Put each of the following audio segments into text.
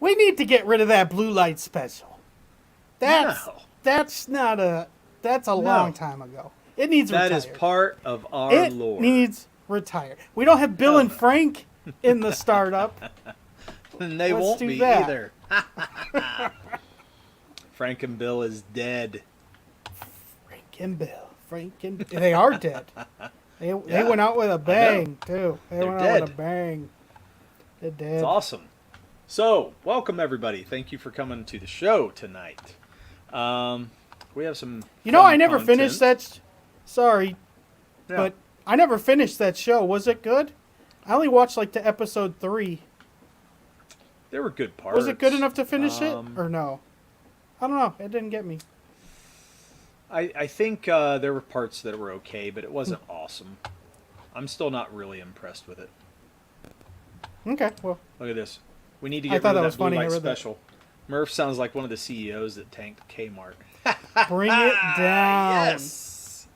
We need to get rid of that blue light special. That's not a that's a long time ago. It needs retired. That is part of our lore. It needs retired. We don't have Bill and Frank in the startup. And they won't be that. either. Frank and Bill is dead. Frank and Bill. They are dead. They went out with a bang, too. They're went dead. Out with a bang. They're dead. It's awesome. So, welcome everybody. Thank you for coming to the show tonight. We have some I never finished that. Sorry. Yeah. But I never finished that show. Was it good? I only watched like to episode 3. There were good parts. Was it good enough to finish it or no? I don't know. It didn't get me. I think there were parts that were okay, but it wasn't awesome. I'm still not really impressed with it. Okay, well. Look at this. We need to get rid of that blue light special. Murph sounds like one of the CEOs that tanked Kmart. Bring it down. Yes.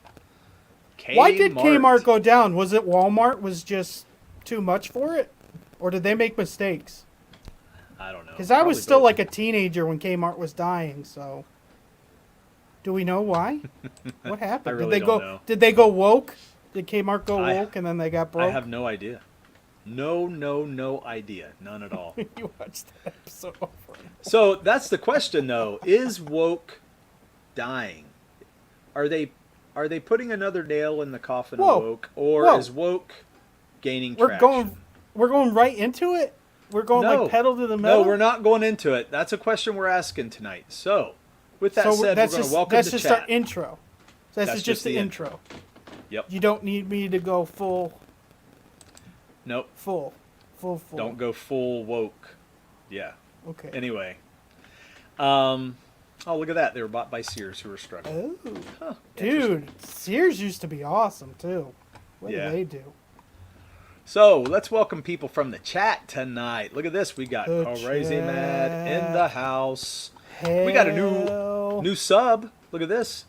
Why did Kmart go down? Was it Walmart was just too much for it? Or did they make mistakes? I don't know. Because I was still like a teenager when Kmart was dying, so... Do we know why? What happened? I really don't know. Did they go woke? Did Kmart go woke and then they got broke? I have no idea. No idea. None at all. You watched that episode over. So that's the question, though. Is woke dying? Are they putting another nail in the coffin of woke, or is woke gaining traction? We're going right into it. We're going like pedal to the metal. No, we're not going into it. That's a question we're asking tonight. So, with that said, we're going to welcome the chat. That's just our intro. That's just the intro. Yep. You don't need me to go full. Nope. Full. Don't go full woke. Yeah. Okay. Anyway. Oh, look at that. They were bought by Sears, who were struggling. Oh. Huh, dude, Sears used to be awesome, too. What do they do? So, let's welcome people from the chat tonight. Look at this. We got Crazy Mad in the house. We got a new sub. Look at this.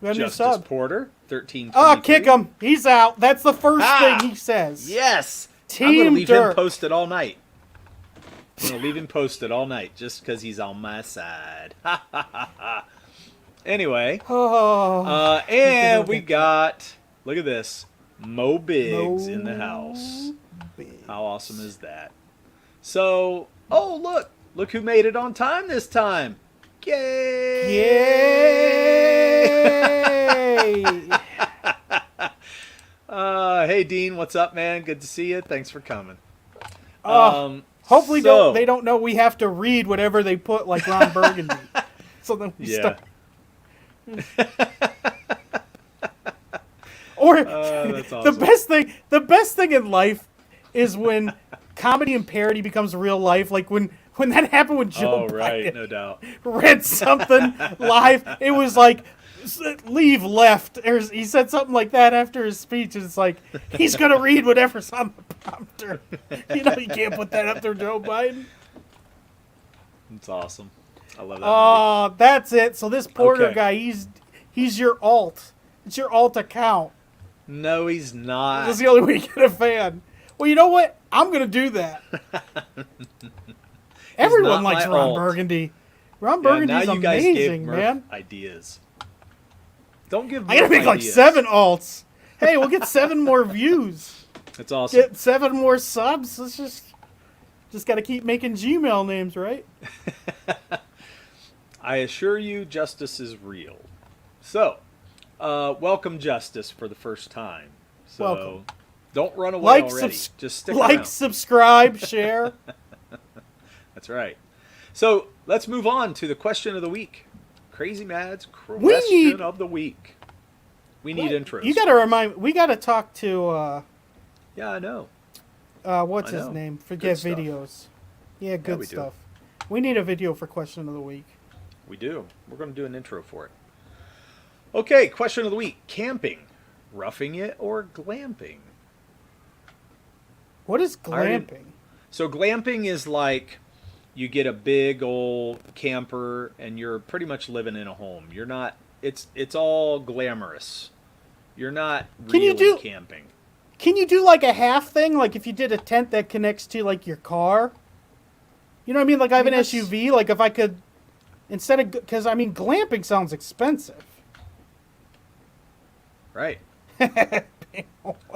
We got a new Justice sub. Porter, 13. Oh, kick him. He's out. That's the first thing he says. Yes. Team I'm going to leave Dirk. him posted all night. I'm going to leave him posted all night just because he's on my side. Anyway. And we got, look at this, Mo Biggs in the house. How awesome is that? So, look who made it on time this time. Yay! Hey Dean, what's up, man? Good to see you. Thanks for coming. Hopefully they don't know we have to read whatever they put, like Ron Burgundy. So then we start. Or that's awesome. the best thing in life is when comedy and parody becomes real life. Like when that happened with Joe Biden, no doubt. Read something live. It was like, leave left. He said something like that after his speech. And it's like, he's going to read whatever's on the prompter. You can't put that up there, Joe Biden. It's awesome. I love that movie. That's it. So this Porter guy, he's your alt. It's your alt account. No, he's not. That's the only way you get a fan. Well, you know what? I'm going to do that. Everyone likes Ron Burgundy. Ron Burgundy's amazing, man. Ideas. Don't give. I gotta make like 7 alts. Hey, we'll get 7 more views. That's awesome. Get 7 more subs. Let's just gotta keep making Gmail names, right? I assure you, justice is real. So, welcome, Justice, for the first time. So, welcome. Don't run away already. Just stick around. Subscribe, share. That's right. So let's move on to the question of the week. Crazy Mad's question of the week. We need intros. You got to remind. We got to talk to. Yeah, I know. What's his name? Forget videos. Yeah, good stuff. We need a video for question of the week. We do. We're going to do an intro for it. Okay, question of the week: camping, roughing it, or glamping? What is glamping? So glamping is like, you get a big old camper and you're pretty much living in a home. You're not, it's all glamorous. You're not really camping. Can you do like a half thing? Like if you did a tent that connects to like your car? You know what I mean? Like I have an that's- SUV. Like if I could, instead of, because I mean, glamping sounds expensive. Right.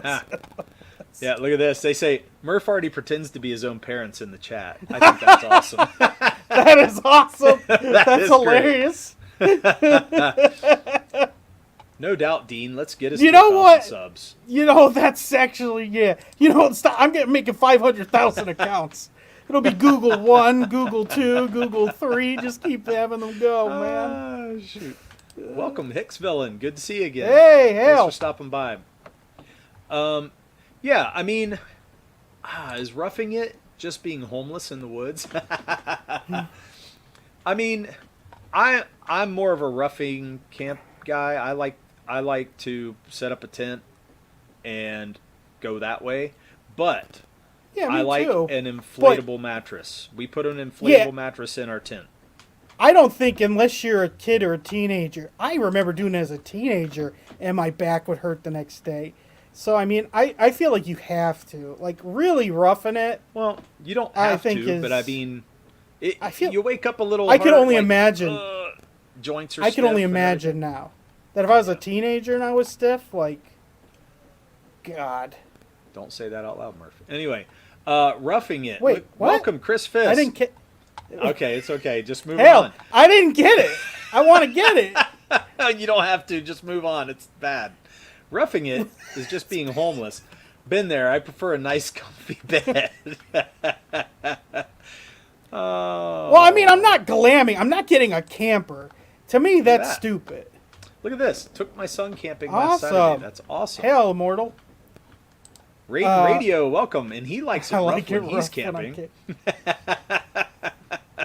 Ah. Yeah, look at this. They say Murph already pretends to be his own parents in the chat. I think that's awesome. That is awesome. That's is hilarious. No doubt, Dean. Let's get us. You know what? Subs. You know, that's actually, yeah. You know, stop. I'm making 500,000 accounts. It'll be Google 1, Google 2, Google 3. Just keep having them go, man. Shoot. Welcome, Hicksvillain. Good to see you again. Hey, Thanks hell. for stopping by. Yeah, I mean, is roughing it just being homeless in the woods? I mean, I'm more of a roughing camp guy. I like to set up a tent and go that way, but Yeah, me I like too. an inflatable mattress. We put an inflatable mattress in our tent. I don't think unless you're a kid or a teenager. I remember doing it as a teenager, and my back would hurt the next day. So, I mean, I feel like you have to. Like, really roughing it. Well, you don't I have think to, but I mean, I feel- you wake up a little. I can hard, only like, imagine. Joints are. I can only stiff and imagine everything. now that if I was a teenager and I was stiff, like, God. Don't say that out loud, Murph. Anyway, roughing it. Wait, what? Welcome, Chris Fisk. I didn't get. Okay, it's okay. Just move Hell, on. I didn't get it. I want to get it. You don't have to. Just move on. It's bad. Roughing it is just being homeless. Been there. I prefer a nice, comfy bed. Oh. Well, I mean, I'm not glamming. I'm not getting a camper. To me, that's that. stupid. Look at this. Took my son camping last Awesome. Saturday. That's awesome. Hell, immortal. Radio, welcome. And he likes it I rough like it when he's rough when I'm camping.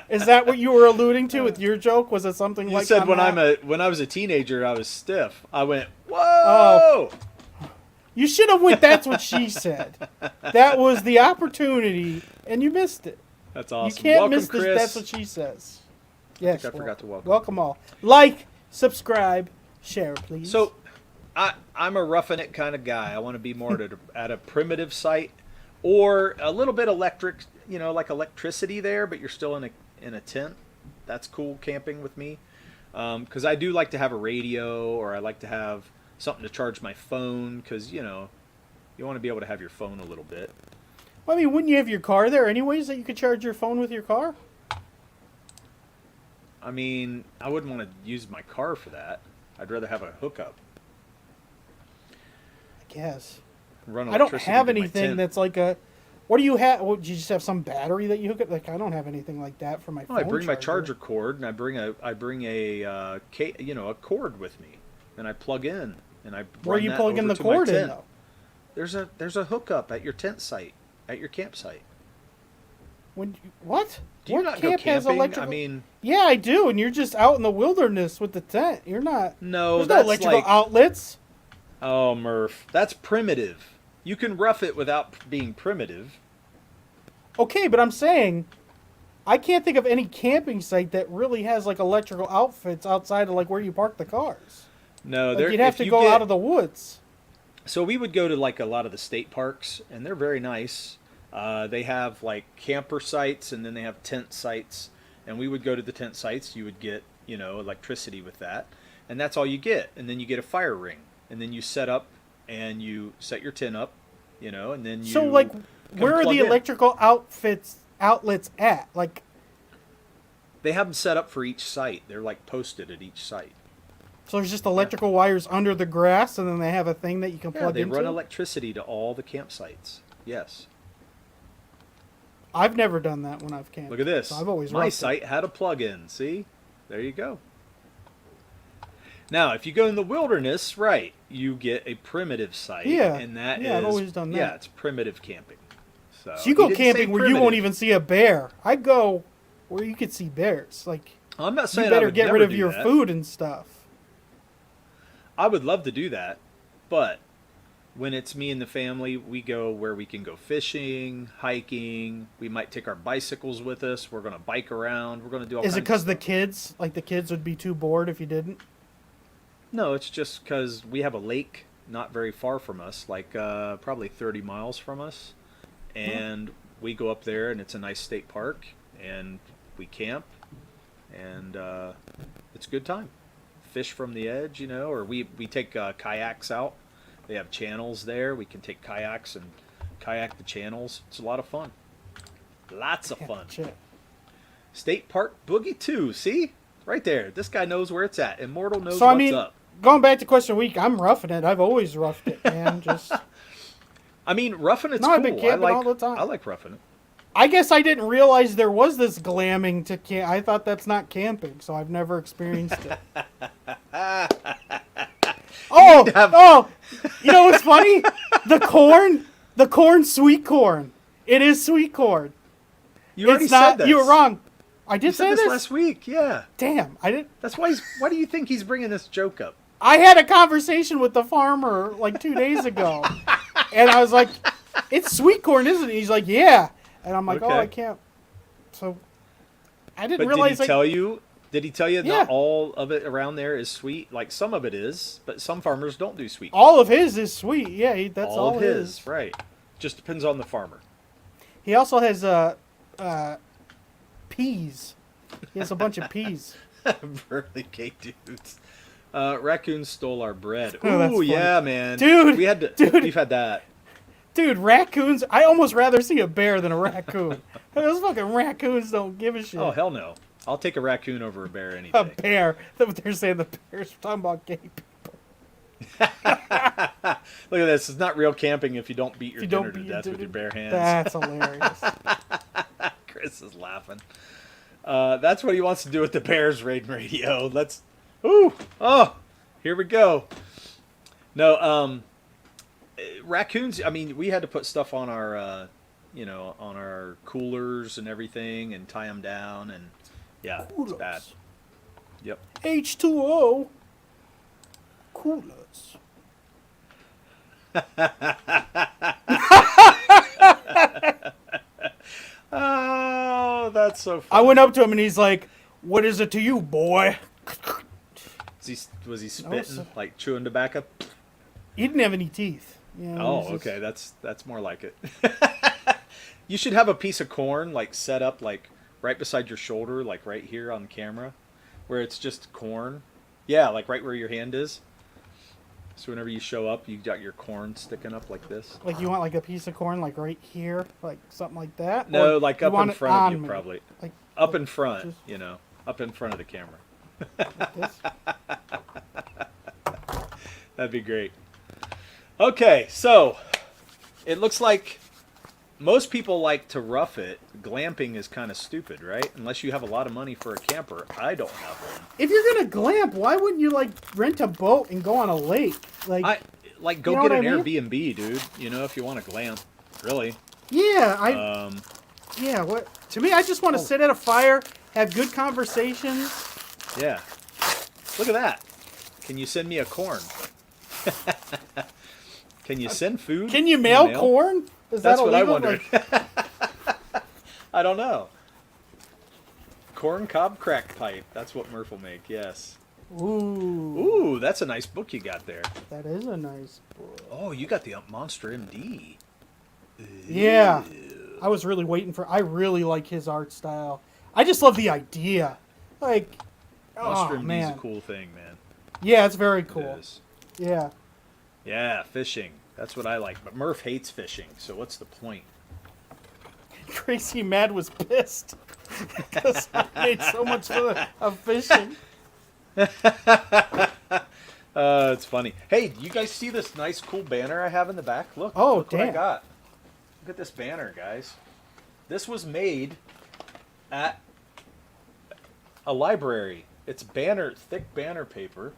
Is that what you were alluding to with your joke? Was it something You like said I'm when not- when I was a teenager I was stiff. I went, whoa. Oh. You should have went. That's what she said. That was the opportunity, and you missed it. That's awesome. You can't welcome, miss this. Chris. That's what she says. Yes. I forgot to welcome. Welcome all. Like, subscribe, share, please. So, I'm a roughing it kind of guy. I want to be more at a primitive site, or a little bit electric, like electricity there, but you're still in a tent. That's cool camping with me, because I do like to have a radio, or I like to have something to charge my phone, because you want to be able to have your phone a little bit. I mean, wouldn't you have your car there anyways that you could charge your phone with your car? I mean, I wouldn't want to use my car for that. I'd rather have a hookup. I guess. Run I don't electricity have to my anything tent. that's like a. What do you have? What, do you just have some battery that you hook up? Like, I don't have anything like that for my phone. I bring my charger cord, and I bring a cord with me, and I plug in, and I Where are run you that plugging over the to my cord in tent. though? There's a hookup at your tent site, at your campsite. What? Do you what not go camp has camping? electrical? I mean, Yeah, I do, and you're just out in the wilderness with the tent. You're not. no, There's no that's electrical like, outlets. oh, Murph, that's primitive. You can rough it without being primitive. Okay, but I'm saying, I can't think of any camping site that really has like electrical outfits outside of like where you park the cars. No, Like, you'd have to go out of the woods. So we would go to like a lot of the state parks, and they're very nice. They have like camper sites, and then they have tent sites. And we would go to the tent sites. You would get, electricity with that, and that's all you get. And then you get a fire ring, and then you set up, and you set your tent up, and then you. So like, come where are plug the in. electrical outlets at? Like, They have them set up for each site. They're like posted at each site. so there's just electrical wires under the grass, and then they have a thing that you can Yeah, plug they into. run electricity to all the campsites. Yes. I've never done that when I've camped. Look at this. So I've always My roughed it. site had a plug-in. See? There you go. Now, if you go in the wilderness, right, you get a primitive site. Yeah. And that Yeah, I've is- always done that. Yeah, it's primitive camping. So So you go didn't say camping where you won't primitive. even see a bear. I go where you could see bears. Like, I'm not you saying I better would get never rid of do your that. food and stuff. I would love to do that, but when it's me and the family, we go where we can go fishing, hiking. We might take our bicycles with us. We're going to bike around. We're going to do all Is it kinds of because the stuff. kids, like the kids would be too bored if you didn't? No, it's just because we have a lake not very far from us, like probably 30 miles from us. And we go up there, and it's a nice state park. and we camp, and it's a good time. Fish from the edge, or we take kayaks out. They have channels there. We can take kayaks and kayak the channels. It's a lot of fun. Lots of fun. State Park Boogie 2. See? Right there. This guy knows where it's at. Immortal knows what's up. Going back to question of the week, I'm roughing it. I've always roughed it, man. Roughing it's cool. I've been camping all the time. I like roughing it. I guess I didn't realize there was this glamming to camp. I thought that's not camping, so I've never experienced it. Oh! You know what's funny? The corn, sweet corn. It is sweet corn. You already said this. You were wrong. I did say this last week. Yeah. Damn, I didn't. That's why. Why do you think he's bringing this joke up? I had a conversation with the farmer like 2 days ago, and I was like, "It's sweet corn, isn't it?" He's like, "Yeah," and I'm like, okay. "Oh, I can't." So I didn't but realize. Did he tell you? Did he tell you Yeah. not all of it around there is sweet? Like some of it is, but some farmers don't do sweet. All of his is sweet. Yeah, that's all of his. Right. Just depends on the farmer. He also has peas. He has a bunch of peas. Burley cake dudes. Raccoons stole our bread. Oh, ooh, yeah, man. Dude, we've had that. Dude, raccoons. I almost rather see a bear than a raccoon. Those fucking raccoons don't give a shit. Oh, hell no. I'll take a raccoon over a bear any day. A bear. They're saying the bears are talking about gay people. Look at this. It's not real camping if you don't beat your dinner to death with your bare hands. That's hilarious. Chris is laughing. That's what he wants to do with the Bears Raid Radio. Here we go. No, raccoons. I mean, we had to put stuff on our, on our coolers and everything, and tie them down, and yeah, coolers. It's bad. Yep. H2O. Coolers. Oh, that's so funny. I went up to him and he's like, "What is it to you, boy?" Was he spitting, like chewing tobacco? He didn't have any teeth. Okay, that's more like it. You should have a piece of corn like set up like right beside your shoulder, like right here on camera, where it's just corn. Yeah, like right where your hand is. So whenever you show up, you got your corn sticking up like this. Like you want like a piece of corn like right here, like something like that? No, like up in front of you, probably. Like up in front, up in front of the camera. Like this? That'd be great. Okay, so it looks like most people like to rough it. Glamping is kind of stupid, right? Unless you have a lot of money for a camper. I don't have one. If you're gonna glamp, why wouldn't you like rent a boat and go on a lake? Go get an Airbnb, dude. If you want to glamp, really. Yeah, yeah. What to me? I just want to sit at a fire, have good conversations. Yeah. Look at that. Can you send me a corn? Can you send food? Can you mail corn? That's what I wondered. I don't know. Corn cob crack pipe. That's what Murph will make. Yes. Ooh, that's a nice book you got there. That is a nice book. Oh, you got the Monster MD. Yeah. I was really waiting for... I really like his art style. I just love the idea. Like... Monster MD is a cool thing, man. Yeah, it's very cool. It is. Yeah. Yeah, fishing. That's what I like. But Murph hates fishing, so what's the point? Crazy Mad was pissed. Because I made so much fun of fishing. It's funny. Hey, you guys see this nice, cool banner I have in the back? Look. Look damn. what I got. Look at this banner, guys. This was made at a library. It's thick banner paper.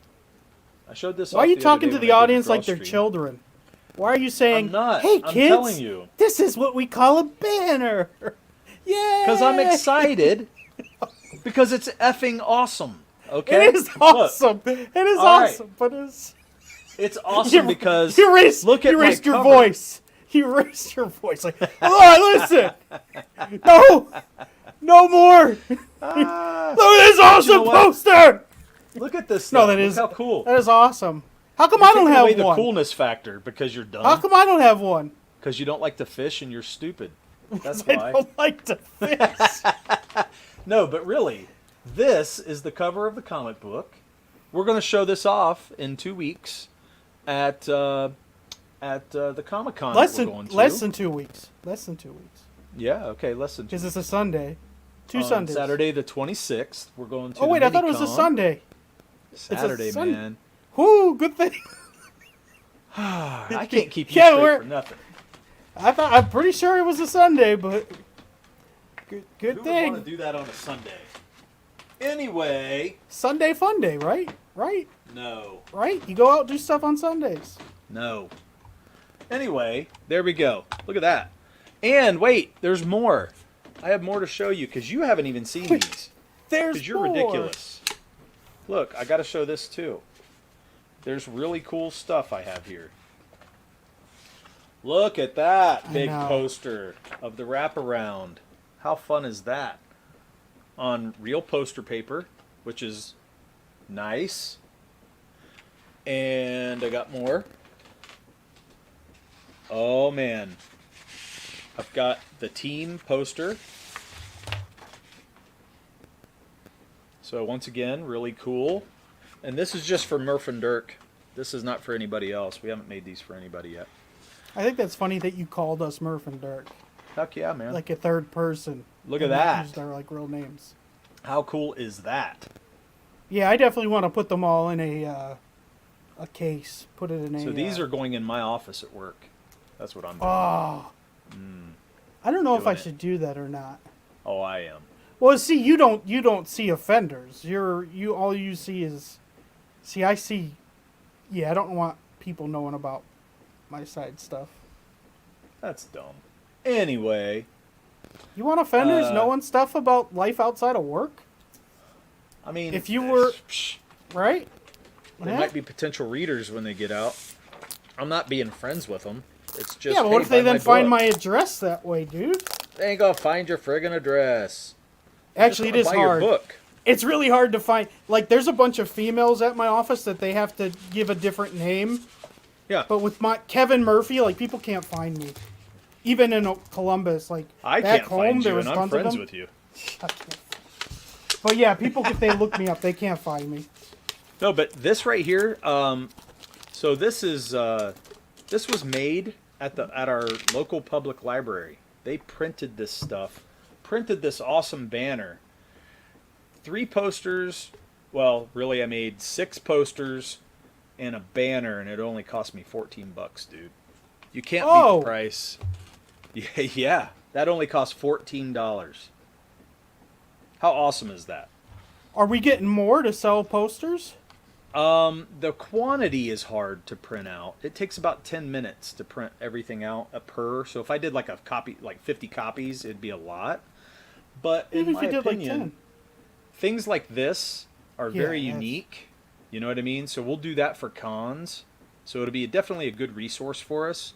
I showed this. Why are you talking to the audience like they're children? Why are you saying, I'm not. "Hey, I'm kids, telling you. This is what we call a banner"? Yeah. Because I'm excited. Because it's effing awesome. Okay. It is awesome. It is awesome, but it's. It's awesome because you raised your voice. You raised your voice like, "Oh, listen, no more. Look at this awesome poster. Look at this. No, Look how cool. That is awesome. How come I don't have one? The coolness factor because you're dumb. How come I don't have one? Because you don't like to fish and you're stupid. That's I why. don't like to fix. No, but really, this is the cover of the comic book. We're going to show this off in 2 weeks at the Comic-Con less that we're than going to. less than 2 weeks. Less than 2 weeks. Yeah, okay, less than 2 Because weeks. it's a Sunday. Two On Sundays. Saturday the 26th, we're going to Oh wait, the I thought it was a Minicon. Sunday. Saturday, Sun- man. Whoo, good thing. I can't keep you Yeah, straight we're- for nothing. I'm pretty sure it was a Sunday, but good Who would thing. want to do that on a Sunday? Anyway, Sunday fun day, right? Right? no. Right? You go out and do stuff on Sundays. No. Anyway, there we go. Look at that. And wait, there's more. I have more to show you because you haven't even seen these. There's Because you're more. ridiculous. Look, I got to show this too. There's really cool stuff I have here. Look at that big know. poster of the wraparound. How fun is that? On real poster paper, which is nice. And I got more. Oh man. I've got the team poster. So once again, really cool. And this is just for Murph and Dirk. This is not for anybody else. We haven't made these for anybody yet. I think that's funny that you called us Murph and Dirk, Heck yeah, man. like a third person. Look at and not that. used our like real names. How cool is that? Yeah, I definitely want to put them all in a case. Put it in a. So these are going in my office at work. That's what I'm doing. Oh. I don't know if I Doing it. should do that or not. Oh, I am. Well, see, you don't see offenders. You all you see is, see, I see. Yeah, I don't want people knowing about my side stuff. That's dumb. Anyway, You want offenders knowing stuff about life outside of work, I mean, If you were- psh, right? they Yeah. might be potential readers when they get out. I'm not being friends with them. It's just Yeah, but what hey, if they buy then find book. my address that way, dude? They ain't gonna find your friggin' address. Actually, it Just is wanna buy hard. Your book. It's really hard to find. Like, there's a bunch of females at my office that they have to give a different name. Yeah, But with my Kevin Murphy, like, people can't find me. Even in Columbus, like, I back can't home, find there you, was and I'm tons of friends them. with you. I can't. But yeah, people, if they look me up, they can't find me. No, but this right here. So this is this was made at our local public library. They printed this stuff, printed this awesome banner. 3 posters. Well, really, I made 6 posters and a banner, and it only cost me $14, dude. You can't beat Oh. the price. Yeah, that only cost $14. How awesome is that? Are we getting more to sell posters? The quantity is hard to print out. It takes about 10 minutes to print everything out per. So if I did like a copy, like 50 copies, it'd be a lot. But in Even my if you did opinion, like 10. things like this are Yeah, very that's- unique. You know what I mean? So we'll do that for cons. So it'll be definitely a good resource for us.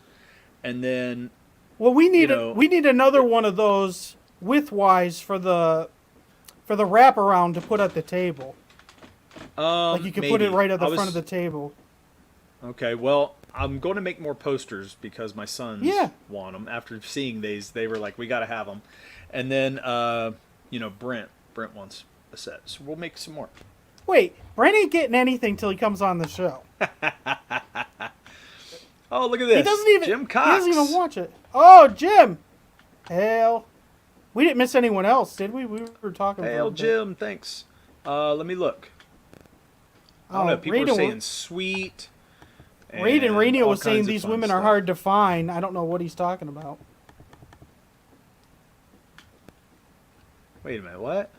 And then Well, we need know- we need another one of those widthwise for the wraparound to put at the table. Like you could put it maybe. right at the I was- front of the table. Okay, well, I'm going to make more posters because my sons Yeah. want them. After seeing these, they were like, "We got to have them." And then, Brent wants a set, so we'll make some more. Wait, Brent ain't getting anything till he comes on the show. Oh, look at this! He doesn't even. Jim Cox. He doesn't even watch it. Oh, Jim. Hell, we didn't miss anyone else, did we? We were talking. for a Hail, bit. Jim! Thanks. Let me look. I don't know. People Raiden are saying sweet. Raiden and Radio all was saying kinds of these fun women are stuff. hard to find. I don't know what he's talking about. Wait a minute. What?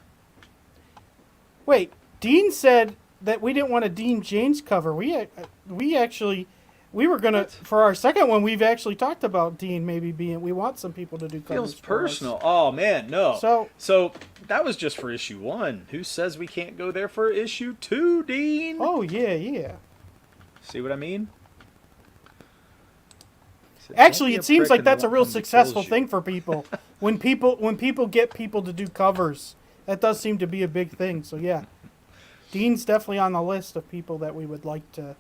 Wait, Dean said that we didn't want a Dean James cover. We were gonna for our second one. We've actually talked about Dean maybe being. We want some people to do covers. Feels for us. personal. Oh man, no. So that was just for issue 1. Who says we can't go there for issue 2, Dean? oh yeah. See what I mean? Actually, Don't be it seems prick like and that's a won't real come to successful kills you. thing for people. When people get people to do covers, that does seem to be a big thing. So yeah, Dean's definitely on the list of people that we would like to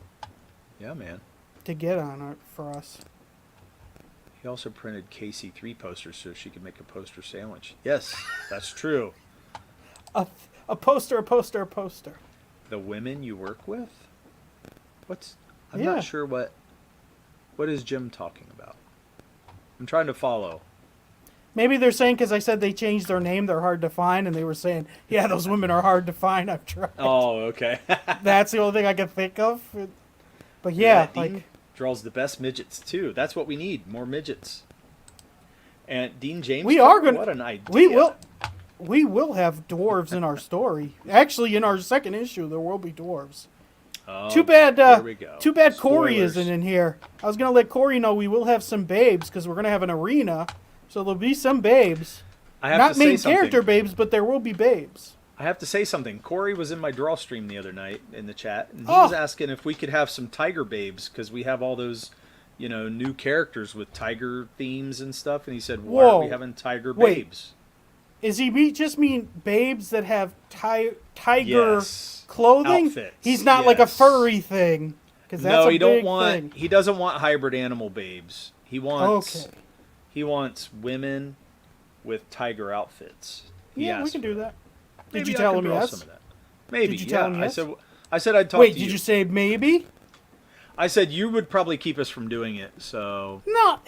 Yeah, man. get on for us. He also printed KC3 posters so she could make a poster sandwich. Yes, that's true. A poster, a poster, a poster. The women you work with? I'm Yeah. not sure what is Jim talking about. I'm trying to follow. Maybe they're saying because I said they changed their name, they're hard to find, and they were saying, yeah, those women are hard to find. I've tried. Oh, okay. That's the only thing I can think of. But yeah, Dean like draws the best midgets too. That's what we need, more midgets. And Dean James, we are going. what an idea. We will have dwarves in our story. Actually, in our second issue, there will be dwarves. Oh, Too bad. there we go. Too bad Corey Spoilers. isn't in here. I was gonna let Corey know we will have some babes because we're gonna have an arena, so there'll be some babes. I have Not to say main something. character babes, but there will be babes. I have to say something. Corey was in my draw stream the other night in the chat, and he Oh. was asking if we could have some tiger babes because we have all those, new characters with tiger themes and stuff. And he said, "Why aren't we Whoa. having tiger Wait. babes?" Is he just mean babes that have tiger Yes. clothing? Outfits, He's not like a yes. furry thing. Because that's No, a he don't big want. thing. He doesn't want hybrid animal babes. He wants. Okay. He wants women with tiger outfits. He Yeah, we asked can for do that. that. Maybe Did you I tell can him draw yes? some of that. Maybe. Did you yeah. tell him yes? I said I'd talk Wait, to did you. you say maybe? I said you would probably keep us from doing it. So. No.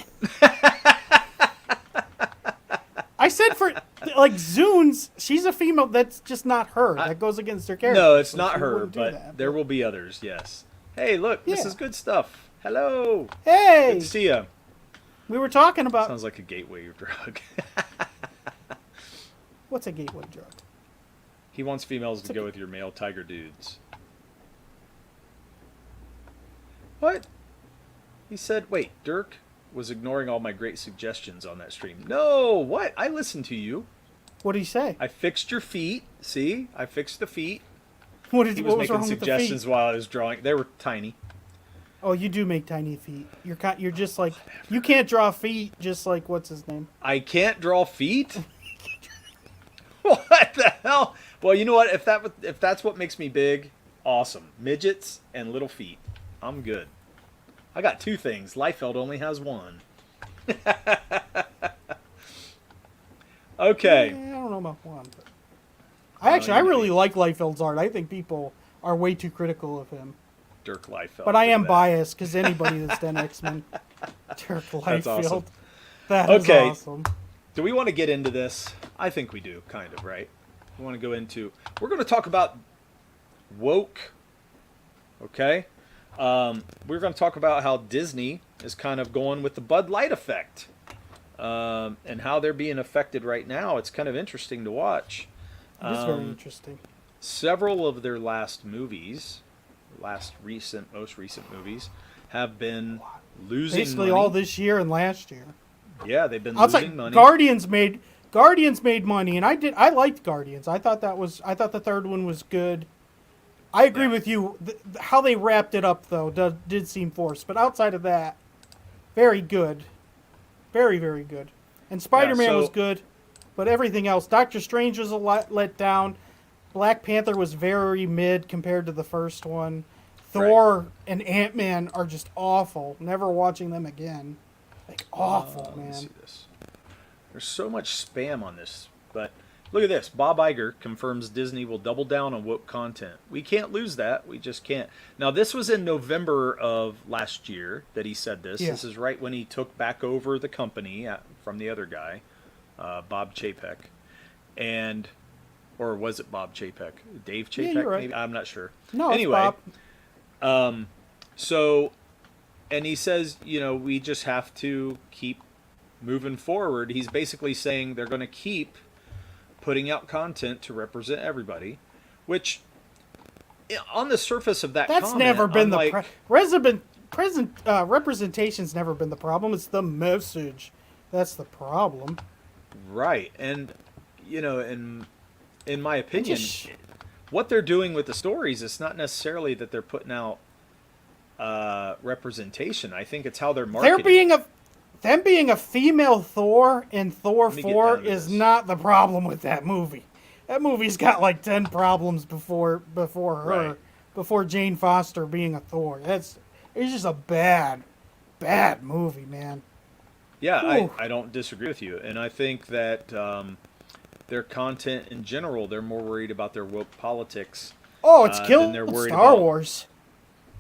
I said for like Zunes, she's a female. That's just not her. That goes against her character. No, it's so not she her, wouldn't do but that, there will be others. Yes. Hey, look, this Yeah. is good stuff. Hello. Hey, Good to see you. we were talking about Sounds like a gateway drug. what's a gateway drug. He wants females to go with your male tiger dudes. What? He said, wait, Dirk was ignoring all my great suggestions on that stream. No, what? I listened to you. What did he say? I fixed your feet. See? I fixed the feet. What He did was what was making wrong with the suggestions feet? while I was drawing. They were tiny. Oh, you do make tiny feet. You're just like you can't draw feet. Just like what's his name? I can't draw feet? What the hell? Well, you know what? If that's what makes me big, awesome. Midgets and little feet. I'm good. I got two things. Liefeld only has one. Okay. I don't know about one. But I really like Liefeld's art. I think people are way too critical of him. Dirk Liefeld. But I am that. biased because anybody that's done X-Men, Dirk That's Liefeld. awesome. That is Okay. awesome. Do we want to get into this? I think we do, kind of, right? We want to go into... We're going to talk about woke. Okay? We're going to talk about how Disney is kind of going with the Bud Light effect. And how they're being affected right now. It's kind of interesting to watch. It is very interesting. Several of their last movies, most recent movies, have been losing Basically money. all this year and last year. Yeah, they've been Outside, losing money. Guardians made money, and I liked Guardians. I thought the third one was good. I agree with you. How they wrapped it up though did seem forced, but outside of that, very good, very very good. And Spider-Man was good, but everything else, Doctor Strange was a lot let down. Black Panther was very mid compared to the first one. Thor and Ant-Man are just awful. Never watching them again. Like awful, Let me man. see this. There's so much spam on this, but look at this. Bob Iger confirms Disney will double down on woke content. We can't lose that. We just can't. Now, this was in November of last year that he said this. Yeah. This is right when he took back over the company from the other guy, Bob Chapek. Or was it Bob Chapek? Dave Chapek, you're right. maybe? I'm not sure. No, anyway, it's Bob. And he says, we just have to keep moving forward. He's basically saying they're going to keep putting out content to represent everybody, which on the surface of that That's comment, never been I'm the representation's never been the problem. It's the message that's the problem. right. And in my opinion, what they're doing with the stories, it's not necessarily that they're putting out representation. I think it's how they're marketing. Them being a female Thor in Thor Let me get 4 down to is this. not the problem with that movie. That movie's got like 10 problems before her, Right. before Jane Foster being a Thor. It's just a bad movie, man. Yeah, Whew. I don't disagree with you, and I think that their content in general, they're more worried about their woke politics Oh, it's than killed they're worried Star about Wars.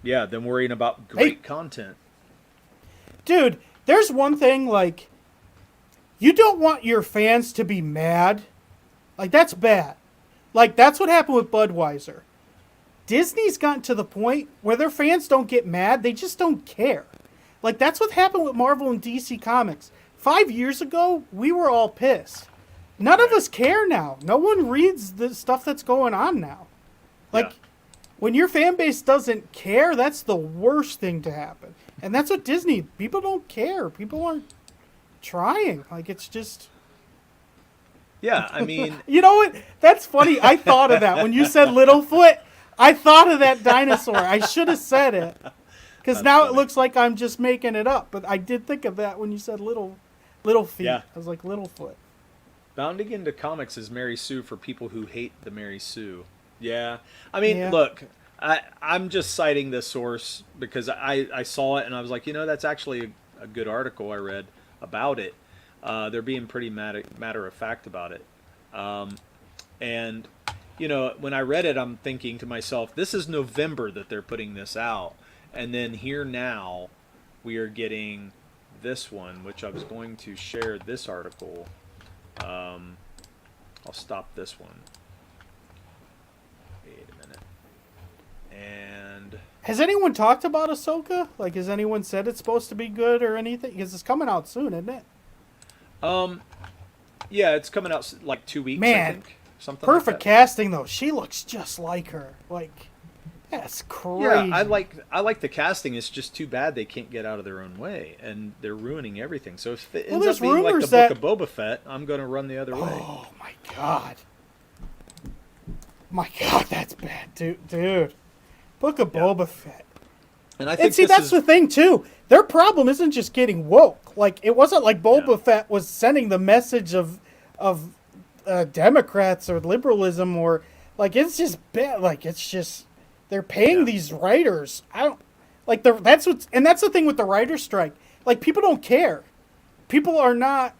yeah, than worrying about great content. Dude, there's one thing, like, you don't want your fans to be mad. Like, that's bad. Like, that's what happened with Budweiser. Disney's gotten to the point where their fans don't get mad, they just don't care. Like, that's what happened with Marvel and DC Comics. 5 years ago, we were all pissed. None of us care now. No one reads the stuff that's going on now. Like, when your fan base doesn't care, that's the worst thing to happen. And that's what Disney, people don't care. People aren't trying. Like, it's just... Yeah, I mean... You know what? That's funny. I thought of that. When you said Littlefoot, I thought of that dinosaur. I should have said it. Because now funny. It looks like I'm just making it up. But I did think of that when you said little feet. Yeah. I was like, Littlefoot. Bounding into comics is Mary Sue for people who hate the Mary Sue. Yeah. I mean, look, I'm just citing this source because I saw it and I was like, that's actually a good article I read about it. They're being pretty matter of fact about it. And, when I read it, I'm thinking to myself, this is November that they're putting this out. And then here now, we are getting this one, which I was going to share this article. I'll stop this one. Wait a minute. And Has anyone talked about Ahsoka? Like, has anyone said it's supposed to be good or anything? Because it's coming out soon, isn't it? yeah, it's coming out like 2 weeks. Man, I think. Something perfect like that. casting though. She looks just like her. Like, that's crazy. Yeah, I like the casting. It's just too bad they can't get out of their own way, and they're ruining everything. So if it ends up being like the Book of Boba Fett, I'm going to run the other way. Oh my god. My god, that's bad, dude. Book of Boba Fett. And I think that's the thing too. Their problem isn't just getting woke. Like, it wasn't like Boba Fett was sending the message of Democrats or liberalism, or like, it's just bad. Like, it's just they're paying these writers. I don't like that's the thing with the writer's strike. Like, people don't care. People are not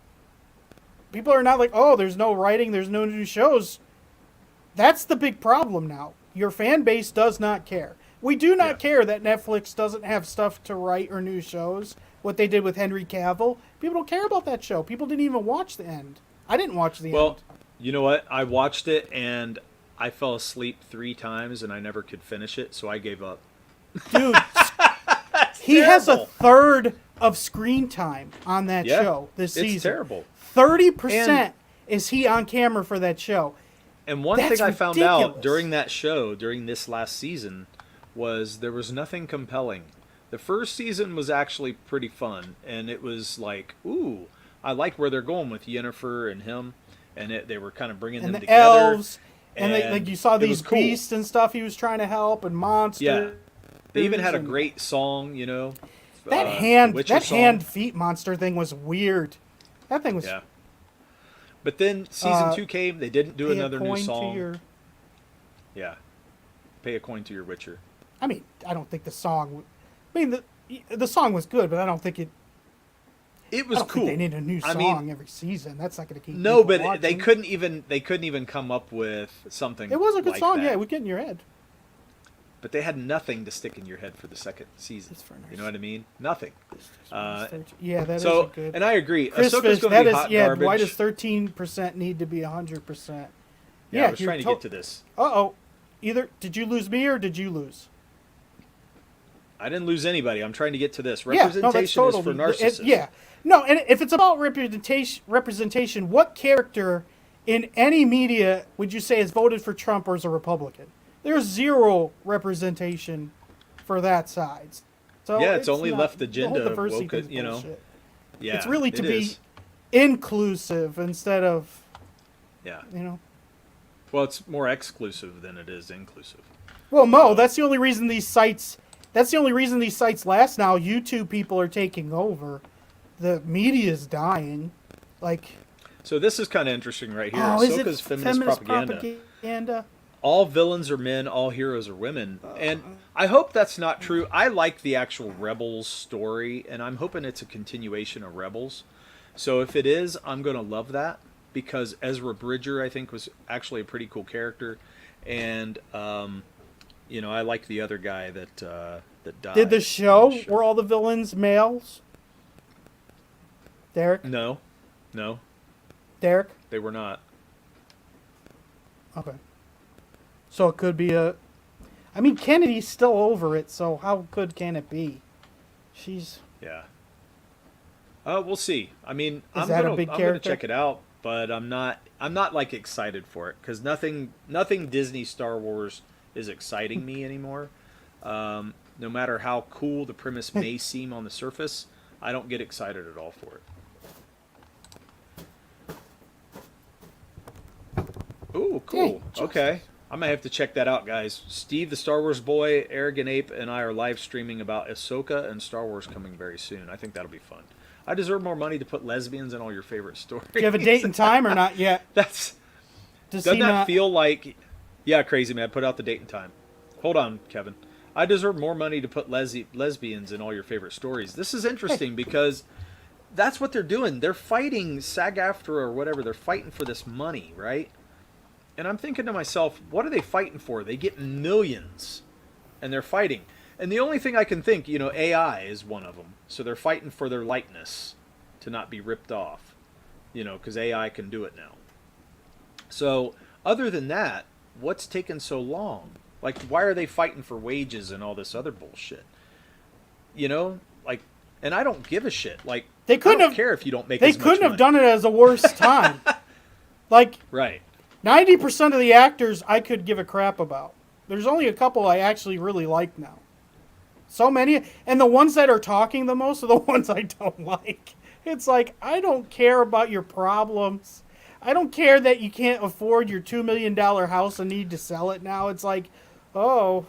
like, oh, there's no writing, there's no new shows. That's the big problem now. Your fan base does not care. We do not care that Netflix doesn't have stuff to write or new shows. What they did with Henry Cavill. People don't care about that show. People didn't even watch the end. I didn't watch the end. Well, you know what? I watched it and I fell asleep 3 times and I never could finish it, so I gave up. Dude, he has a third of screen time on that show this season. It's terrible. 30% is he on camera for that show. And one thing I found ridiculous. out during that show, during this last season, was there was nothing compelling. The first season was actually pretty fun, and it was like, ooh, I like where they're going with Yennefer and him, and they were kind of bringing them the together. Elves, and like you saw these beasts and stuff he was trying to help, and monsters. Yeah, they even had a great song, That hand feet monster thing was weird. That thing was. Yeah. But then season 2 came. They didn't do another new song. Yeah, pay a coin to your Witcher. I mean, I don't think the song. I mean, the song was good, but I don't think it. It was cool. They need a new song every season. That's not going to keep. No, but watching. they couldn't even come up with something. It was a good like song. that. Yeah, it would get in your head. But they had nothing to stick in your head for the second season. You know what I mean? Nothing. Yeah, that so, is good. And I agree. Chris Ahsoka's Fish, going to be hot garbage. Why does 13% need to be 100%? Yeah, I was trying to get to this. Either did you lose me or did you lose? I didn't lose anybody. I'm trying to get to this. Representation is for narcissists. No, and if it's about representation, what character in any media would you say has voted for Trump or is a Republican? There's zero representation for that side. So it's only left agenda. The whole diversity woke, bullshit. Yeah, it's really to be inclusive instead of. Yeah. Well, it's more exclusive than it is inclusive. Well, Mo, that's the only reason these sites. That's the only reason these sites last now. YouTube people are taking over. The media's dying. So this is kind of interesting right here. Ahsoka's feminist propaganda. All villains are men, all heroes are women. And I hope that's not true. I like the actual Rebels story, and I'm hoping it's a continuation of Rebels. So if it is, I'm gonna love that because Ezra Bridger I think was actually a pretty cool character, and I like the other guy that died. Did the show were all the villains males? Derek? No, Derek? they were not. Okay. So it could be a... I mean, Kennedy's still over it, so how good can it be? She's... Yeah. We'll see. I mean, I'm gonna check it out, but I'm not like excited for it because nothing Disney Star Wars is exciting me anymore. No matter how cool the premise may seem on the surface, I don't get excited at all for it. Ooh, cool. Okay. I might have to check that out, guys. Steve, the Star Wars boy, Arrogant Ape, and I are live streaming about Ahsoka and Star Wars coming very soon. I think that'll be fun. I deserve more money to put lesbians in all your favorite stories. Do you have a date and time or not yet? Doesn't that feel like... Yeah, crazy man. Put out the date and time. Hold on, Kevin. I deserve more money to put lesbians in all your favorite stories. This is interesting because that's what they're doing. They're fighting SAG-AFTRA or whatever. They're fighting for this money, right? And I'm thinking to myself, what are they fighting for? They get millions, and they're fighting. And the only thing I can think, AI is one of them. So they're fighting for their likeness to not be ripped off, because AI can do it now. So other than that, what's taken so long? Like, why are they fighting for wages and all this other bullshit? And I don't give a shit. Like, they couldn't I don't care if you don't make as much money. They couldn't have done it as a worst time. Like, right. 90% of the actors I could give a crap about. There's only a couple I actually really like now. So many, and the ones that are talking the most are the ones I don't like. It's like, I don't care about your problems. I don't care that you can't afford your $2 million house and need to sell it now. It's like, yeah.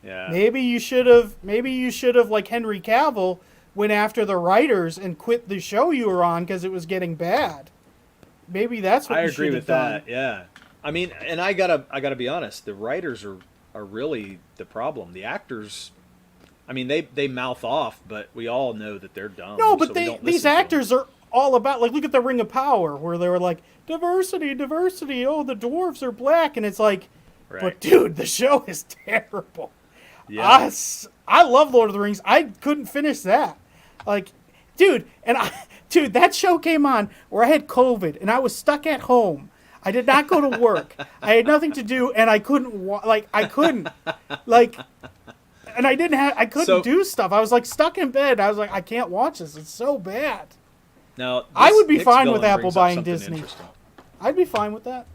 Maybe you should have, like Henry Cavill, went after the writers and quit the show you were on because it was getting bad. Maybe that's what you should have done. I agree with that. Yeah. I mean, and I gotta be honest. The writers are really the problem. The actors, I mean, they mouth off, but we all know that they're dumb. No, but these actors are all about, like, look at the Ring of Power, where they were like, diversity. Oh, the dwarves are black, and it's like, right. But dude, the show is terrible. Yeah. I love Lord of the Rings. I couldn't finish that. Like, dude, that show came on where I had COVID and I was stuck at home. I did not go to work. I had nothing to do, and I couldn't I couldn't do stuff. I was like stuck in bed. I was like, I can't watch this. It's so bad. Now, I would be fine with Apple buying Disney. I'd be fine with that.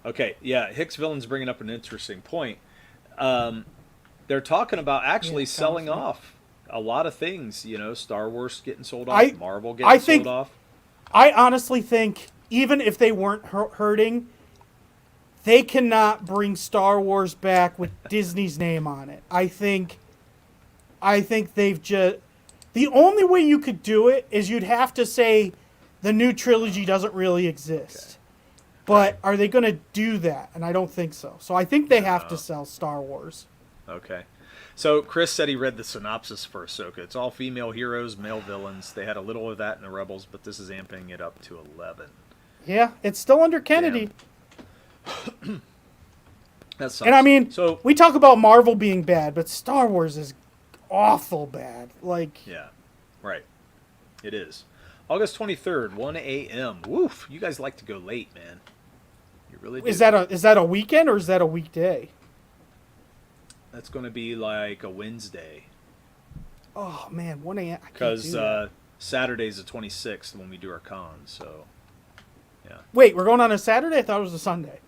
Okay, yeah, Hicks Villain's bringing up an interesting point. They're talking about actually selling off a lot of things. Star Wars getting sold off, Marvel getting sold off. I honestly think, even if they weren't hurting, they cannot bring Star Wars back with Disney's name on it. I think they've just... The only way you could do it is you'd have to say the new trilogy doesn't really exist. Okay. But are they going to do that? And I don't think so. So I think they have to sell Star Wars. Okay. So Chris said he read the synopsis for Ahsoka. It's all female heroes, male villains. They had a little of that in the Rebels, but this is amping it up to 11. Yeah, it's still under Kennedy. That sucks. And I mean, we talk about Marvel being bad, but Star Wars is awful bad. Like, yeah, right. It is. August 23rd, 1 a.m. Woof! You guys like to go late, man. You really do. Is that a weekend or is that a weekday? That's going to be like a Wednesday. Oh man, 1 a.m. Because Saturday's the 26th when we do our con. So, yeah. Wait, we're going on a Saturday? I thought it was a Sunday.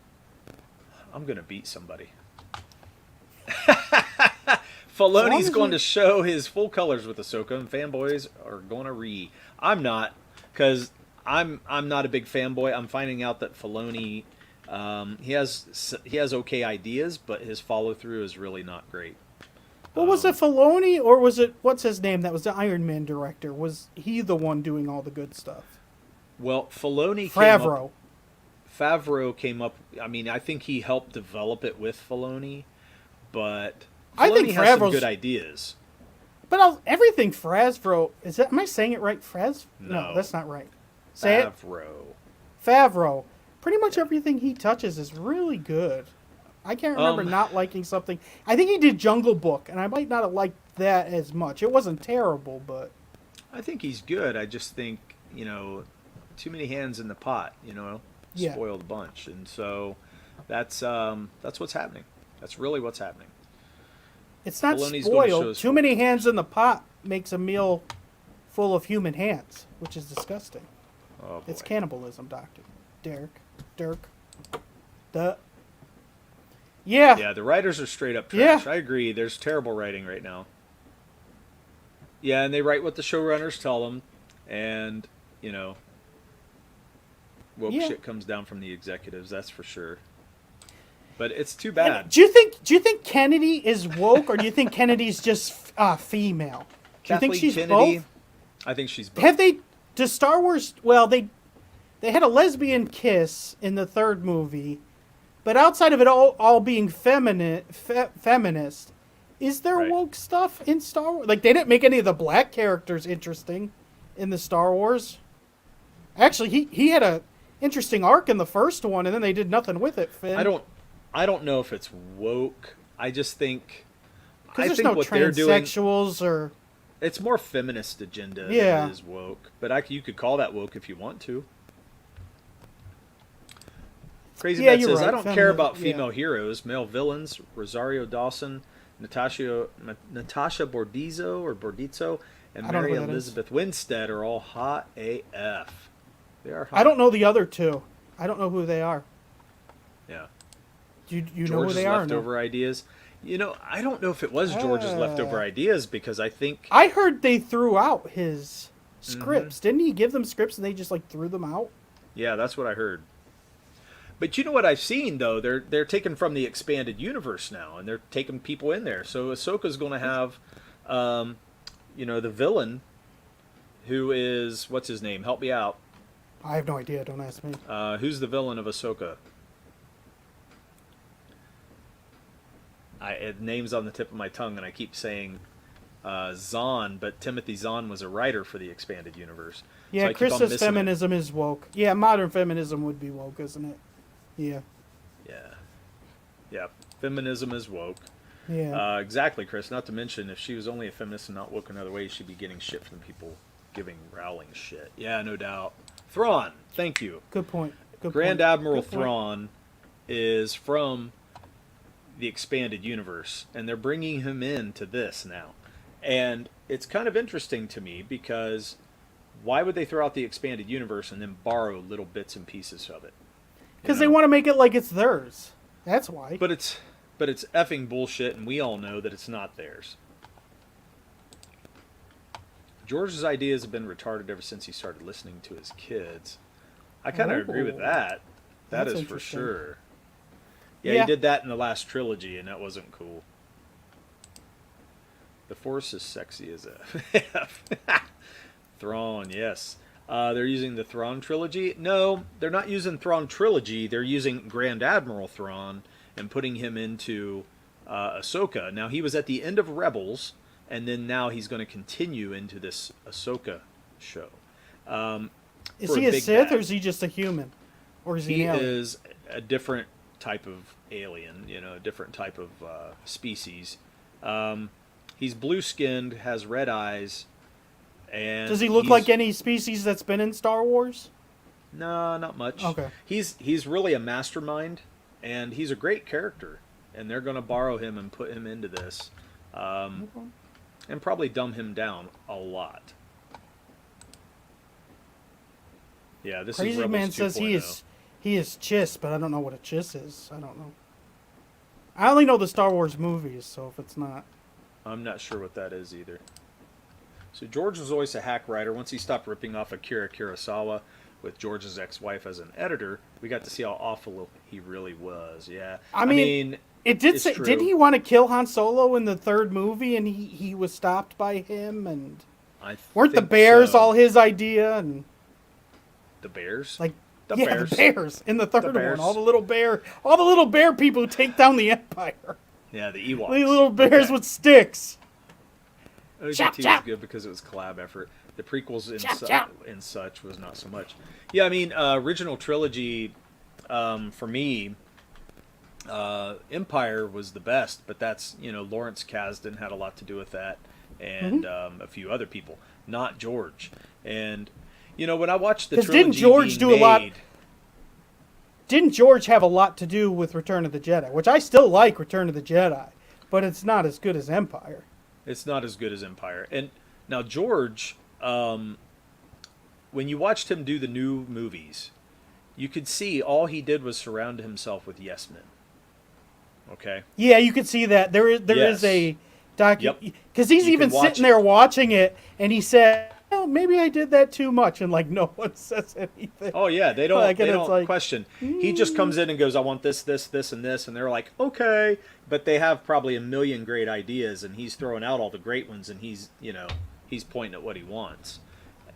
I'm going to beat somebody. Filoni's going to show his full colors with Ahsoka, and fanboys are going to I'm not, because I'm not a big fanboy. I'm finding out that Filoni, he has okay ideas, but his follow through is really not great. Well, was it Filoni or was it, what's his name? That was the Iron Man director. Was he the one doing all the good stuff? Well, Filoni Favreau came up. I mean, I think he helped develop it with Filoni, but Filoni has some good ideas. But everything Favreau is that? Am I saying it right? No, that's not right. Say it. Favreau. Pretty much everything he touches is really good. I can't remember not liking something. I think he did Jungle Book, and I might not have liked that as much. It wasn't terrible, but I think he's good. I just think, too many hands in the pot, spoiled a bunch. And so that's what's happening. That's really what's happening. It's not spoiled. Too many hands in the pot makes a meal full of human hands, which is disgusting. Oh, boy. It's cannibalism, Dr. Dirk. Yeah. Yeah, the writers are straight up trash. Yeah. I agree. There's terrible writing right now. Yeah, and they write what the showrunners tell them, and, woke shit comes down from the executives, that's for sure. But it's too bad. And do you think Kennedy is woke, or do you think Kennedy's just female? Do you think she's Kennedy, both? I think she's both. Have they? Does Star Wars? Well, they had a lesbian kiss in the third movie, but outside of it all being feminist, is there woke stuff in Star Wars? Like, they didn't make any of the black characters interesting in the Star Wars. Actually, he had a interesting arc in the first one, and then they did nothing with it. Finn. I don't know if it's woke. I just think there's no what they're doing, transsexuals or it's more feminist agenda than it is woke. But you could call that woke if you want to. Crazy Matt says, I don't care about female heroes, male villains. Rosario Dawson, Natasha Bordizzo, and Mary Elizabeth Winstead are all hot AF. They are hot. I don't know the other two. I don't know who they are. Yeah. Do you know who they are? Leftover ideas. I don't know if it was George's leftover ideas, because I think I heard they threw out his scripts. Didn't he give them scripts and they just threw them out? Yeah, that's what I heard. But you know what I've seen, though? They're taken from the expanded universe now, and they're taking people in there. So Ahsoka's going to have, the villain, who is, what's his name? Help me out. I have no idea. Don't ask me. Who's the villain of Ahsoka? Name's on the tip of my tongue, and I keep saying Zahn, but Timothy Zahn was a writer for the expanded universe. Yeah, so Chris says feminism is woke. Yeah, modern feminism would be woke, isn't it? Yeah. Yeah. Feminism is woke. Yeah. Exactly, Chris. Not to mention, if she was only a feminist and not woke another way, she'd be getting shit from people giving Rowling shit. Yeah, no doubt. Thrawn, thank you. Good point. Grand Admiral Thrawn is from the expanded universe, and they're bringing him into this now. And it's kind of interesting to me, because why would they throw out the expanded universe and then borrow little bits and pieces of it? Because they want to make it like it's theirs. That's why. But it's effing bullshit, and we all know that it's not theirs. George's ideas have been retarded ever since he started listening to his kids. I kind of agree with that. That is for sure. Yeah, he did that in the last trilogy, and that wasn't cool. The Force is sexy as F. Thrawn, yes. They're using the Thrawn trilogy. No, they're not using Thrawn trilogy. They're using Grand Admiral Thrawn and putting him into Ahsoka. Now, he was at the end of Rebels, and then now he's going to continue into this Ahsoka show. Is he a Sith, or is he just a human? Or is he an alien? He is a different type of alien, a different type of species. He's blue-skinned, has red eyes, and does he look like any species that's been in Star Wars? No, not much. Okay. He's really a mastermind, and he's a great character, and they're going to borrow him and put him into this, and probably dumb him down a lot. Yeah, this Crazy is Rebels Man 2.0. says he is Chiss, but I don't know what a Chiss is. I don't know. I only know the Star Wars movies, so if it's not... I'm not sure what that is either. So George was always a hack writer. Once he stopped ripping off Akira Kurosawa with George's ex-wife as an editor, we got to see how awful he really was. Yeah. I mean it did say... True. Did he want to kill Han Solo in the third movie, and he was stopped by him, and... Weren't the bears all his idea, and... The bears? The bears in the third one. All the little bear people who take down the Empire. Yeah, the Ewoks. The little bears with sticks. Chop, OG2 was chop. good because it was a collab effort. The prequels Chop, chop. and such was not so much. Yeah, I mean, original trilogy, for me, Empire was the best, but that's, Lawrence Kasdan had a lot to do with that, and a few other people, not George. And, when I watched the 'Cause trilogy didn't George being do a lot- made, Didn't George have a lot to do with Return of the Jedi? Which I still like Return of the Jedi, but it's not as good as Empire. it's not as good as Empire. And now George, when you watched him do the new movies, you could see all he did was surround himself with yes men. Okay? Yeah, you could see that. There is Yes. a docu because he's You even can watch sitting it. there watching it, and he said, "Well, maybe I did that too much," and like no one says anything. Oh yeah, they don't Like, they and it's don't like, question. He just comes in and goes, "I want this, this, this, and this," and they're like, "Okay," but they have probably a million great ideas, and he's throwing out all the great ones, and he's pointing at what he wants.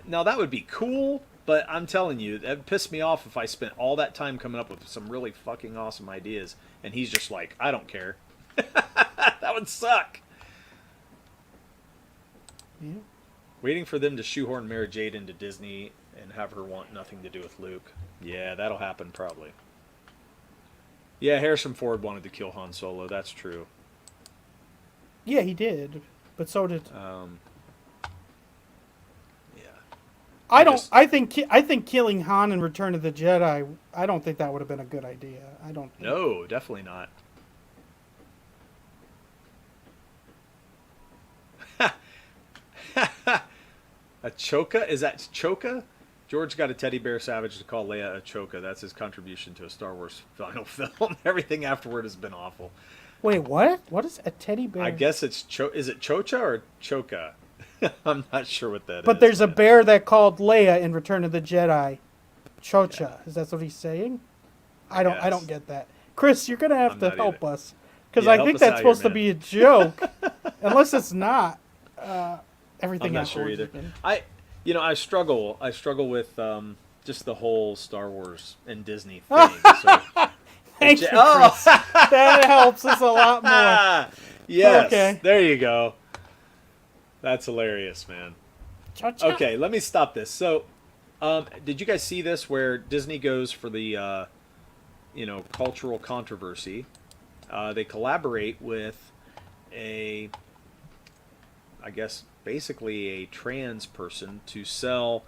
Now that would be cool, but I'm telling you, that'd piss me off if I spent all that time coming up with some really fucking awesome ideas, and he's just like, "I don't care." That would suck. Yeah. Waiting for them to shoehorn Mara Jade into Disney and have her want nothing to do with Luke. Yeah, that'll happen probably. Yeah, Harrison Ford wanted to kill Han Solo. That's true. Yeah, he did, but so did Yeah. I. Don't. just- I think killing Han in Return of the Jedi. I don't think that would have been a good idea. I don't. Think. No, definitely not. Achoka? Is that Choka? George got a teddy bear savage to call Leia Achoka. That's his contribution to a Star Wars final film. Everything afterward has been awful. Wait, what? What is a teddy bear? I guess it's Is it Chocha or Choka? I'm not sure what that is. But there's a bear that called Leia in Return of the Jedi. Chocha. Is that what he's saying? I don't guess. get that. Chris, you're gonna have I'm to not help either. us because Yeah, I help think us that's out supposed here, to be a joke. Unless it's not. Everything I'm not else sure has either. been- I struggle with just the whole Star Wars and Disney thing. So. Thank you, Oh! Chris. That helps us a lot more. Yes. Okay. There you go. That's hilarious, man. Cha-cha. Okay, let me stop this. So, did you guys see this where Disney goes for the, cultural controversy? They collaborate with I guess, basically a trans person to sell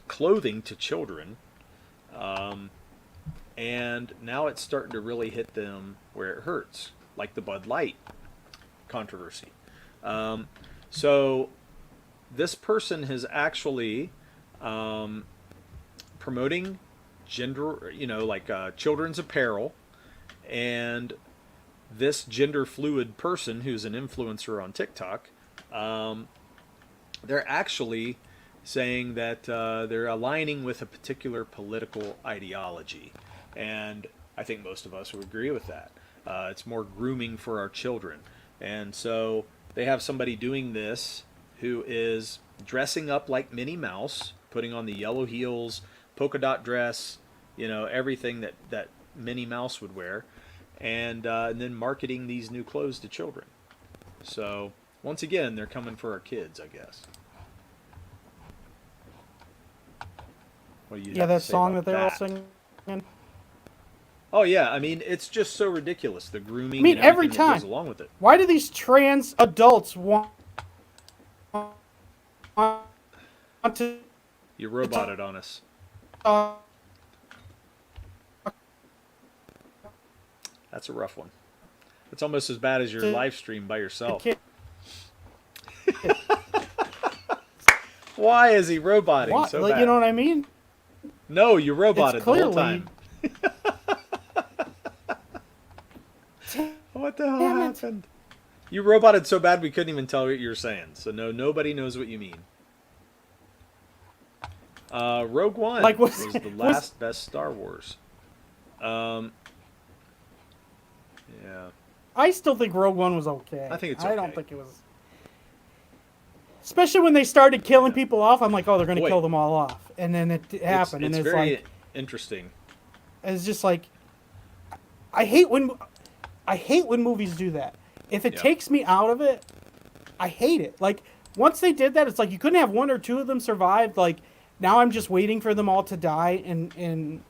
clothing to children. And now it's starting to really hit them where it hurts, like the Bud Light controversy. So this person has actually promoting gender, children's apparel, and this gender fluid person who's an influencer on TikTok, they're actually saying that they're aligning with a particular political ideology. And I think most of us would agree with that. It's more grooming for our children. And so they have somebody doing this who is dressing up like Minnie Mouse, putting on the yellow heels, polka dot dress, everything that Minnie Mouse would wear, and then marketing these new clothes to children. So once again, they're coming for our kids, I guess. What do you Yeah, have to that say song that about they're all singing. Oh yeah, I mean it's just so ridiculous, the grooming. I mean, and every everything that goes time. along with it. Why do these trans adults want to You roboted on us. talk? That's a rough one. It's almost as bad as your live stream by yourself. Why is he roboting What? so Like, bad? you know what I mean? No, you roboted It's the whole clearly- time. What the hell Damn it. happened? You roboted so bad we couldn't even tell what you were saying. So no, nobody knows what you mean. Rogue One Like, was was- the last best Star Wars. Yeah. I still think Rogue One was okay. I think it's I don't okay. think it was. Especially when they started killing people off, I'm like, oh, they're going to Boy. kill them all off, and then it happened, It's and it's very like, interesting. it's just like, I hate when movies do that. If it Yeah. takes me out of it, I hate it. Like, once they did that, it's like you couldn't have one or two of them survive. Like now, I'm just waiting for them all to die in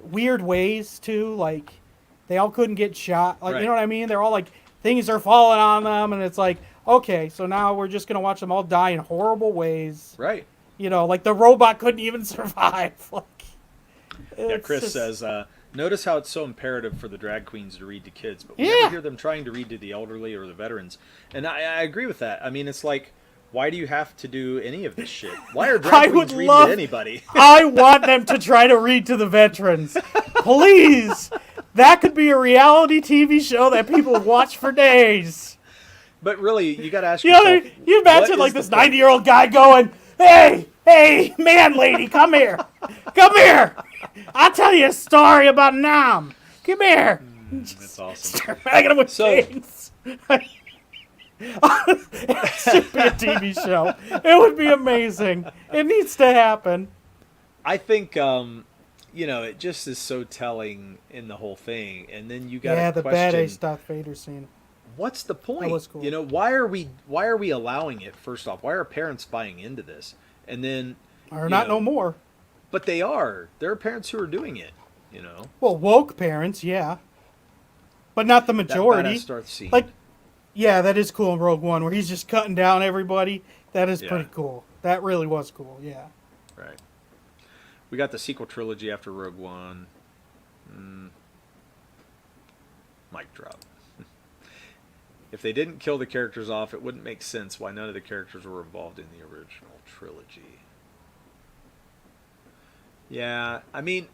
weird ways too. Like they all couldn't get shot. Like you know what I mean? They're all like things are falling on them, and it's like okay, so now we're just gonna watch them all die in horrible ways. Right. You know, like the robot couldn't even survive. Like, yeah, Chris says, notice how it's so imperative for the drag queens to read to kids, but we never hear them trying to read to the elderly or the veterans. And I agree with that. I mean, it's like, why do you have to do any of this shit? Why are drag queens reading to anybody? I want them to try to read to the veterans. Please. That could be a reality TV show that people watch for days. But really, you got to ask yourself. You imagine like this 90-year-old guy going, hey, man, lady, come here. Come here. I'll tell you a story about Nam. Come here. That's awesome. Start smacking him with chains. It should be a TV show. It would be amazing. It needs to happen. I think, it just is so telling in the whole thing. And then you got to the question, badass Darth Vader scene. What's the point? That was cool. Why are we allowing it? First off, why are parents buying into this? And then or not no more. But they are. There are parents who are doing it. Well, woke parents, yeah, but not the majority. Like, yeah, that is cool in Rogue One where he's just cutting down everybody. That is pretty cool. That really was cool. Yeah. Right. We got the sequel trilogy after Rogue One. Mic drop. If they didn't kill the characters off, it wouldn't make sense why none of the characters were involved in the original trilogy. Yeah, I mean,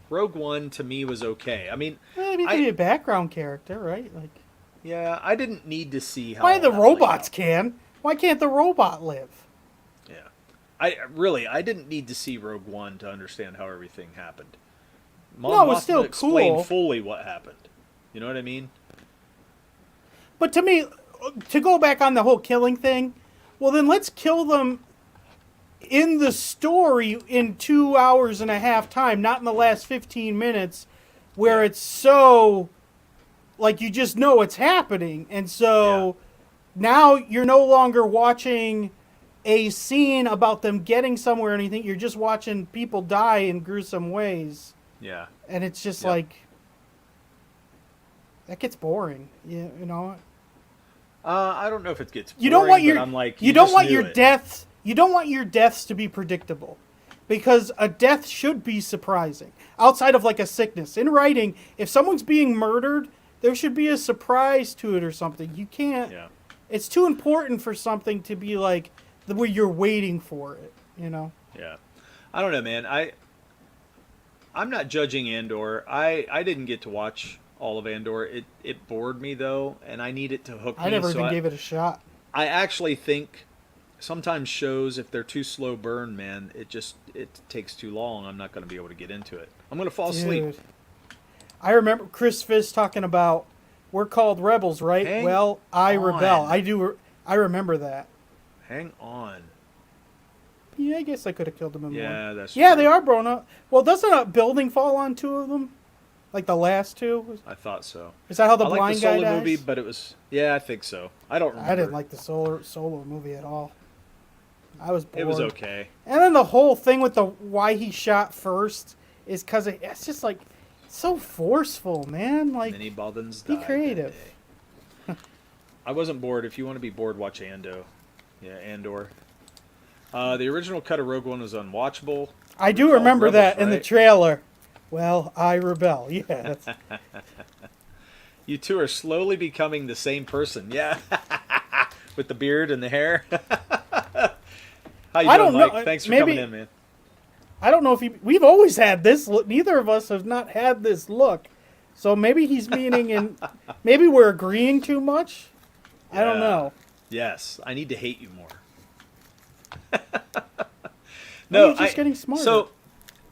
Rogue One to me was okay. I mean, be a background character, right? Like, yeah, I didn't need to see how. Why the robots can? Why can't the robot live? Yeah, I didn't need to see Rogue One to understand how everything happened. No, it was still explained fully what happened. You know what I mean? But to me, to go back on the whole killing thing, well, then let's kill them in the story in 2 hours and a half time, not in the last 15 minutes where it's so, like, you just know it's happening. And so now you're no longer watching a scene about them getting somewhere or anything. You're just watching people die in gruesome ways. Yeah. And it's just like, that gets boring, you know? I don't know if it gets boring, you don't want your, but I'm like, you don't want your deaths. You don't want your deaths to be predictable, because a death should be surprising. Outside of like a sickness, in writing, if someone's being murdered, there should be a surprise to it or something. You can't. Yeah. It's too important for something to be like the way you're waiting for it. You know. Yeah, I don't know, man. I'm not judging Andor. I didn't get to watch all of Andor. It bored me though, and I need it to hook me. I never even gave it a shot. I actually think sometimes shows, if they're too slow burn, man, it takes too long. I'm not going to be able to get into it. I'm going to fall asleep. I remember Chris Fisk talking about, we're called rebels, right? I rebel. I remember that. Hang on. Yeah, I guess I could have killed them in one. Yeah, that's true. They are blown up. Well, doesn't a building fall on two of them? Like the last two? I thought so. Is that how the blind guy dies? I liked the Solo movie, but it was... Yeah, I think so. I don't remember. I didn't like the Solo movie at all. I was bored. It was okay. And then the whole thing with why he shot first is because it's just like so forceful, man. Like, Many Baldwins be died creative. I wasn't bored. If you want to be bored, watch Andor. Yeah, Andor. The original cut of Rogue One was unwatchable. I do remember that in the trailer. Well, I rebel. Yeah. You two are slowly becoming the same person. Yeah. With the beard and the hair. How you doing, Mike? Thanks for coming in, man. I don't know if we've always had this look. Neither of us have not had this look. So maybe he's meaning maybe we're agreeing too much. I don't know. Yes. I need to hate you more. No, you're just getting smarter. So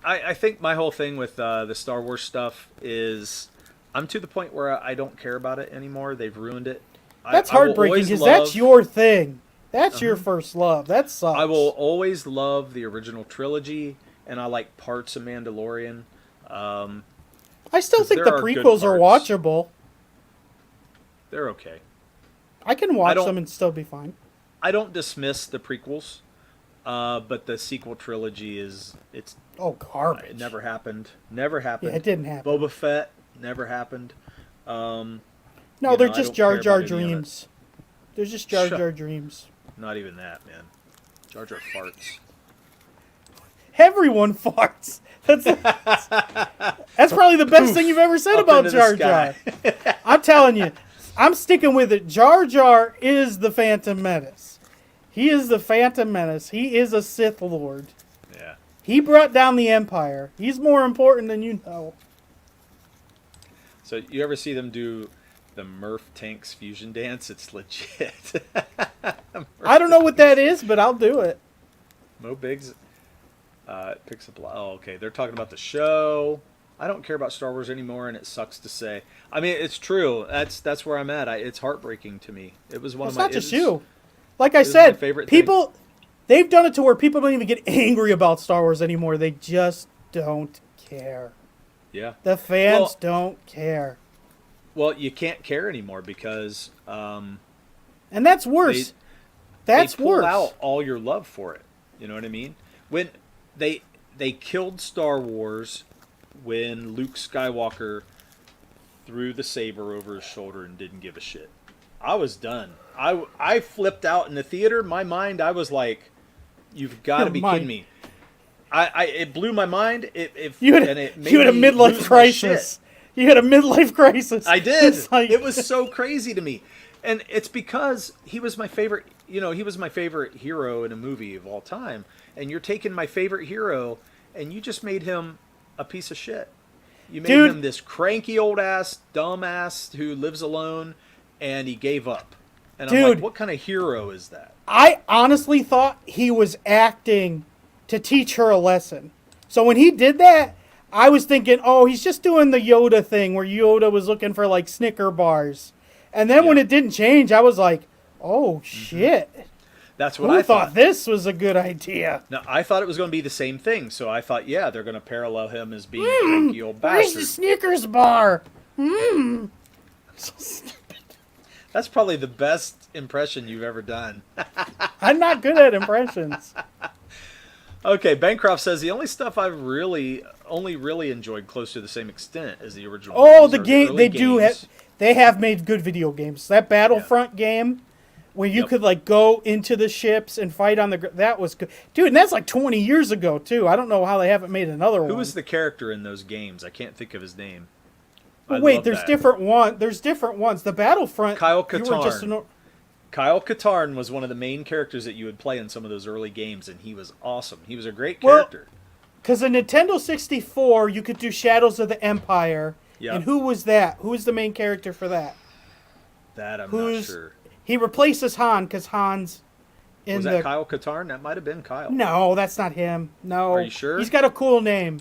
I think my whole thing with the Star Wars stuff is I'm to the point where I don't care about it anymore. They've ruined it. That's heartbreaking because that's your thing. That's your first love. That sucks. I will always love the original trilogy, and I like parts of Mandalorian. I still think the prequels are watchable. They're okay. I can watch them and still be fine. I don't dismiss the prequels, but the sequel trilogy it's garbage. it never happened. Never happened. Yeah, it didn't happen. Boba Fett never happened. No, You they're know, I just don't Jar care Jar about any of it. dreams. They're just Jar Jar dreams. Not even that, man. Jar Jar farts. Everyone farts. That's probably the best thing you've ever said Up about into the Jar Jar. sky. I'm telling you, I'm sticking with it. Jar Jar is the Phantom Menace. He is the Phantom Menace. He is a Sith Lord. Yeah. He brought down the Empire. He's more important than you know. So you ever see them do the Murph Tanks fusion dance? It's legit. I don't know what that is, but I'll do it. Mo Biggs picks up. Oh, okay. They're talking about the show. I don't care about Star Wars anymore, and it sucks to say. I mean, it's true. That's where I'm at. It's heartbreaking to me. It was one of my. It's not just you. Like I said, favorite people. They've done it to where people don't even get angry about Star Wars anymore. They just don't care. Yeah. The fans don't care. Well, you can't care anymore because. And that's worse. They pull out all your love for it. You know what I mean? When they killed Star Wars when Luke Skywalker threw the saber over his shoulder and didn't give a shit. I was done. I flipped out in the theater. My mind, I was like, "You've got to be kidding me!" It blew my mind. You had a midlife crisis. You had a midlife crisis. I did. It was so crazy to me. And it's because he was my favorite, he was my favorite hero in a movie of all time. And you're taking my favorite hero and you just made him a piece of shit. You made him this cranky old ass, dumb ass who lives alone, and he gave up. And I'm like, what kind of hero is that? I honestly thought he was acting to teach her a lesson. So when he did that, I was thinking, oh, he's just doing the Yoda thing where Yoda was looking for like Snicker bars. And then when it didn't change, I was like, oh, shit. That's what I thought. This was a good idea. No, I thought it was going to be the same thing. So I thought, yeah, they're going to parallel him as being a cranky old bastard. Where's the Snickers bar? So stupid. That's probably the best impression you've ever done. I'm not good at impressions. Okay, Bancroft says the only stuff I've only really enjoyed close to the same extent as the original. Oh, the game they do have. They have made good video games. That Battlefront game, where you could like go into the ships and fight on that was good, dude. And that's like 20 years ago too. I don't know how they haven't made another one. Who was the character in those games? I can't think of his name. But wait, there's different ones. There's different ones. The Battlefront. Kyle Katarn. Kyle Katarn was one of the main characters that you would play in some of those early games, and he was awesome. He was a great character. Because in Nintendo 64, you could do Shadows of the Empire. Yep. And who was that? Who was the main character for that? That I'm not sure. He replaces Han because Han's in Was that Kyle Katarn? That might have been Kyle. No, that's not him. No. Are you sure? He's got a cool name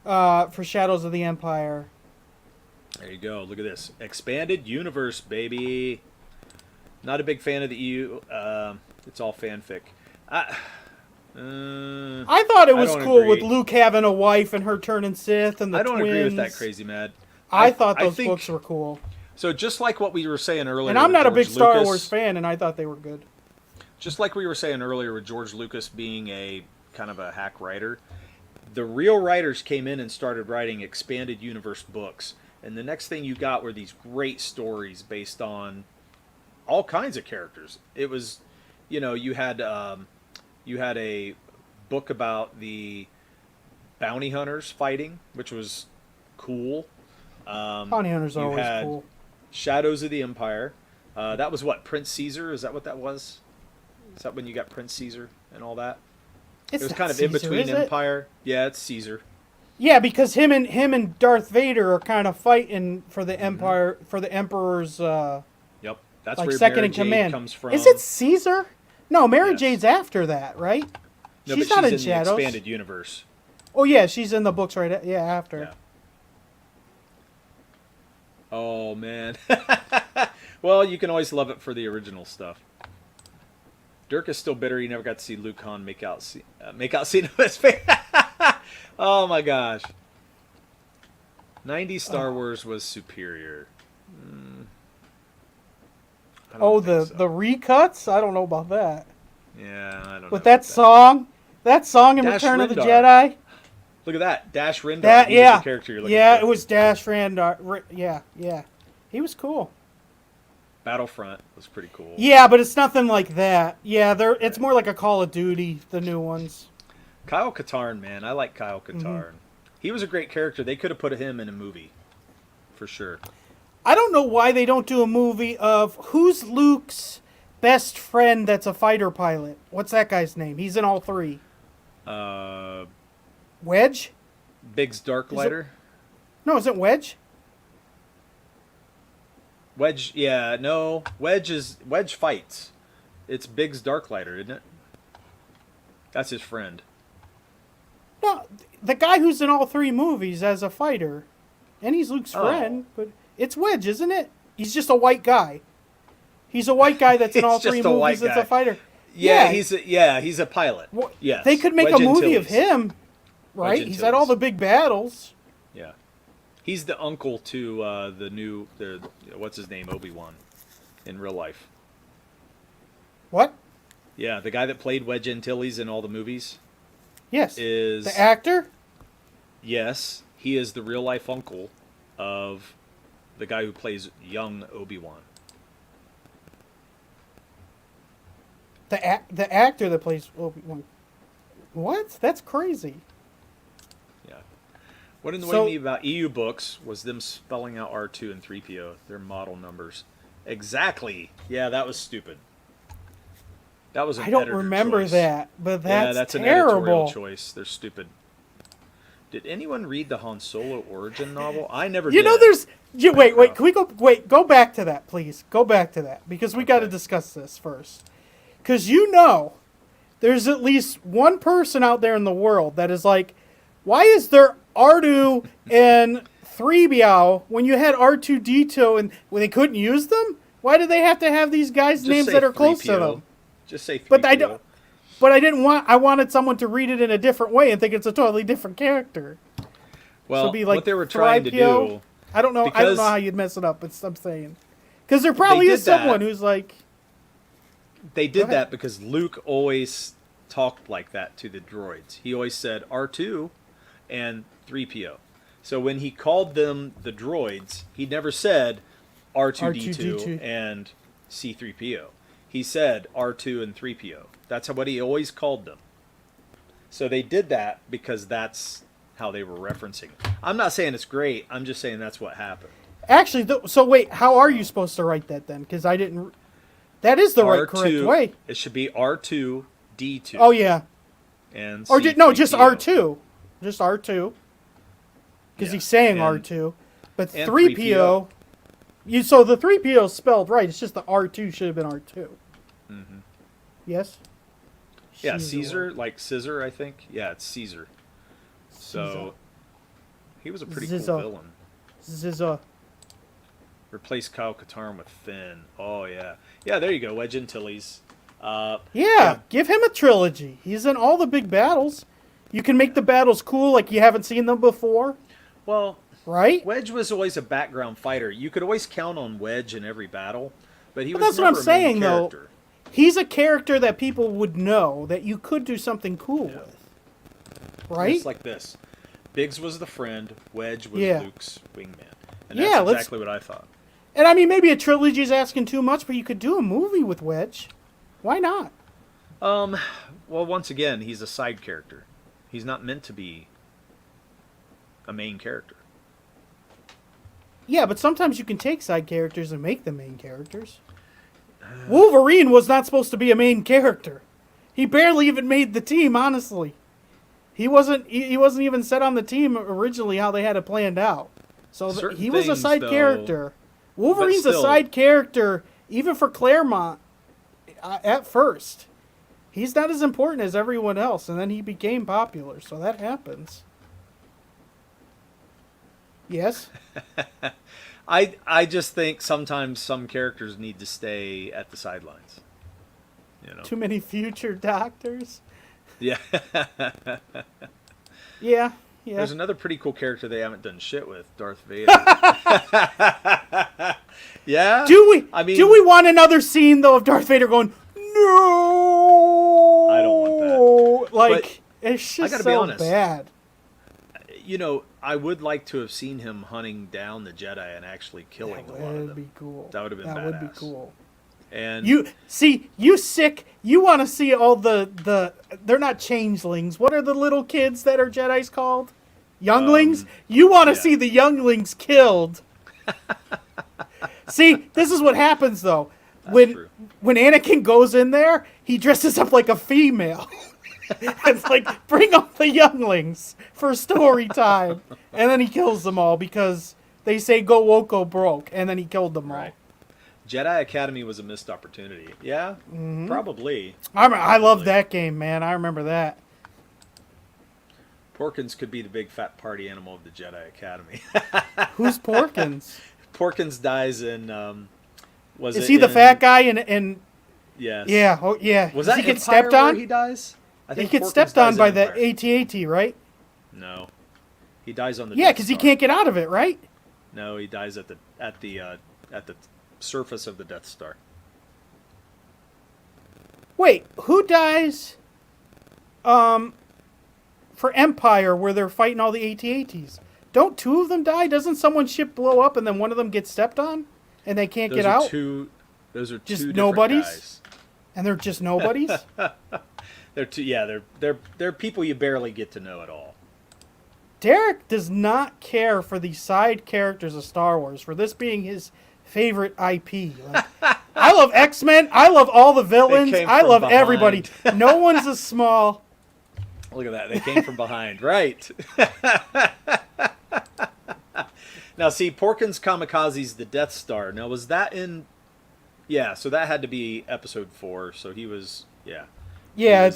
for Shadows of the Empire. There you go. Look at this. Expanded universe, baby. Not a big fan of the EU. It's all fanfic. I thought it was cool with Luke having a wife and her turning Sith and the twins. I don't agree with that, Crazy Mad. I thought those books were cool. So just like what we were saying earlier, and I'm not a big Star Wars fan, and I thought they were good. Just like we were saying earlier with George Lucas being a kind of a hack writer, the real writers came in and started writing expanded universe books, and the next thing you got were these great stories based on all kinds of characters. It was, you had a book about the bounty hunters fighting, which was cool. Bounty hunters are always cool. Shadows of the Empire. That was what, Prince Caesar? Is that what that was? Is that when you got Prince Caesar and all that? It was kind of in between Empire. Yeah, it's Caesar. Yeah, because him and Darth Vader are kind of fighting for the Empire, for the Emperor's. Yep, that's like where second Mary in Jade command. Comes from. Is it Caesar? No, Mary Jade's after that, right? No, she's but not she's in Shadows. The expanded universe. Oh yeah, she's in the books right. After. Yeah. Oh man. Well, you can always love it for the original stuff. Dirk is still bitter. He never got to see Luke Han make out scene of his face. Oh my gosh. 90s Star Wars was superior. I Oh, don't think so. the recuts? I don't know about that. Yeah, I don't know. But that song in Dash Return of the Rendar. Jedi. Look at that. Dash Rendar. That He was the character you're looking yeah, for. it was Dash Rendar. Yeah. He was cool. Battlefront was pretty cool. Yeah, but it's nothing like that. Yeah, it's more like a Call of Duty, the new ones. Kyle Katarn, man. I like Kyle Katarn. He was a great character. They could have put him in a movie. For sure. I don't know why they don't do a movie of who's Luke's best friend that's a fighter pilot. What's that guy's name? He's in all three. Wedge? Biggs Darklighter? No, is it Wedge? Wedge, yeah, no. Wedge fights. It's Biggs Darklighter, isn't it? That's his friend. No, the guy who's in all three movies as a fighter. And he's Luke's friend, but it's Wedge, isn't it? He's just a white guy. He's a white guy that's in all three movies that's a fighter. Yeah, he's a pilot. Yes. They could make Wedge a movie Antilles. of him, right? Wedge He's had all the big battles. Yeah. He's the uncle to what's his name, Obi-Wan, in real life. What? Yeah, the guy that played Wedge Antilles in all the movies. Yes. Is the actor? Yes, he is the real life uncle of the guy who plays young Obi-Wan. The actor that plays Obi-Wan. What? That's crazy. Yeah. What annoyed me about EU books was them spelling out R2 and 3PO, their model numbers. Exactly. Yeah, that was stupid. That was an I don't editor remember choice. that, but that's terrible. an editorial choice. They're stupid. Did anyone read the Han Solo origin novel? I never did. You know, there's... Wait, can we go... Wait, go back to that, please. Go back to that, because we got to discuss this first. Because you know, there's at least one person out there in the world that is like, why is there R2 and 3PO when you had R2-D2 and when they couldn't use them? Why do they have to have these guys' names that are close to them? Just say 3PO. But I don't... But I didn't want. I wanted someone to read it in a different way and think it's a totally different character. Well, so be like what they were trying to do, I don't know how you'd mess it up. But I'm saying, because there probably is someone who's like. They did that because Luke always talked like that to the droids. He always said R2 and 3PO. So when he called them the droids, he never said R2D2 and C3PO. He said R2 and 3PO. That's what he always called them. So they did that because that's how they were referencing it. I'm not saying it's great. I'm just saying that's what happened. Actually, so wait, how are you supposed to write that then? Because I didn't... That is the correct way. It should be R2, D2. Oh, yeah. And or C3PO. Just R2. Just R2. Because he's saying R2. But 3PO... So the 3PO is spelled right. It's just the R2 should have been R2. Mm-hmm. Yes? Yeah, Caesar, like scissor, I think. Yeah, it's Caesar. So, he was a pretty cool villain. Zizza. Replace Kyle Katarn with Finn. Oh, yeah. Yeah, there you go, Wedge Antilles. Give him a trilogy. He's in all the big battles. You can make the battles cool like you haven't seen them before. Well, right? Wedge was always a background fighter. You could always count on Wedge in every battle, but he was that's never what I'm saying, though. He's a character that people would know that you could do something cool with. Right? Just like this. Biggs was the friend, Wedge was Luke's wingman. And Yeah, that's exactly what I thought. And I mean, maybe a trilogy is asking too much, but you could do a movie with Wedge. Why not? Well, once again, he's a side character. He's not meant to be a main character. Yeah, but sometimes you can take side characters and make them main characters. Wolverine was not supposed to be a main character. He barely even made the team, honestly. He wasn't even set on the team originally how they had it planned out. So he was a side character. Wolverine's a side character, even for Claremont, at first. He's not as important as everyone else, and then he became popular, so that happens. Yes? I just think sometimes some characters need to stay at the sidelines. You know? Too many future doctors? Yeah. Yeah. There's another pretty cool character they haven't done shit with, Darth Vader. Yeah. Do I mean, we want another scene though of Darth Vader going no? I don't want that. Like it's I just gotta be so honest. bad. I would like to have seen him hunting down the Jedi and actually killing a lot of them. That would be cool. That would have been badass. That would be cool. And you sick. You want to see all the they're not changelings. What are the little kids that are Jedis called? Younglings. You want to see the younglings killed. See, this is what happens though. When Anakin goes in there, he dresses up like a female. It's like, bring up the younglings for story time. And then he kills them all because they say go woke, go broke. And then he killed them all. Right. Jedi Academy was a missed opportunity. Yeah, probably. I love that game, man. I remember that. Porkins could be the big fat party animal of the Jedi Academy. Who's Porkins? Porkins dies in... Is he the fat guy in... Yes. Yeah, oh yeah. Was that he Empire get stepped on? where he dies? I think he gets Porkins stepped on dies by in the Empire. AT-AT, right? No. He dies on the Yeah, Death because he Star. can't get out of it, right? No, he dies at the surface of the Death Star. Wait, who dies for Empire where they're fighting all the AT-ATs? Don't two of them die? Doesn't someone's ship blow up and then one of them gets stepped on and they can't get out? Those are just two nobodies? guys. And they're just nobodies? They're people you barely get to know at all. Derek does not care for the side characters of Star Wars, for this being his favorite IP. Like, I love X-Men. I love all the villains. I love everybody. No one's as small. Look at that. They came from behind. Right. Now, see, Porkins Kamikaze's the Death Star. Now, was that in... Yeah, so that had to be Episode 4. So he was... Yeah. Yeah,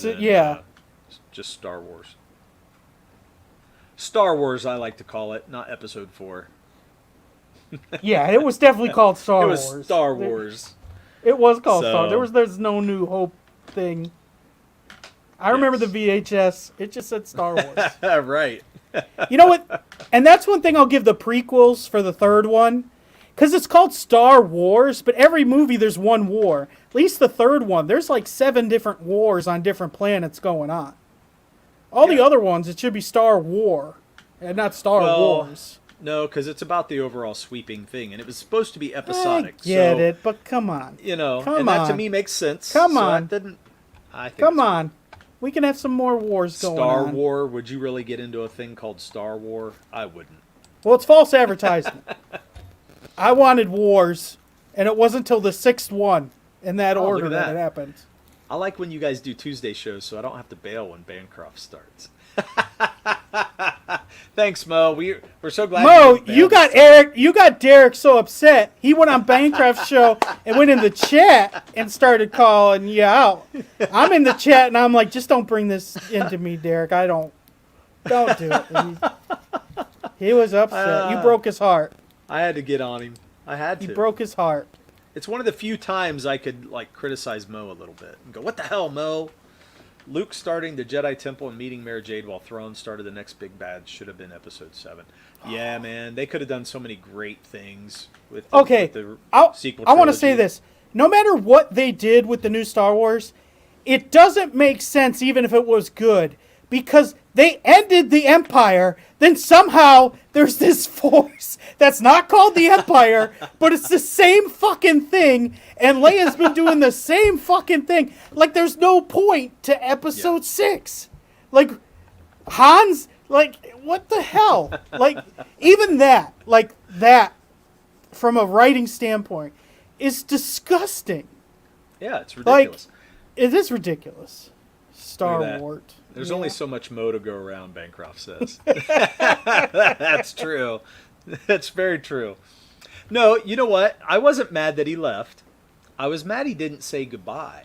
just Star Wars. Star Wars, I like to call it, not Episode 4. Yeah, it was definitely called Star Wars. It was Star Wars. It was called Star Wars. There's no New Hope thing. I remember the VHS. It just said Star Wars. Right. You know what? And that's one thing I'll give the prequels for the third one. Because it's called Star Wars, but every movie there's one war. At least the third one, there's like 7 different wars on different planets going on. All the other ones, it should be Star War, and not Star Wars. No, because it's about the overall sweeping thing, and it was supposed to be episodic. I get it, but come on. That to me makes sense. Come on. Come on. We can have some more wars going on. Star War, would you really get into a thing called Star War? I wouldn't. Well, it's false advertisement. I wanted wars, and it wasn't until the 6th one in that order that it happened. I like when you guys do Tuesday shows, so I don't have to bail when Bancroft starts. Thanks, Mo. We're so glad. Mo, you got Derek so upset. He went on Bancroft's show and went in the chat and started calling you out. I'm in the chat and I'm like, just don't bring this into me, Derek. Don't do it. He was upset. You broke his heart. I had to get on him. I had to. You broke his heart. It's one of the few times I could criticize Mo a little bit and go, "What the hell, Mo?" Luke starting the Jedi Temple and meeting Mara Jade while Thrawn started the next big bad should have been Episode 7. Yeah, man, they could have done so many great things with the sequel trilogy. I want to say this. No matter what they did with the new Star Wars, it doesn't make sense even if it was good. Because they ended the Empire, then somehow there's this force that's not called the Empire, but it's the same fucking thing, and Leia's been doing the same fucking thing. Like, there's no point to Episode 6. Like, Han's, what the hell? Even that, from a writing standpoint, is disgusting. Yeah, it's ridiculous. It is ridiculous. Star Wars. There's only so much Mo to go around, Bancroft says. That's true. That's very true. No, you know what? I wasn't mad that he left. I was mad he didn't say goodbye.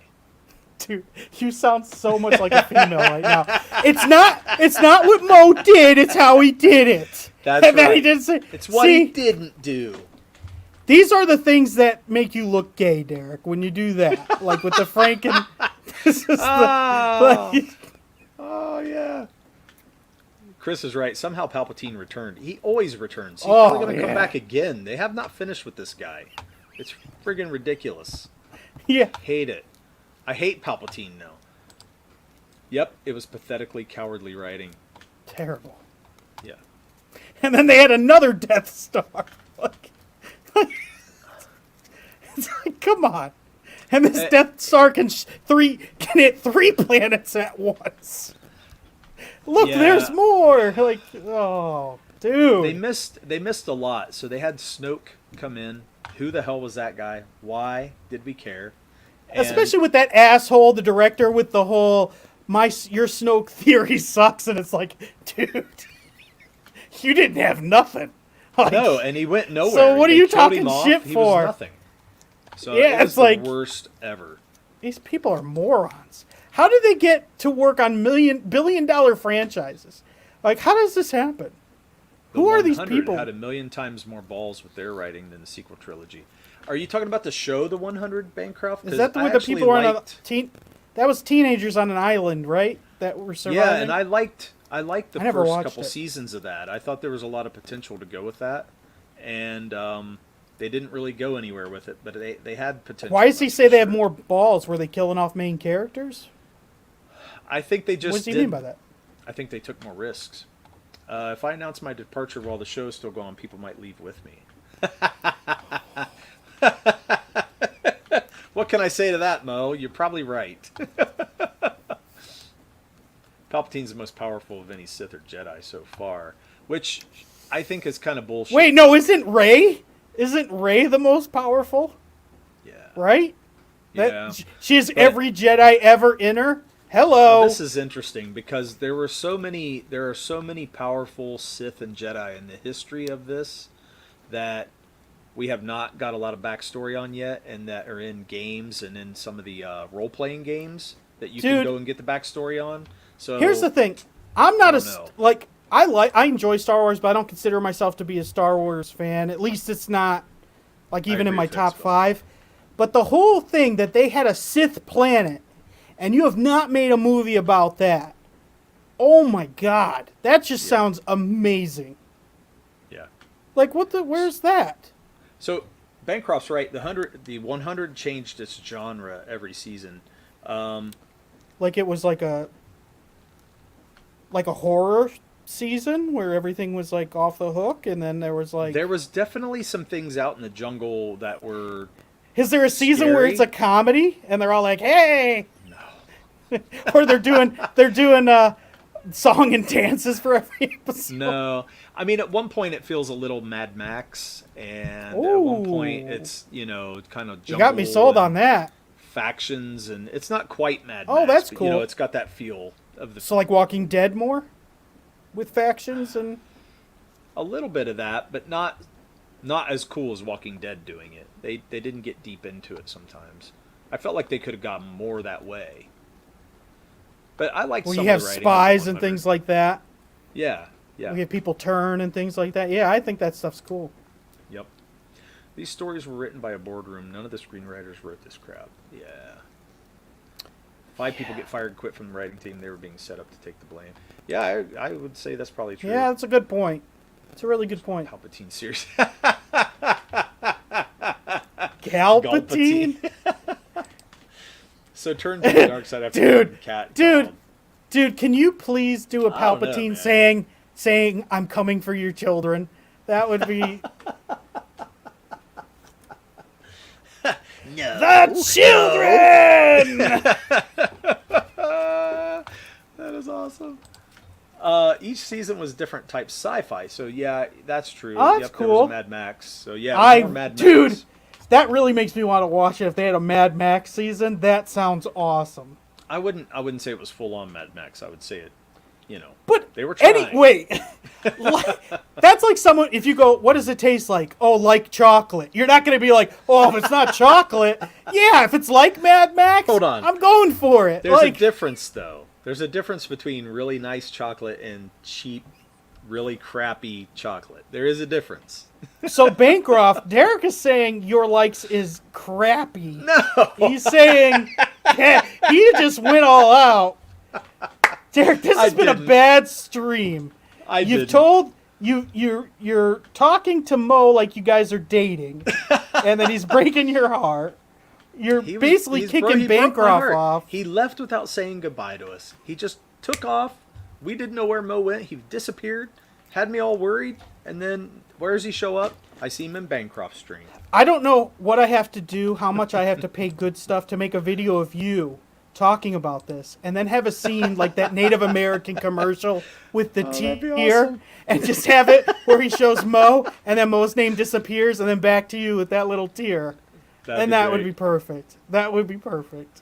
Dude, you sound so much like a female right now. It's not what Mo did, it's how he did it. That's and right. Then he didn't say, it's what he didn't do. These are the things that make you look gay, Derek, when you do that. Like with the Franken... Oh, yeah. Chris is right. Somehow Palpatine returned. He always returns. He's probably going to come back again. They have not finished with this guy. It's friggin' ridiculous. Yeah. Hate it. I hate Palpatine now. Yep, it was pathetically cowardly writing. Terrible. Yeah. And then they had another Death Star. It's like, come on. And this Death Star can hit 3 planets at once. Look, there's more. Like, oh, dude. They missed a lot. So they had Snoke come in. Who the hell was that guy? Why did we care? And especially with that asshole, the director, with the whole your Snoke theory sucks, and it's like, dude, you didn't have nothing. Like, no, and he went nowhere. So what are you talking shit He for? was nothing. So yeah, it was it's like the worst ever. These people are morons. How did they get to work on billion-dollar franchises? Like, how does this happen? Who are these people? Had 1,000,000 times more balls with their writing than the sequel trilogy. Are you talking about the show, The 100, Bancroft? Is that the way the people were on a that was teenagers on an island, right? That were surviving? Yeah, and I liked the first couple it. seasons of that. I thought there was a lot of potential to go with that. And they didn't really go anywhere with it, but they had potential. Why does he say they have more balls? Were they killing off main characters? I think they just What does he mean by that? I think they took more risks. If I announce my departure while the show is still going, people might leave with me. What can I say to that, Mo? You're probably right. Palpatine's the most powerful of any Sith or Jedi so far, which I think is kind of bullshit. Wait, no, isn't Rey? Isn't Rey the most powerful? Yeah. Right? Yeah. She has every Jedi ever in her. Hello. Well, this is interesting because there are so many powerful Sith and Jedi in the history of this that we have not got a lot of backstory on yet, and that are in games and in some of the role-playing games that you can go and get the backstory on. So here's the thing: I'm not I enjoy Star Wars, but I don't consider myself to be a Star Wars fan. At least it's not like even in my top 5. But the whole thing that they had a Sith planet, and you have not made a movie about that. Oh my God, that just sounds amazing. Yeah. Like where's that? So Bancroft's right. The 100 changed its genre every season. Like it was like a horror season where everything was like off the hook, and then there was definitely some things out in the jungle that were. Is there a season scary. where it's a comedy and they're all like, "Hey"? No. Or they're doing song and dances for every episode. No, I mean at one point it feels a little Mad Max, and at one point it's kind of jungle. You got me sold on that. Factions, and it's not quite Mad Max. Oh, that's but, cool. It's got that feel of the. So like Walking Dead more, with factions and. A little bit of that, but not as cool as Walking Dead doing it. They didn't get deep into it sometimes. I felt like they could have gotten more that way. But I like. Well, some you have of the writing spies and things like that. Yeah, yeah. We have people turn and things like that. Yeah, I think that stuff's cool. Yep. These stories were written by a boardroom. None of the screenwriters wrote this crap. Yeah. 5 people get fired and quit from the writing team. They were being set up to take the blame. Yeah, I would say that's probably true. Yeah, that's a good point. It's a really good point. Palpatine series. Palpatine? So turn to the dark side after cat. Dude, can you please do a Palpatine saying I'm coming for your children? That would be No. The children! That is awesome. Each season was different type sci-fi, so yeah, that's true. Oh, that's cool. There was Mad Max, so yeah, more Mad Max. Dude, that really makes me want to watch it. If they had a Mad Max season, that sounds awesome. I wouldn't say it was full on Mad Max. I would say it, but they were trying. Anyway, that's like someone, if you go, what does it taste like? Oh, like chocolate. You're not going to be like, oh, if it's not chocolate. Yeah, if it's like Mad Max, hold on, I'm going for it. There's a difference, though. There's a difference between really nice chocolate and cheap, really crappy chocolate. There is a difference. So Bancroft, Derek is saying your likes is crappy. No. He's saying he just went all out. Derek, this has been a bad stream. You're talking to Mo like you guys are dating. and then he's breaking your heart. You're basically kicking Bancroft off. He left without saying goodbye to us. He just took off. We didn't know where Mo went. He disappeared, had me all worried, and then where does he show up? I see him in Bancroft's stream. I don't know what I have to do, how much I have to pay Good Stuff to make a video of you talking about this, and then have a scene like that Native American commercial with the tear, awesome. and just have it where he shows Mo, and then Mo's name disappears, and then back to you with that little tear. That would be perfect. That would be perfect.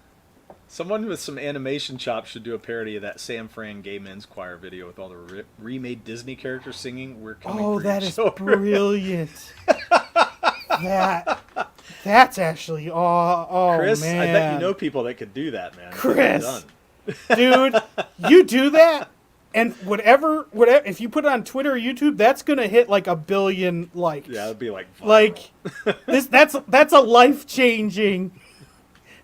Someone with some animation chops should do a parody of that San Fran Gay Men's Choir video with all the remade Disney characters singing "We're Coming for that Your is Children." Brilliant. That's actually Chris, man. I bet you know people that could do that, man. Chris, dude, you do that, and whatever, if you put it on Twitter or YouTube, that's gonna hit like 1 billion likes. Yeah, it'd be like that's a life changing.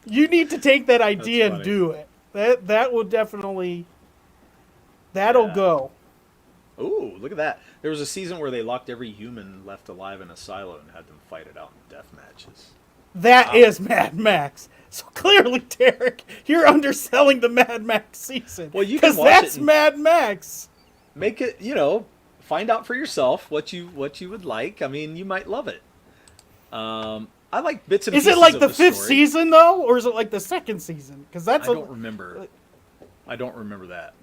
You need to take that idea and do it. That will definitely go. Ooh, look at that. There was a season where they locked every human left alive in a silo and had them fight it out in death matches. That is Mad Max. So clearly, Derek, you're underselling the Mad Max season. Well, you can watch that's it and Mad Max. make it, find out for yourself what you would like. I mean, you might love it. I like bits and pieces. Is it like of the fifth story. season though, or is it like the second season? Because I don't remember. I don't remember that.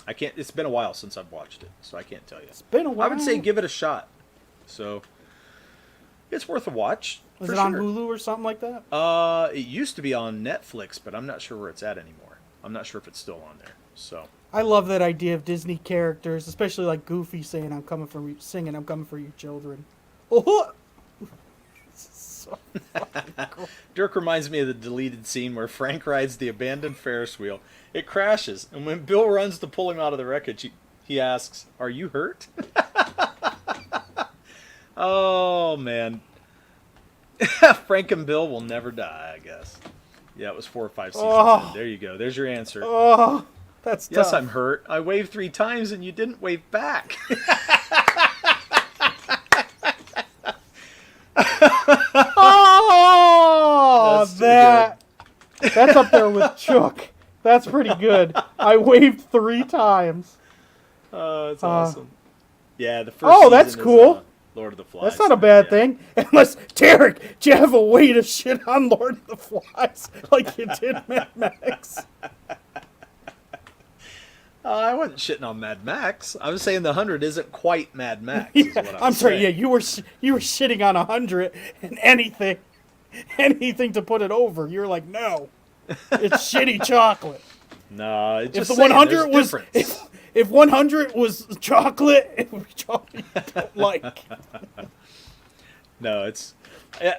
I can't. It's been a while since I've watched it, so I can't tell you. It's been a while. I would say give it a shot. So it's worth a watch. Is it on Hulu or something like that? It used to be on Netflix, but I'm not sure where it's at anymore. I'm not sure if it's still on there. So I love that idea of Disney characters, especially like Goofy saying, "I'm coming for you," singing, "I'm coming for you, children." Oh. So cool. Dirk reminds me of the deleted scene where Frank rides the abandoned Ferris wheel. It crashes, and when Bill runs to pull him out of the wreckage, he asks, "Are you hurt?" Oh, man. Frank and Bill will never die, I guess. Yeah, it was 4 or 5 seasons. Oh. There you go. There's your answer. Oh, that's tough. Yes, I'm hurt. I waved 3 times, and you didn't wave back. Oh, that's up there with Chook. That's pretty good. I waved 3 times. Oh, that's awesome. Yeah, the first Oh, that's season cool. is, Lord of the Flies. That's not a bad thing. Unless, Derek, do you have a way to shit on Lord of the Flies like you did Mad Max? I wasn't shitting on Mad Max. I was saying the 100 isn't quite Mad Max. Is what I'm sorry. saying. Yeah, you were shitting on 100 and anything to put it over. You're like, no, it's shitty chocolate. No, it's If just the 100 was difference. if 100 was chocolate, it would be chocolate you don't like. No, it's.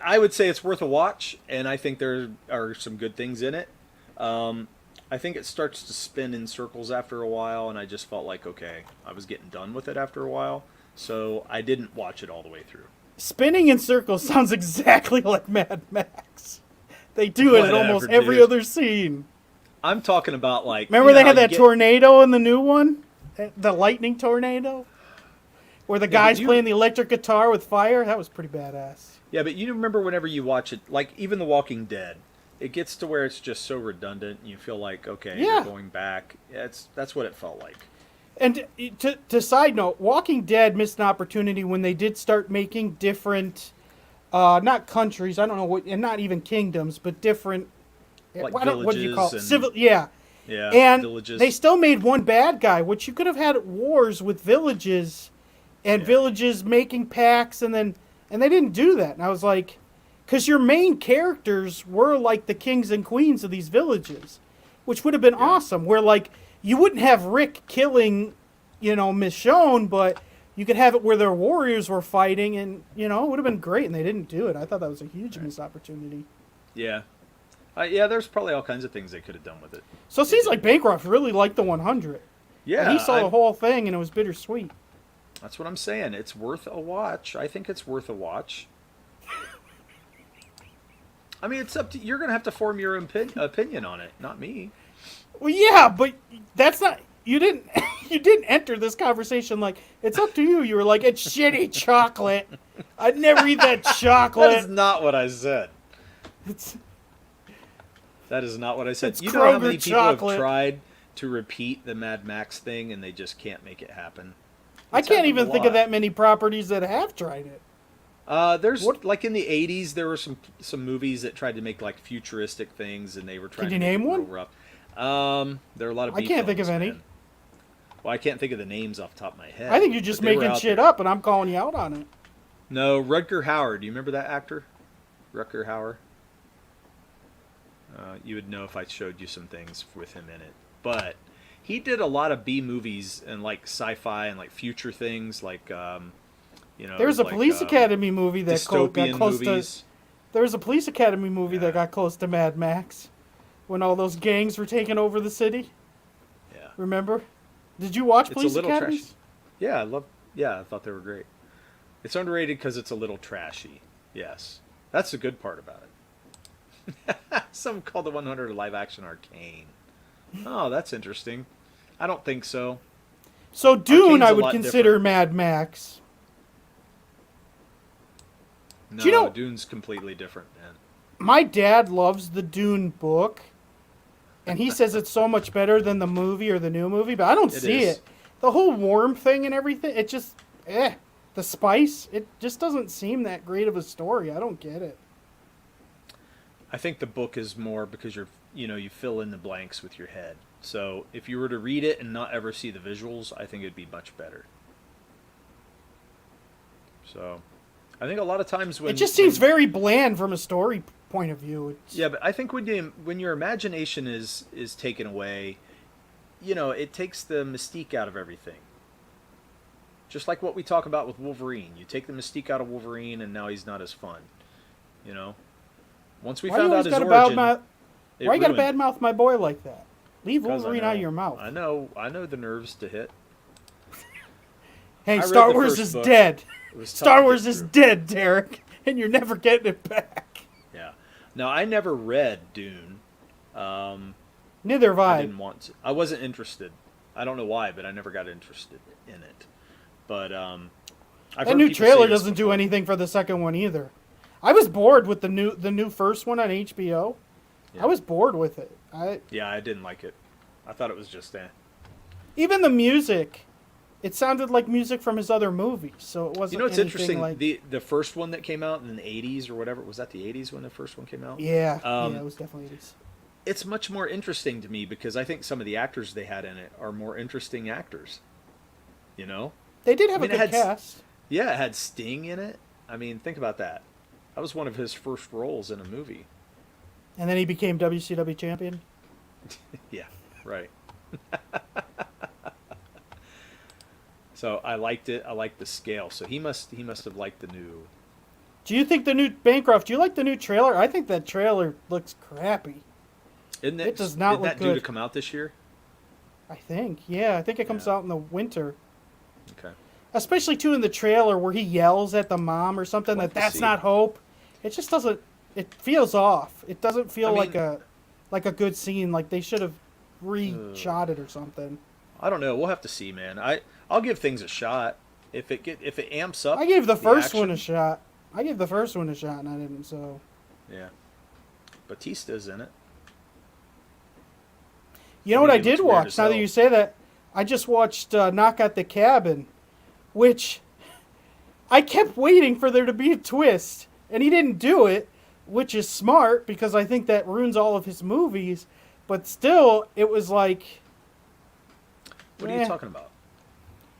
I would say it's worth a watch, and I think there are some good things in it. I think it starts to spin in circles after a while, and I just felt like, okay, I was getting done with it after a while, so I didn't watch it all the way through. Spinning in circles sounds exactly like Mad Max. They do it in almost every other scene. I'm talking about like... Remember they had that tornado in the new one? The lightning tornado? Where the guy's playing the electric guitar with fire? That was pretty badass. Yeah, but you remember whenever you watch it, like even The Walking Dead, it gets to where it's just so redundant, and you feel like, okay, you're going back. That's what it felt like. And to side note, Walking Dead missed an opportunity when they did start making different, not countries, I don't know what, and not even kingdoms, but different, like what do you call it? villages Yeah, and villages. they still made one bad guy, which you could have had wars with villages, and villages making pacts, and they didn't do that. And I was like, because your main characters were like the kings and queens of these villages, which would have been awesome. Where like you wouldn't have Rick killing, Michonne, but you could have it where their warriors were fighting, and it would have been great. And they didn't do it. I thought that was a huge missed opportunity. Yeah, there's probably all kinds of things they could have done with it. So it seems like Bancroft really liked the 100. Yeah, and he saw the whole thing, and it was bittersweet. That's what I'm saying. It's worth a watch. I think it's worth a watch. I mean, it's up to you're going to have to form your opinion on it, not me. Well, yeah, but that's not. you didn't you didn't enter this conversation like it's up to you. You were like, it's shitty chocolate. I'd never eat that chocolate. That is not what I said. It's That is not what I said. It's You know how Kroger many people chocolate. have tried to repeat the Mad Max thing and they just can't make it happen? I It's can't happened even a think of lot. that many properties that have tried it. There's What- like in the '80s, there were some movies that tried to make like futuristic things, and they were trying Can to you make name it one? real rough. There are a lot of. I B can't think of films, any. man. Well, I can't think of the names off the top of my head. I think you're just but they were making out shit there. up, and I'm calling you out on it. No, Rutger Hauer. Do you remember that actor? Rutger Hauer. You would know if I showed you some things with him in it. But he did a lot of B movies and like sci-fi and like future things, like There's a like, Police Academy movie that got dystopian close movies. to. There was a Police Academy movie Yeah. that got close to Mad Max, when all those gangs were taking over the city. Yeah, Remember? Did you watch It's a Police little Academies? yeah, I thought they were great. It's underrated because it's a little trashy. Yes, that's the good part about it. Some call the 100 live action arcane. Oh, that's interesting. I don't think so. So Dune, Arcane's I a would lot consider different. Mad Max. No, you know- Dune's completely different, man. My dad loves the Dune book, and he says it's so much better than the movie or the new movie, but I don't It see is. it. The whole worm thing and everything, it just, the spice, it just doesn't seem that great of a story. I don't get it. I think the book is more because you fill in the blanks with your head. So if you were to read it and not ever see the visuals, I think it'd be much better. So, I think a lot of times when It just seems very bland from a story point of view. Yeah, but I think when your imagination is taken away, it takes the mystique out of everything. Just like what we talk about with Wolverine, you take the mystique out of Wolverine, and now he's not as fun. Once we Why you found out always his gotta origin, Why you gotta ruined it. badmouth my boy like that? Leave 'Cause I Wolverine out of know- your mouth. I know the nerves to hit. Hey, I read Star the Wars first is book. dead. It was tough Star to Wars get is through. dead, Derek, and you're never getting it back. Yeah. Now I never read Dune. Neither have I I. didn't want to. I wasn't interested. I don't know why, but I never got interested in it. But I've That heard new people trailer say this doesn't do before. anything for the second one either. I was bored with the new first one on HBO. Yeah. I was bored with it. Yeah, I didn't like it. I thought it was just Even the music, it sounded like music from his other movies, so it wasn't. it's anything interesting. Like, The first one that came out in the '80s or whatever, was that the '80s when the first one came out? yeah, Um, it was definitely 80s. It's much more interesting to me because I think some of the actors they had in it are more interesting actors. They did have I mean, a it good had cast. Yeah, it had Sting in it. I mean, think about that. That was one of his first roles in a movie. And then he became WCW champion. Yeah, right. So I liked it. I liked the scale. So he must have liked the new. Do you think the new Bancroft? Do you like the new trailer? I think that trailer looks crappy. Isn't It does not isn't look that due to good. come out this year? I think, yeah, I think it comes Yeah. out in the winter. Okay. Especially too in the trailer where he yells at the mom or something Like that to that's see not hope. It just doesn't. It feels off. It doesn't feel I like mean- a good scene. Like they should have re-shot it or something. I don't know. We'll have to see, man. I'll give things a shot. If it amps up. I gave the first one a action- shot. I gave the first one a shot and I didn't. So Yeah. Batista's in it. you know what I think he did looks weird watch? as Now that hell. you say that, I just watched Knock at the Cabin, which I kept waiting for there to be a twist, and he didn't do it, which is smart because I think that ruins all of his movies. But still, it was like What are Eh. you talking about?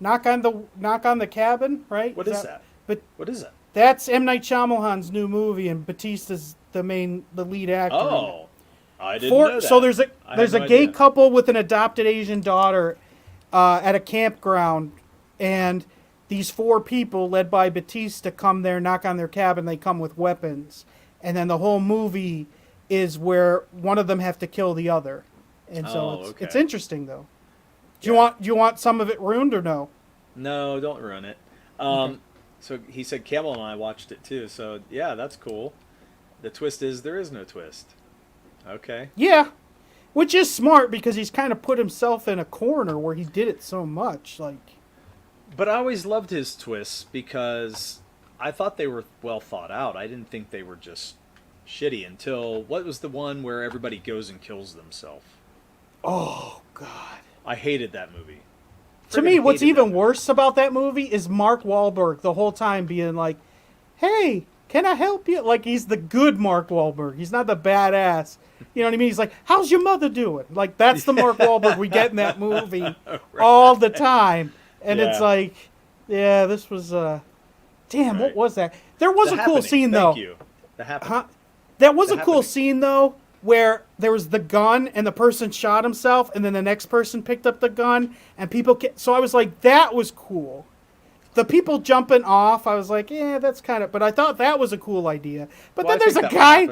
knock on the cabin, right? What is that? But What is that? that's M. Night Shyamalan's new movie, and Batista's the lead actor. in it. Oh, I didn't know that. So there's a I had no gay idea. couple with an adopted Asian daughter at a campground, and these four people led by Batista come there, knock on their cabin. They come with weapons, and then the whole movie is where one of them have to kill the other, and so Oh, it's okay. interesting though. Do you want some of it ruined or no? No, don't ruin it. Okay. So he said Camel and I watched it too. So yeah, that's cool. The twist is there is no twist. Okay. Yeah, Which is smart because he's kind of put himself in a corner where he did it so much. Like, But I always loved his twists because I thought they were well thought out. I didn't think they were just shitty until what was the one where everybody goes and kills themselves? oh god. I hated that movie. To me, what's even worse about that movie is Mark Wahlberg the whole time being like, "Hey, can I help you?" Like he's the good Mark Wahlberg. He's not the badass. You know what I mean? He's like, "How's your mother doing?" Like that's the Mark Wahlberg we get in that movie all the time. And it's like, yeah, this was damn, what was that? There was a cool scene though. Thank you. The Happening. That was a cool scene though, where there was the gun and the person shot himself, and then the next person picked up the gun, and people. So I was like, that was cool. The people jumping off, I was like, yeah, that's kind of. But I thought that was a cool idea. But then there's a guy.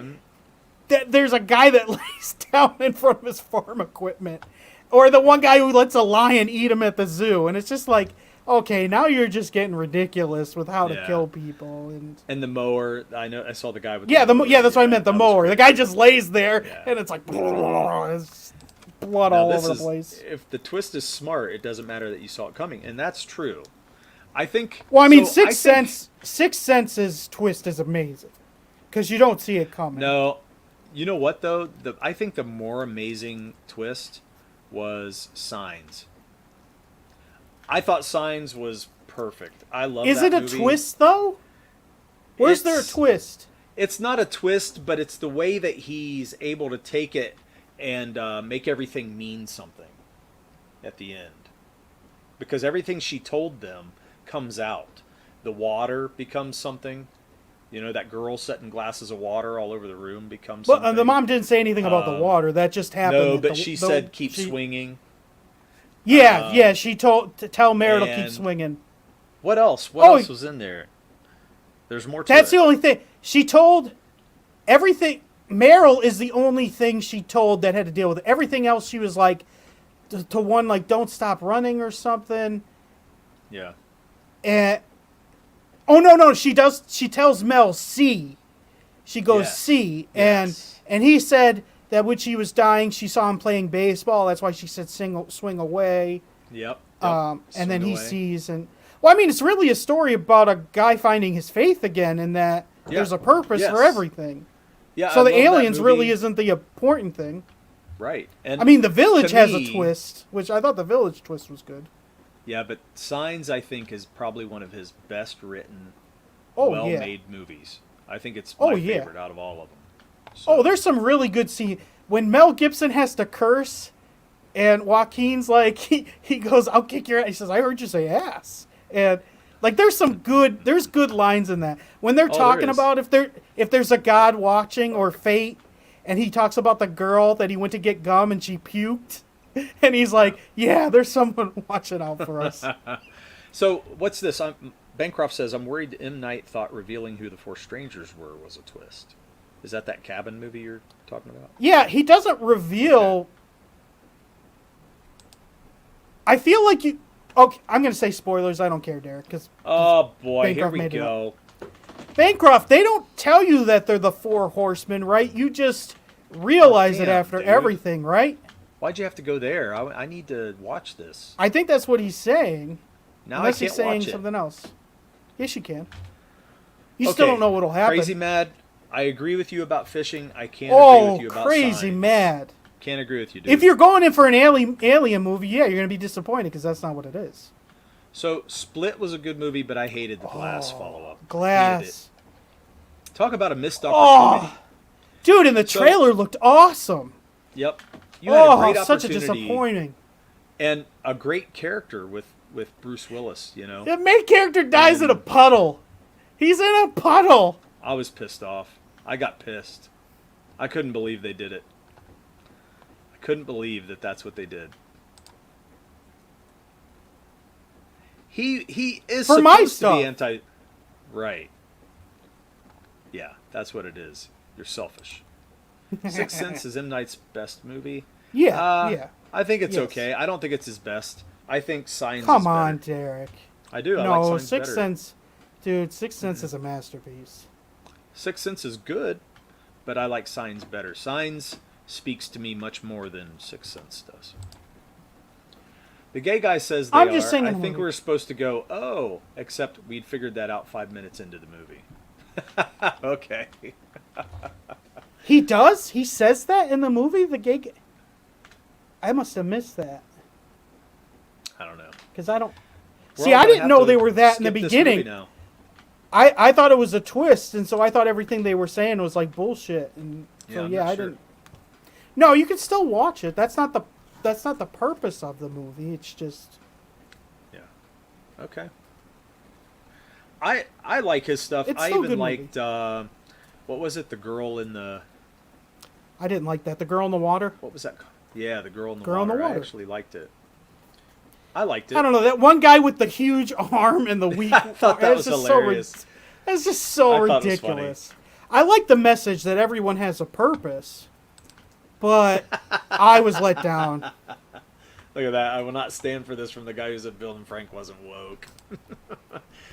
There's a guy that lays down in front of his farm equipment, or the one guy who lets a lion eat him at the zoo, and it's just like, okay, now you're just getting ridiculous with how to kill people. And the mower, I saw the guy with the mower. That's what I meant, the mower. The guy just lays there, and it's like, it's blood all over the place. If the twist is smart, it doesn't matter that you saw it coming, and that's true. I think... Well, I mean, Sixth Sense's twist is amazing, because you don't see it coming. No, you know what, though? I think the more amazing twist was Signs. I thought Signs was perfect. I love that movie. Is it a twist, though? Where's there a twist? It's not a twist, but it's the way that he's able to take it and make everything mean something at the end. Because everything she told them comes out. The water becomes something. You know, that girl setting glasses of water all over the room becomes something. Well, the mom didn't say anything about the water. That just happened. No, but she said keep swinging. Yeah, she tell Meryl to keep swinging. What else? What else was in there? There's more to it. That's the only thing. She told everything. Meryl is the only thing she told that had to deal with it. Everything else she was like, to one, like, don't stop running or something. Yeah. And, no, she tells Mel, see. She goes, see. Yes. And he said that when she was dying, she saw him playing baseball. That's why she said swing away. Yep. And then he sees. And well, I mean, it's really a story about a guy finding his faith again, and that there's a purpose for everything. Yeah. So the aliens really isn't the important thing. Right. And I mean, the Village has a twist, which I thought the Village twist was good. Yeah, but Signs, I think, is probably one of his best written, made movies. I think it's my favorite out of all of them. So. There's some really good scenes. When Mel Gibson has to curse, and Joaquin's like, he goes, I'll kick your ass. He says, I heard you say ass. And like, there's good lines in that. When they're talking about if there's a God watching or fate, and he talks about the girl that he went to get gum and she puked. And he's like, yeah, there's someone watching out for us. So what's this? Bancroft says, I'm worried M. Night thought revealing who the four strangers were was a twist. Is that cabin movie you're talking about? Yeah, he doesn't reveal... Okay. I feel like you... Okay, I'm going to say spoilers. I don't care, Derek. Oh, boy, Bancroft, here we go. Bancroft, they don't tell you that they're the four horsemen, right? You just realize it after everything, right? Why'd you have to go there? I need to watch this. I think that's what he's saying. Now unless I can't he's saying watch it. Something else. Yes, you can. You still don't know what'll happen. Crazy Mad. I agree with you about fishing. I can't agree with you about Crazy Mad. Can't agree with you, dude. If you're going in for an alien movie, you're going to be disappointed because that's not what it is. So, Split was a good movie, but I hated the Glass follow-up. Glass. Talk about a missed opportunity. Dude, and the trailer looked awesome. Yep. You had a great opportunity. Such a disappointing. And a great character with Bruce Willis, you know. The main character dies in a puddle. He's in a puddle. I was pissed off. I got pissed. I couldn't believe they did it. I couldn't believe that that's what they did. He is for supposed my to stuff. be anti... Right. Yeah, that's what it is. You're selfish. Sixth Sense is M. Night's best movie. Yeah. I think it's okay. I don't think it's his best. I think Signs Come is better. on, Derek. I do. I no, like Signs Sixth better. Sense... Dude, Sixth Sense is a masterpiece. Sixth Sense is good, but I like Signs better. Signs speaks to me much more than Sixth Sense does. The gay guy says I'm just saying I think we were supposed to go, oh, except we'd figured that out 5 minutes into the movie. Okay. He does? He says that in the movie? The gay guy? I must have missed that. I don't know. Because I don't... See, I didn't know they were that in the beginning. I thought it was a twist, and so I thought everything they were saying was like bullshit. And so I didn't... No, you can still watch it. That's not the purpose of the movie. It's just... Yeah. Okay. I like his stuff. It's I still a even good liked what was it? The girl in the... I didn't like that. The Girl in the Water? What was that called? Yeah, The Girl in the Girl in Water. the Water. I actually liked it. I liked it. I don't know. That one guy with the huge arm and the weak... I thought that was hilarious. It's just so ridiculous. I like the message that everyone has a purpose, but I was let down. Look at that. I will not stand for this from the guy who said Bill and Frank wasn't woke.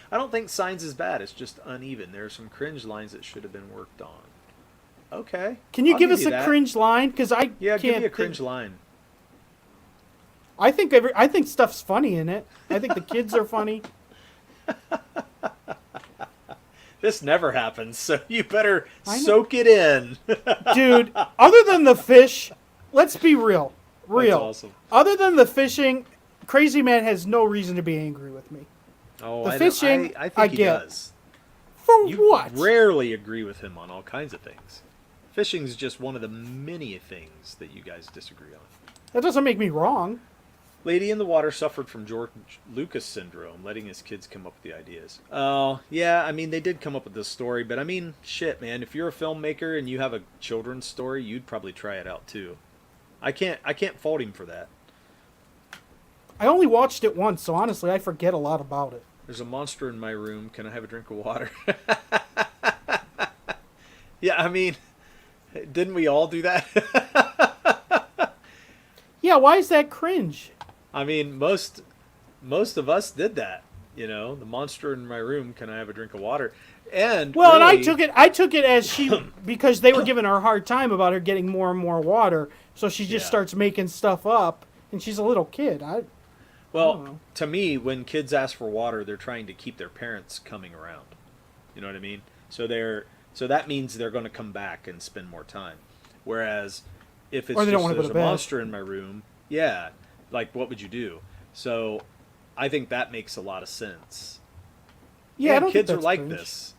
I don't think Signs is bad. It's just uneven. There are some cringe lines that should have been worked on. Okay. Can you give us a cringe line? Because I can't. Give me a cringe line. I think stuff's funny in it. I think the kids are funny. This never happens, so you better soak it in. Dude, other than the fish, let's be real. That's awesome. Other than the fishing, Crazy Man has no reason to be angry with me. Oh, the fishing, I think he does. For you what? Rarely agree with him on all kinds of things. Fishing's just one of the many things that you guys disagree on. That doesn't make me wrong. Lady in the Water suffered from George Lucas syndrome, letting his kids come up with the ideas. Oh, yeah, I mean, they did come up with this story, but I mean, shit, man, if you're a filmmaker and you have a children's story, you'd probably try it out too. I can't fault him for that. I only watched it once, so honestly, I forget a lot about it. There's a monster in my room. Can I have a drink of water? Yeah, I mean, didn't we all do that? Yeah, why is that cringe? I mean, most of us did that. You know, the monster in my room. Can I have a drink of water? And well, really, and I took it as she because they were giving her a hard time about her getting more and more water, so she just starts making stuff up, and she's a little kid. I don't know. To me, when kids ask for water, they're trying to keep their parents coming around. You know what I mean? So that means they're going to come back and spend more time. Whereas if it's just there's a monster in my room, yeah, like what would you do? So I think that makes a lot of sense. Yeah, and I don't kids think are like cringe. this.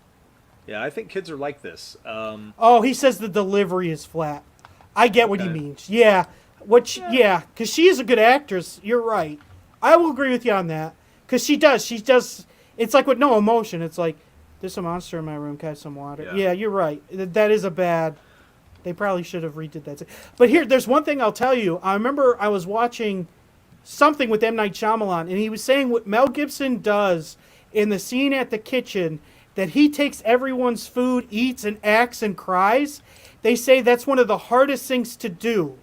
Yeah, I think kids are like this. Oh, he says the delivery is flat. I get what he means. Yeah, because she is a good actress. You're right. I will agree with you on that. Because she does. It's like with no emotion. It's like, there's a monster in my room. Can I have some water? Yeah, you're right. That is a bad... They probably should have redid that. But here, there's one thing I'll tell you. I remember I was watching something with M. Night Shyamalan, and he was saying what Mel Gibson does in the scene at the kitchen, that he takes everyone's food, eats, and acts and cries. They say that's one of the hardest things to do,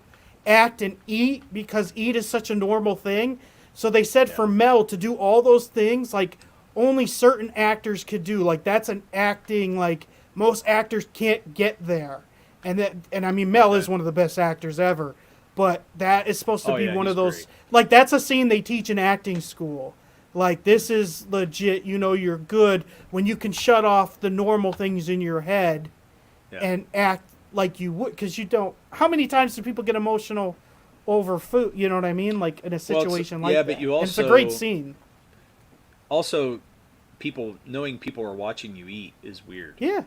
act and eat, because eat is such a normal thing. So they said for Mel to do all those things, like, only certain actors could do. Like, that's an acting, like, most actors can't get there. And I mean, Mel is one of the best actors ever. But that is supposed to be one of those... Great. Like, that's a scene they teach in acting school. Like, this is legit. You know you're good when you can shut off the normal things in your head and act like you would. Because you don't... How many times do people get emotional over food? You know what I mean? Like, in a situation like that. But you also... And it's a great scene. Also, knowing people are watching you eat is weird. Yeah.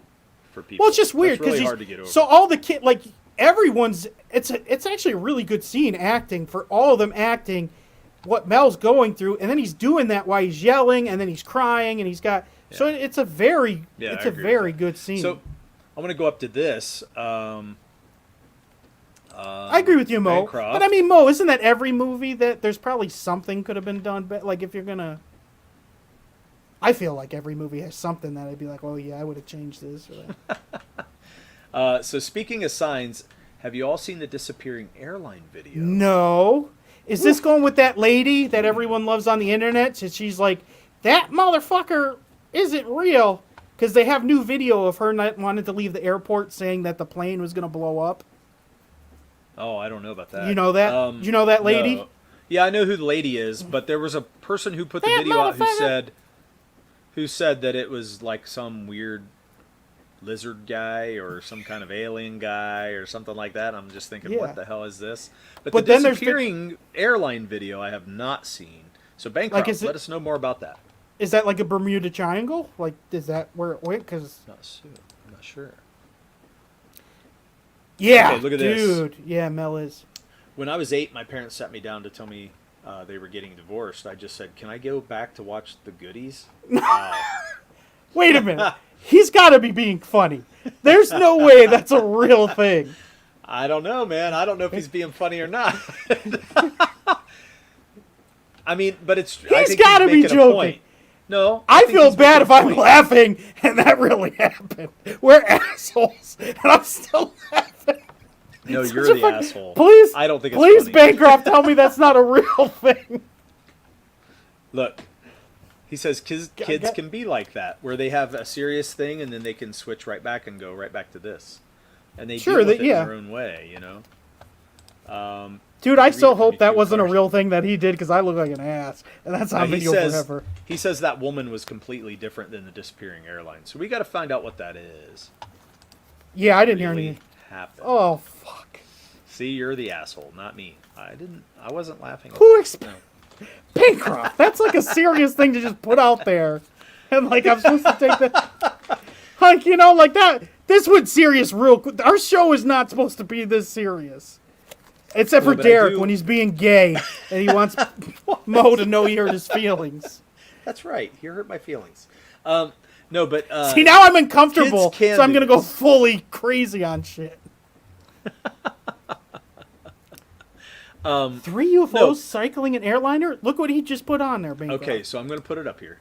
For people. Well, it's just weird because really hard to get over. So all the kids, like everyone's, it's actually a really good scene acting for all of them acting what Mel's going through, and then he's doing that while he's yelling, and then he's crying, and he's got. Yeah. So it's a very good scene. So I'm gonna go up to this. I agree with you, Mo. But I mean, Mo, isn't that every movie that there's probably something could have been done? But like, if you're gonna. I feel like every movie has something that I'd be like, oh, yeah, I would have changed this. Or so speaking of signs, have you all seen the disappearing airline video? No. Is this going with that lady that everyone loves on the internet? So she's like, that motherfucker isn't real. Because they have new video of her not wanting to leave the airport saying that the plane was going to blow up. Oh, I don't know about that. You know that? You know that lady? No. Yeah, I know who the lady is, but there was a person who put the That video out motherfucker. who said that it was like some weird lizard guy or some kind of alien guy or something like that. I'm just thinking, Yeah. what the hell is this? But But the then there's disappearing airline video I have not seen. So Bancroft, is it- let us know more about that. Is that like a Bermuda Triangle? Like, is that where it went? Because I'm not sure. yeah, Okay, look at this. dude. Yeah, Mel is. When I was 8, my parents sat me down to tell me they were getting divorced. I just said, "Can I go back to watch the goodies?" Wow. Wait a minute. He's got to be being funny. There's no way that's a real thing. I don't know, man. I don't know if he's being funny or not. I mean, but it's. I He's think got to be making a joking. point. No, I think feel he's bad making if a I'm point. laughing and that really happened. We're assholes, and I'm still laughing. No, Such you're a the fuck- asshole. Please, I don't think it's please, funny. Bancroft, tell me that's not a real thing. Look, he says kids got- can be like that, where they have a serious thing and then they can switch right back and go right back to this, and they Sure, deal with that- it yeah. in their own way, you know. Dude, I read still it from hope that YouTube wasn't a first. real thing that he did because I look like an ass, and that's on video forever. He says that woman was completely different than the disappearing airline, so we got to find out what that is. Yeah, I didn't hear Really anything. happened. Oh fuck! See, you're the asshole, not me. I wasn't laughing. At Who that. exp- No. Bancroft. That's like a serious thing to just put out there, and like I'm supposed to take that. Like like that. This would serious real quick. Our show is not supposed to be this serious. Except No, for but I Derek do- when he's being gay and he wants Mo to know he hurt his feelings. That's right. You hurt my feelings. No, but See, now I'm uncomfortable, kids can so I'm do going to go this. fully crazy on shit. 3 UFOs no. cycling an airliner? Look what he just put on there, Bancroft. Okay, so I'm going to put it up here.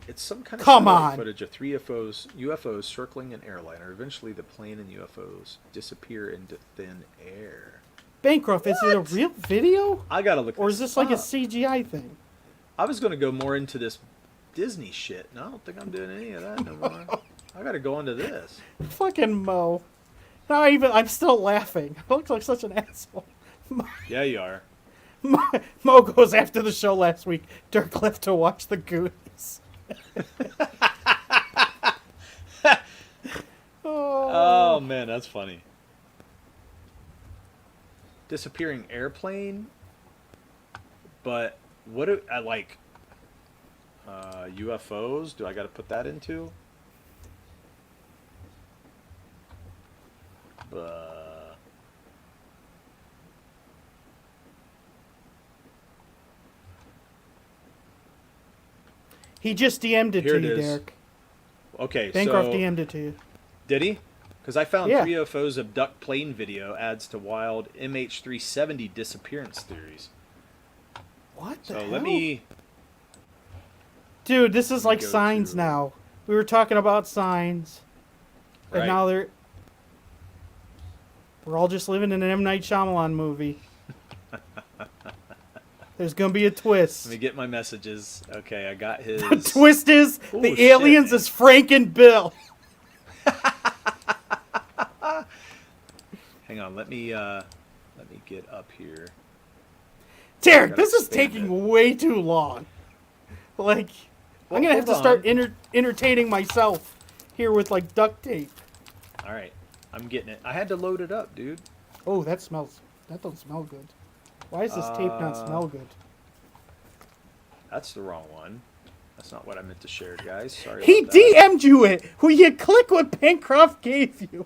It's some kind of Come satellite on. footage of 3 UFOs circling an airliner. Eventually, the plane and UFOs disappear into thin air. Bancroft, is it a real video? I gotta look. Or is this like a up. CGI thing? I was gonna go more into this Disney shit, and I don't think I'm doing any of that no more. I gotta go into this. Fucking Mo. I'm still laughing. I look like such an asshole. Yeah, you are. Mo goes after the show last week. Dirk left to watch the Goonies. Oh man, that's funny. Disappearing airplane, but what do I like? UFOs? Do I got to put that into? He just DM'd it Here to it you, is. Derek. Okay, Bancroft so DM'd it to you. did he? Because I found Yeah. 3 UFOs abduct plane video adds to wild MH370 disappearance theories. What the So hell? let me. Dude, this is like go Signs to- now. We were talking about Signs. And Right. now we're all just living in an M. Night Shyamalan movie. There's gonna be a twist. Let me get my messages. Okay, I got his. The twist is Oh, the shit, aliens man. is Frank and Bill. Hang on, let me get up here. Derek, Gotta this is expand taking it. way too long. Like, Well, I'm gonna have to hold start on. entertaining myself here with like duct tape. All right, I'm getting it. I had to load it up, dude. Oh, that don't smell good. Why does this tape not smell good? That's the wrong one. That's not what I meant to share, guys. Sorry. He about that. DM'd you it. Will you click what Bancroft gave you?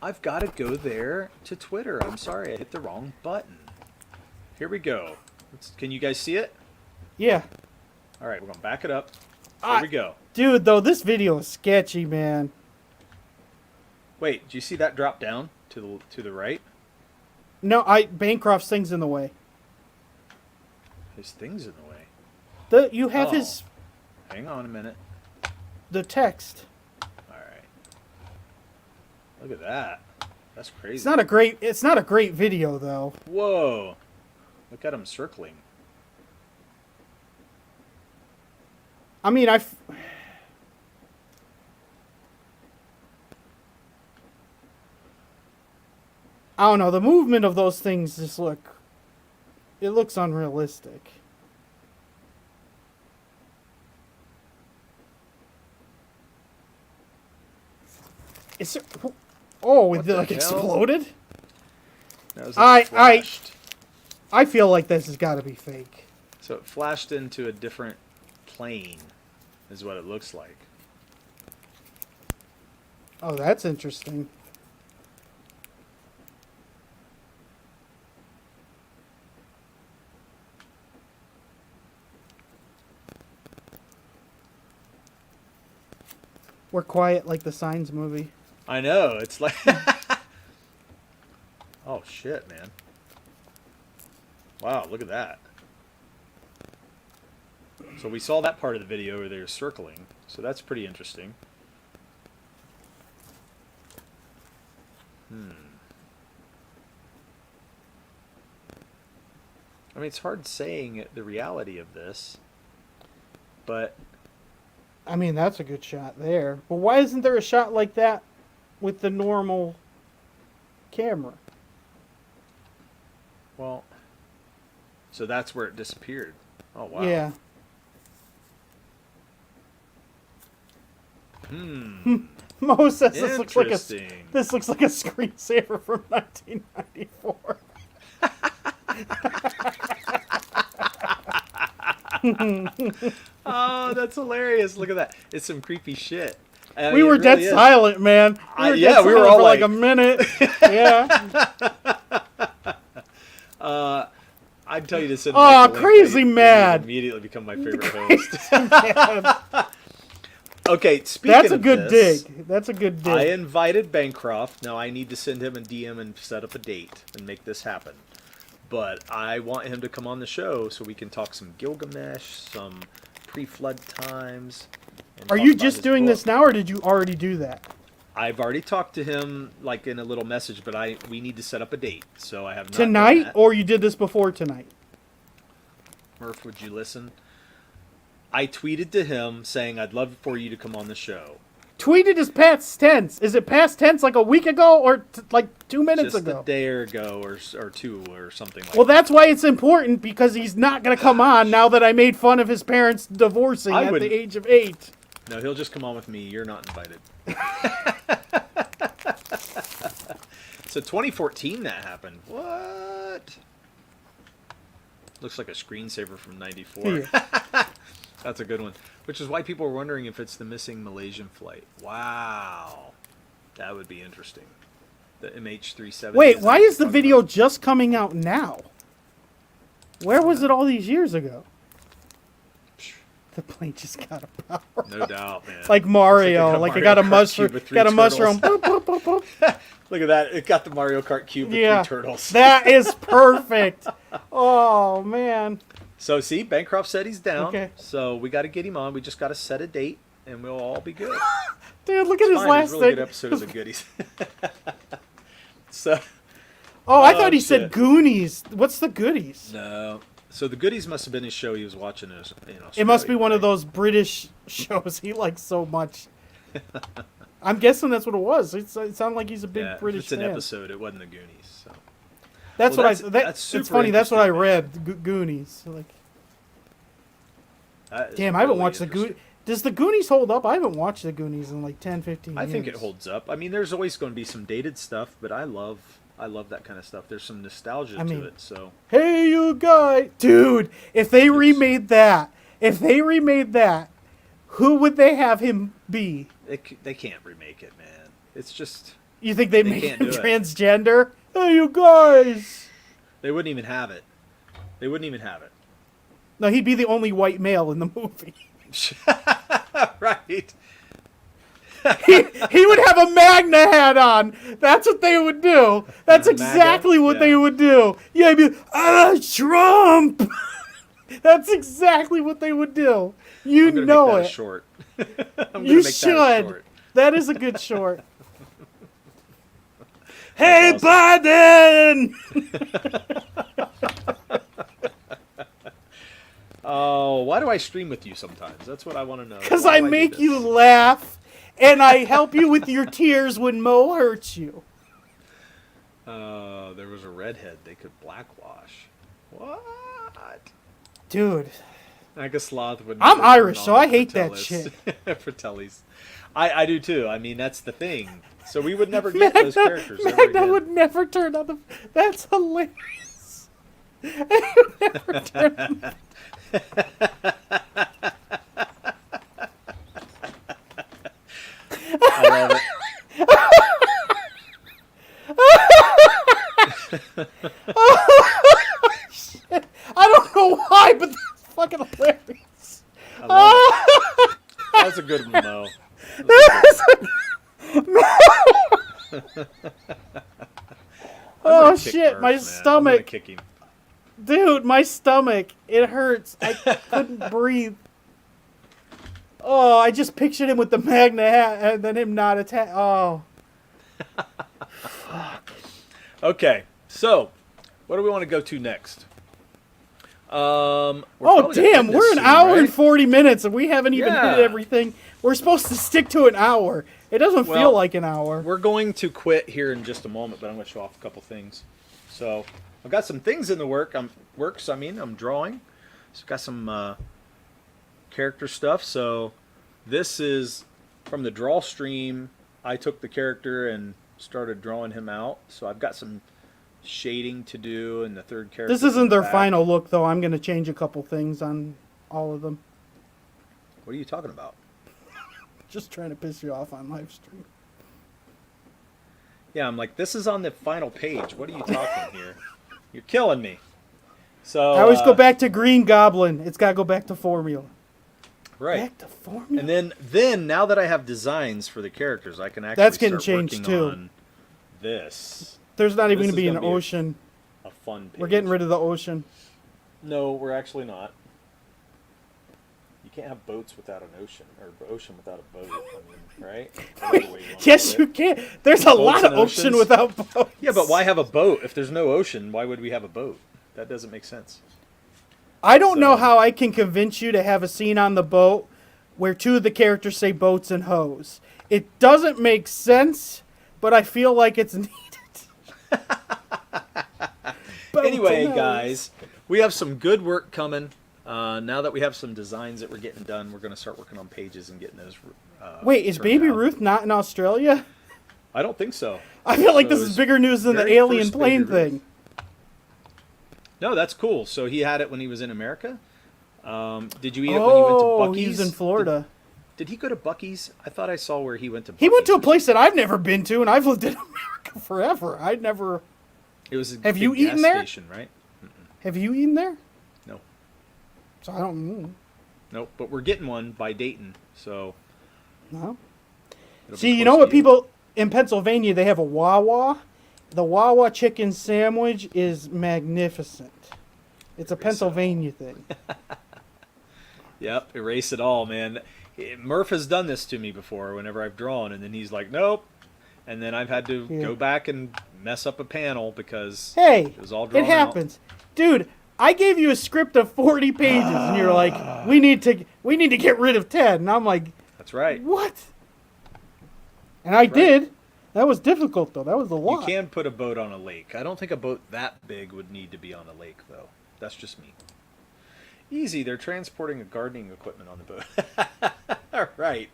I've got to go there to Twitter. I'm sorry, I hit the wrong button. Here we go. Can you guys see it? Yeah. All right, we're gonna back it up. Here we go. Dude, though, this video is sketchy, man. Wait, do you see that drop down to the right? No, Bancroft's thing's in the way. His thing's in the way. You have Oh. Hang on a minute. the text. All right. Look at that. That's crazy. It's not a great video though. Whoa. Look at him circling. I mean, I don't know. The movement of those things just it looks unrealistic. Is it? Oh, it like exploded? That was flashed. I feel like this has got to be fake. So it flashed into a different plane, is what it looks like. Oh, that's interesting. We're quiet like the Signs movie. I know, it's like... Oh, shit, man. Wow, look at that. So we saw that part of the video where they were circling, so that's pretty interesting. I mean, it's hard saying the reality of this, but... I mean, that's a good shot there. But why isn't there a shot like that with the normal camera? Well, so that's where it disappeared. Oh, wow. Yeah. Mo says this looks like a screensaver from 1994. Oh, that's hilarious. Look at that. It's some creepy shit. I mean, we were dead silent, man. We were all for like a minute. Yeah. I'd tell you to send. Oh, crazy mad! Immediately become my favorite host. Okay, speaking That's a of good this, dig. That's a good dig. I invited Bancroft. Now I need to send him a DM and set up a date and make this happen. But I want him to come on the show so we can talk some Gilgamesh, some pre-flood times. Are you just doing this now, or did you already do that? I've already talked to him, like in a little message, but we need to set up a date. So I have not tonight, done that. Or you did this before tonight? Murph, would you listen? I tweeted to him saying I'd love for you to come on the show. Tweeted is past tense. Is it past tense like a week ago or like 2 minutes Just ago? a day ago or two or something like that. Well, that's why it's important, because he's not going to come on now that I made fun of his parents divorcing at the age of 8. No, he'll just come on with me. You're not invited. So 2014 that happened. What? Looks like a screensaver from 94. Yeah. That's a good one. Which is why people are wondering if it's the missing Malaysian flight. Wow. That would be interesting. The MH370. Wait, why is the video just coming out now? Where was it all these years ago? The plane just got a power. No doubt, man. Like Mario. Like it got a mushroom. Got a mushroom. Boop, boop, boop, boop. Look at that. It got the Mario Kart cube with 3 turtles. That is perfect. Oh, man. So, see, Bancroft said he's down. Okay. So, we got to get him on. We just got to set a date, and we'll all be good. Dude, look at his last thing. It's a really thing. good episode of The Goodies. So. Oh, I thought he said Goonies. What's The Goodies? No. So, The Goodies must have been his show he was watching in Australia. It must be one of those British shows he likes so much. I'm guessing that's what it was. It sounded like he's a big British if it's an fan. episode. It wasn't The Goonies. So. That's well, what that's it's funny. That's what I man. read. Goonies. Like, damn, I haven't watched the Goonies. Does the Goonies hold up? I haven't watched the Goonies in like 10, 15 years. I think it holds up. I mean, there's always going to be some dated stuff, but I love that kind of stuff. There's some nostalgia to it. So hey, you guy, dude! If they remade that, who would they have him be? They can't remake it, man. It's just. You think they make him transgender? Hey, you guys! They wouldn't even have it. No, he'd be the only white male in the movie. Right. he would have a Magna hat on. That's what they would do. That's exactly what they would do. Yeah, he'd be, Trump! That's exactly what they would do. You know it. Short. You should. That is a good short. Hey, Biden! Oh, why do I stream with you sometimes? That's what I want to know. Because I make you laugh, and I help you with your tears when Mo hurts you. There was a redhead they could blackwash. What? Dude. Like a sloth would. I'm never Irish, turn so on I the hate that Fratellis. shit. Fratellis. I do too. I mean, that's the thing. So we would never get those characters ever Magna again. would never turn on the... That's hilarious. I would never turn on I love it. Shit. I don't know why, but that's fucking hilarious. I love it. That was a good one, Mo. Oh shit, my I'm gonna stomach. kick him. Dude, my stomach. It hurts. I couldn't breathe. Oh, I just pictured him with the Magna hat and then him not attack. Oh. Okay, so what do we want to go to next? Oh, damn. We're an hour and 40 minutes and we haven't even hit everything. We're supposed to stick to an hour. It doesn't feel like an hour. We're going to quit here in just a moment, but I'm going to show off a couple things. So I've got some things in the works. I'm drawing. So I've got some character stuff. So this is from the draw stream. I took the character and started drawing him out. So I've got some shading to do, and the third character. This isn't their final look, though. I'm going to change a couple things on all of them. What are you talking about? Just trying to piss you off on live stream. Yeah, I'm like, this is on the final page. What are you talking here? You're killing me. So I always go back to Green Goblin. It's got to go back to formula. Right. Back to formula. And then now that I have designs for the characters, I can actually That's getting start changed working too. on this. There's not even This going to be is an gonna be ocean. A fun page. We're getting rid of the ocean. No, we're actually not. You can't have boats without an ocean, or ocean without a boat. I mean, right? Whatever way you wanna Yes, put you it. can. There's a Boats lot of and ocean oceans? without boats. Yeah, but why have a boat if there's no ocean? Why would we have a boat? That doesn't make sense. I don't know how I can convince you to have a scene on the boat where two of the characters say boats and hoes. It doesn't make sense, but I feel like it's needed. Anyway, guys, we have some good work coming. Now that we have some designs that we're getting done, we're going to start working on pages and getting those. Wait, is turned Baby out. Ruth not in Australia? I don't think so. I feel like So this his is bigger news than the very alien first plane Baby Ruth. thing. No, that's cool. So he had it when he was in America. Did you eat it when you went to Buc-ee's? He's in Florida. Did he go to Buc-ee's? I thought I saw where he went to Buc-ee's. He went to a place that I've never been to, and I've lived in America forever. I'd never... It was a Have big you eaten gas there? station, right? Have you eaten there? No. So I don't know. Nope, but we're getting one by Dayton, so... No. it'll be See, you close know what to you. people... In Pennsylvania, they have a Wawa. The Wawa chicken sandwich is magnificent. It's a Pennsylvania thing. Yep, erase it all, man. Murph has done this to me before whenever I've drawn, and then he's like, nope. And then I've had to go back and mess up a panel because Hey, it was all drawn it happens. Dude, I gave you a script of 40 pages, and you're like, we need to get rid of 10. And I'm like, That's right. what? And I did. That was difficult, though. That was a lot. You can put a boat on a lake. I don't think a boat that big would need to be on a lake, though. That's just me. Easy, they're transporting a gardening equipment on the boat. All right.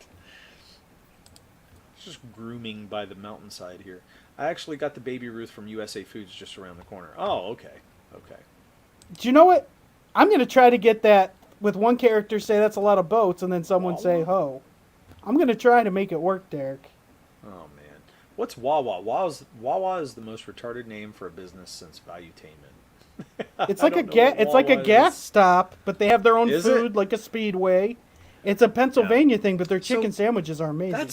It's just grooming by the mountainside here. I actually got the Baby Ruth from USA Foods just around the corner. Oh, okay. Okay. Do you know what? I'm going to try to get that with one character say that's a lot of boats, and then someone say ho. I'm going to try to make it work, Derek. Oh, man. What's Wawa? Wawa is the most retarded name for a business since Valuetainment. It's like a gas stop, but they have their own Is food, it? like a Speedway. It's a Pennsylvania thing, but their chicken sandwiches are amazing.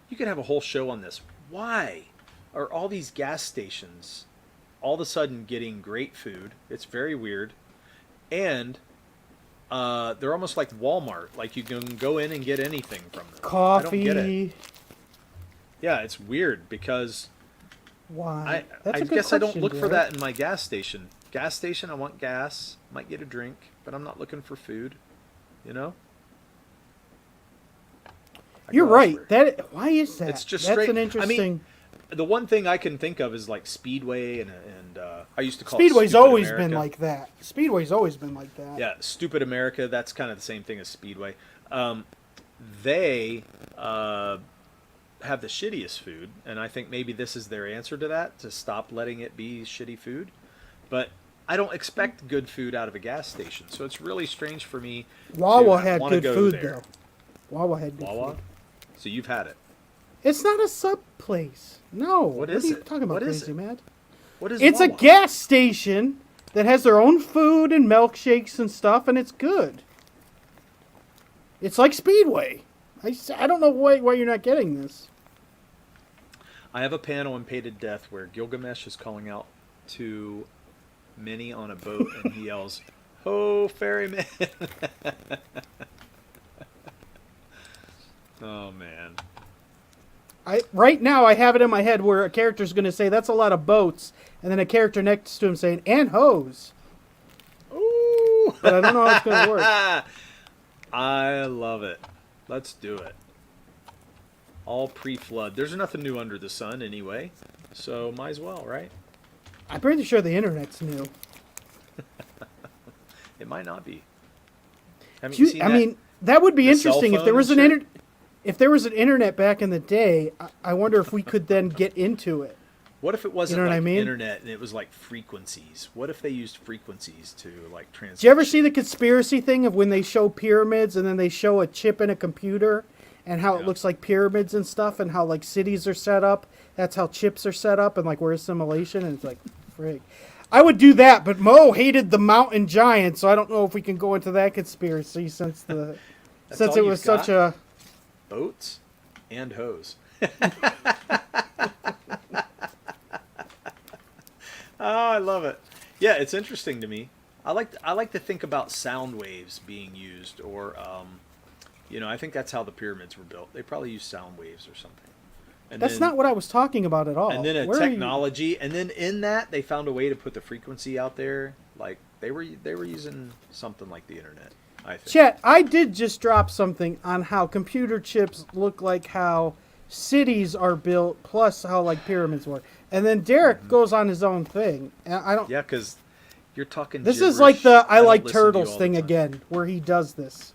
You could have a whole show on this. Why are all these gas stations all of a sudden getting great food? It's very weird. And they're almost like Walmart. Like you can go in and get anything from them. Coffee. I don't get it. Yeah, it's weird because Why? I That's a good guess I don't question, look for Derek. that in my gas station. Gas station, I want gas. Might get a drink, but I'm not looking for food. You know? I You're go right. elsewhere. Why is that? It's just That's straight- an I mean, interesting. the one thing I can think of is like Speedway, and I used to call Speedway's it Stupid always America. been like that. Speedway's always been like that. Yeah, Stupid America. That's kind of the same thing as Speedway. They have the shittiest food, and I think maybe this is their answer to that, to stop letting it be shitty food. But I don't expect good food out of a gas station, so it's really strange for me. Wawa to had wanna good go food there. though. Wawa had good Wawa? food. So you've had it. It's not a sub place. No. What is are you it? talking about, What is crazy it? Matt? What is It's a Wawa? gas station that has their own food and milkshakes and stuff, and it's good. It's like Speedway. I don't know why you're not getting this. I have a panel in Painted Death where Gilgamesh is calling out to Minnie on a boat, and he yells, "Ho, ferryman!" Oh man. Right now I have it in my head where a character's going to say that's a lot of boats, and then a character next to him saying and hose. Ooh. But I don't know how it's going to work. I love it. Let's do it. All pre-flood. There's nothing new under the sun anyway, so might as well, right? I'm pretty sure the internet's new. It might not be. Haven't you seen I that? mean, that would be The cell interesting if there phone was and shit? if there was an internet back in the day. I wonder if we could then get into it. What if it wasn't You know what like I mean? internet and it was like frequencies? What if they used frequencies to like transmit? Did you ever see the conspiracy thing of when they show pyramids and then they show a chip in a computer and how it Yeah. looks like pyramids and stuff and how like cities are set up? That's how chips are set up and like we're a simulation, and it's like, frig. I would do that, but Mo hated the mountain giant, so I don't know if we can go into that conspiracy since all it was you've got? such a Boats and hose. Oh, I love it. Yeah, it's interesting to me. I like to think about sound waves being used, or I think that's how the pyramids were built. They probably used sound waves or something. And That's then, not what I was talking about at all. And then Where are you- technology, and then in that they found a way to put the frequency out there. Like they were using something like the internet. I think. Chet, I did just drop something on how computer chips look like how cities are built, plus how like pyramids work. And then Derek goes on his own thing. And I don't. Yeah, because you're talking. This is gibberish. like the I don't like listen to you turtles all the thing time. again, where he does this.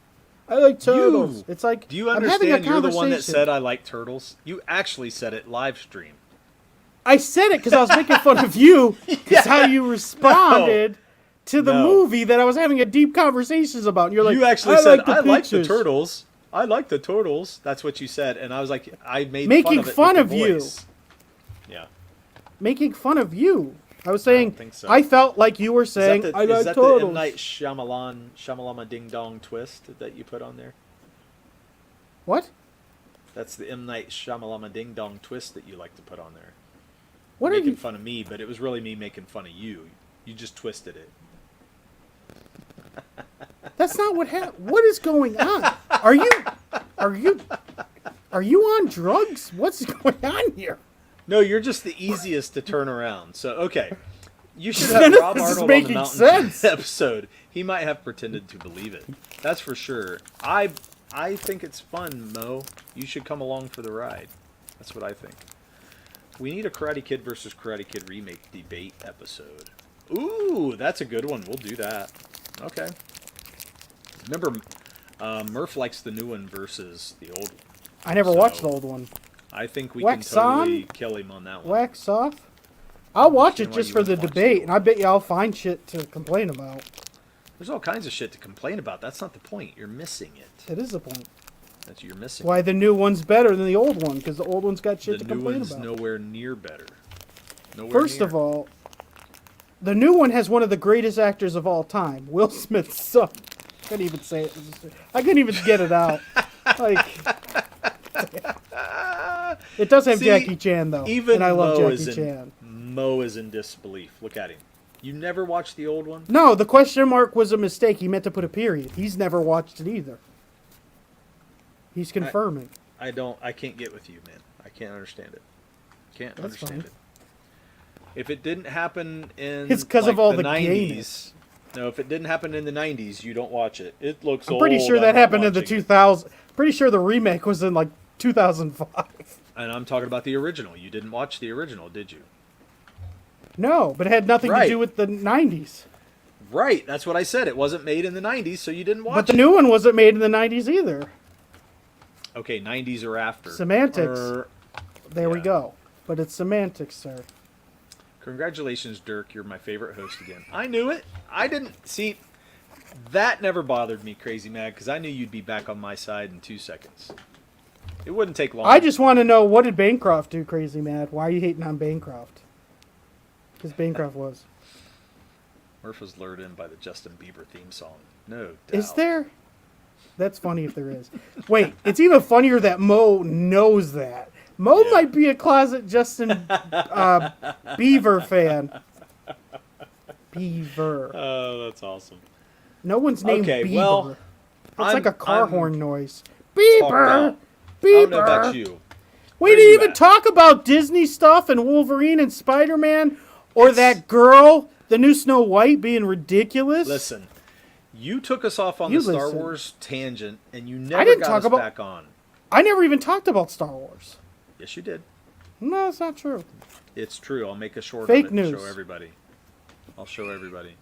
I like turtles. It's like, Do you I'm having a understand? You're the one that conversation. said I like turtles. You actually said it live stream. I said it because I was making fun of you. Because how you responded to the No. movie that I was having a deep conversations about. And you're like, You actually I said like the I like the pictures." turtles. I like the turtles. That's what you said, and I was like, I made Making fun of, fun it with of you. the voice. Yeah. Making fun of you. I was saying, think so. I felt like you were saying, Is that I like the turtles. M. Night Shyamalama Ding Dong twist that you put on there? What? That's the M. Night Shyamalama Ding Dong twist that you like to put on there. What are Making you? fun of me, but it was really me making fun of you. You just twisted it. That's not what happened. What is going on? Are you on drugs? What's going on here? No, you're just the easiest to turn around. So, okay. You should None have of Rob this is Arnold on the making Mountain sense. episode. He might have pretended to believe it. That's for sure. I think it's fun, Mo. You should come along for the ride. That's what I think. We need a Karate Kid versus Karate Kid remake debate episode. Ooh, that's a good one. We'll do that. Okay. Remember, Murph likes the new one versus the old one. I never So- watched the old one. I think we Wax can totally on? kill him on that one. Wax off. I'll watch it Understand why just you for the wouldn't watch the debate, old and I bet you I'll find shit to complain about. There's all kinds of shit to complain about. That's not the point. You're missing it. It is the point. That's you're missing. Why the new one's better than the old one? Because the old one's got shit The to new complain one's about. nowhere near better. Nowhere First near. of all, the new one has one of the greatest actors of all time, Will Smith's son. I couldn't even say it. I couldn't even get it out. Like, it does have See, Jackie Chan though, even and I love Mo Jackie Chan. Mo is in disbelief. Look at him. You never watched the old one? No, the question mark was a mistake. He meant to put a period. He's never watched it either. He's confirming. I can't get with you, man. I can't understand it. Can't That's understand fine. it. If it didn't happen in It's 'cause of all the 90s. gayness. No, if it didn't happen in the 90s, you don't watch it. It looks I'm pretty old. sure I'm that not happened in the watching it. 2000. Pretty sure the remake was in like 2005. And I'm talking about the original. You didn't watch the original, did you? No, but it had nothing to Right. do with the 90s. Right. That's what I said. It wasn't made in the 90s, so you didn't watch But the it. new one wasn't made in the 90s either. Okay, 90s or after. Semantics. There we yeah. go. But it's semantics, sir. Congratulations, Dirk. You're my favorite host again. I knew it. I didn't see. That never bothered me, Crazy Mad, because I knew you'd be back on my side in 2 seconds. It wouldn't take long. I just want to know, what did Bancroft do, Crazy Mad? Why are you hating on Bancroft? Because Bancroft was. Murph was lured in by the Justin Bieber theme song. No doubt. Is there? That's funny if there is. Wait, it's even funnier that Mo knows that. Mo Yeah. might be a closet Justin Beaver fan. Beaver. Oh, that's awesome. No one's named Okay, Beaver. well, It's I'm- like a car I'm horn noise. Talked Beaver! out. Beaver! I don't know about you. We Where didn't you even at? talk about Disney stuff and Wolverine and Spider-Man or that girl, the new Snow White, being ridiculous. Listen, you took us off on You the Star listen. Wars tangent, and you never didn't got talk us about- back on. I never even talked about Star Wars. Yes, you did. No, that's not true. It's true. I'll make a short Fake of it and news. show everybody. I'll show everybody.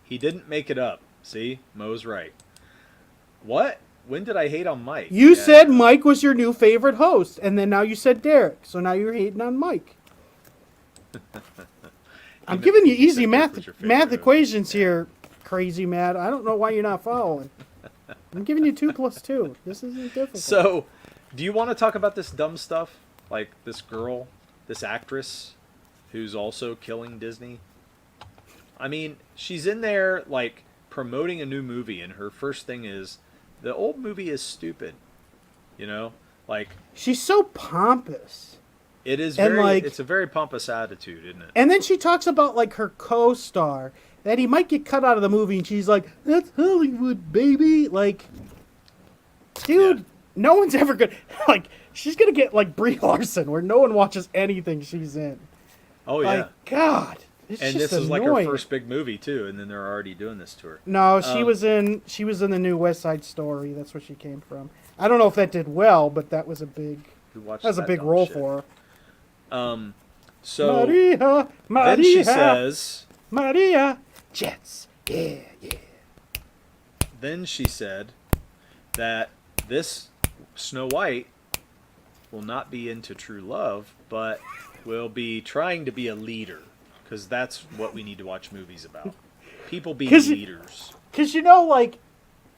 He didn't make it up. See? Mo's right. What? When did I hate on Mike? You Yeah. said Mike was your new favorite host, and then now you said Derek. So now you're hating on Mike. I'm giving you you easy said Derek was your favorite math host. equations here, Crazy Mad. I don't know why you're not following. I'm giving you 2 + 2. This isn't difficult. So, do you want to talk about this dumb stuff? Like this girl, this actress, who's also killing Disney? I mean, she's in there, like, promoting a new movie, and her first thing is, the old movie is stupid. You know? Like, she's so pompous. it is And, very, like- it's a very pompous attitude, isn't it? And then she talks about, like, her co-star, that he might get cut out of the movie, and she's like, that's Hollywood, baby. Like, dude, Yeah. no one's ever gonna, like, she's gonna get, like, Brie Larson, where no one watches anything she's in. Oh, yeah. Like, God, it's And just this is like annoying. her first big movie, too, and then they're already doing this to her. No, she Um, was in the new West Side Story. That's where she came from. I don't know if that did well, but that was a big Who watches that was a that big dumb role shit? for her. So, Maria, Maria, then she says... Maria, Jets, yeah, yeah. Then she said that this Snow White will not be into true love, but will be trying to be a leader, because that's what we need to watch movies about. People being 'Cause- leaders. Because, you know, like,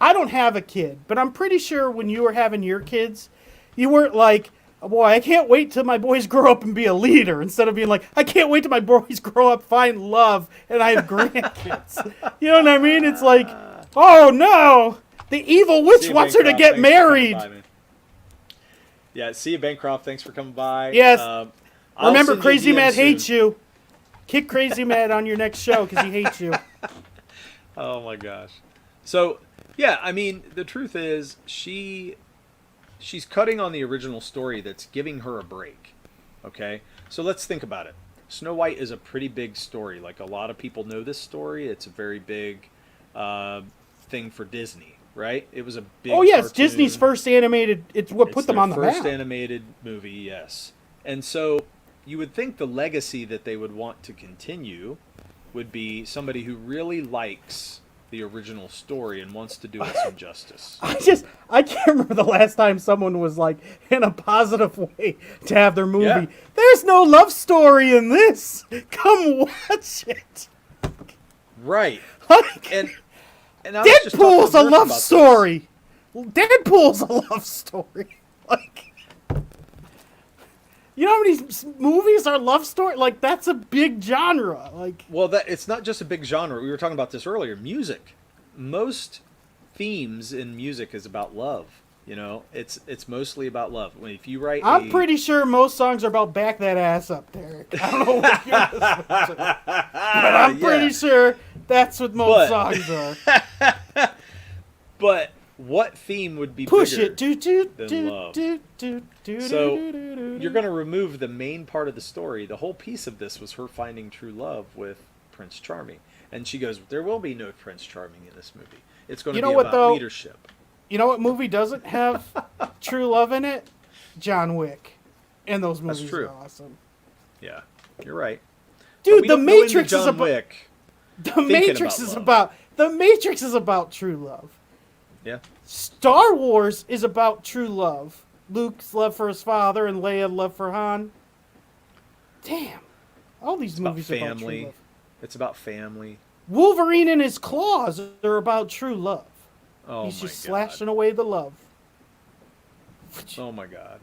I don't have a kid, but I'm pretty sure when you were having your kids, you weren't like, oh, boy, I can't wait till my boys grow up and be a leader, instead of being like, I can't wait till my boys grow up, find love, and I have grandkids. You know what I mean? It's like, oh, no, the evil witch See you, wants her to Bancroft. get Thanks for coming married. by, man. Yeah, see you, Bancroft. Thanks for coming by. Yes. I'll Remember, send you a Crazy DM Mad soon. hates you. Kick Crazy Mad on your next show because he hates you. Oh my gosh. So, yeah, I mean, the truth is she's cutting on the original story that's giving her a break. Okay? So let's think about it. Snow White is a pretty big story. Like, a lot of people know this story. It's a very big thing for Disney, right? It was a big Oh, yes, cartoon. Disney's first animated. It's what put It's them their on the first map. animated movie, yes. And so you would think the legacy that they would want to continue would be somebody who really likes the original story and wants to do it some justice. I can't remember the last time someone was like, in a positive way, to have their movie. Yeah. There's no love story in this. Come watch it. Right. Like, And I was just talking Deadpool's to a Murph love about this. story. Deadpool's a love story. Like, you know how many movies are love story? Like, that's a big genre. Like, Well, it's not just a big genre. We were talking about this earlier. Music. Most themes in music is about love. You know, it's mostly about love. If you write, I'm pretty sure most songs are about back that ass up, Derek. I don't know what you're listening to, but I'm pretty sure that's what most songs are. But what theme would be Push bigger it, do do than do love? do do do. So do. you're going to remove the main part of the story. The whole piece of this was her finding true love with Prince Charming, and she goes, "There will be no Prince Charming in this movie. It's going to You be know what, about though? leadership." You know what movie doesn't have true love in it? John Wick. And those That's movies true. are awesome. Yeah, you're right. Dude, We The don't go into Matrix is John about Wick. The Matrix is about true love. Yeah. Star Wars is about true love. Luke's love for his father and Leia's love for Han. Damn. All these movies are about true love. It's about family. Wolverine and his claws are about true love. Oh He's my just god. slashing away the love. Oh my god.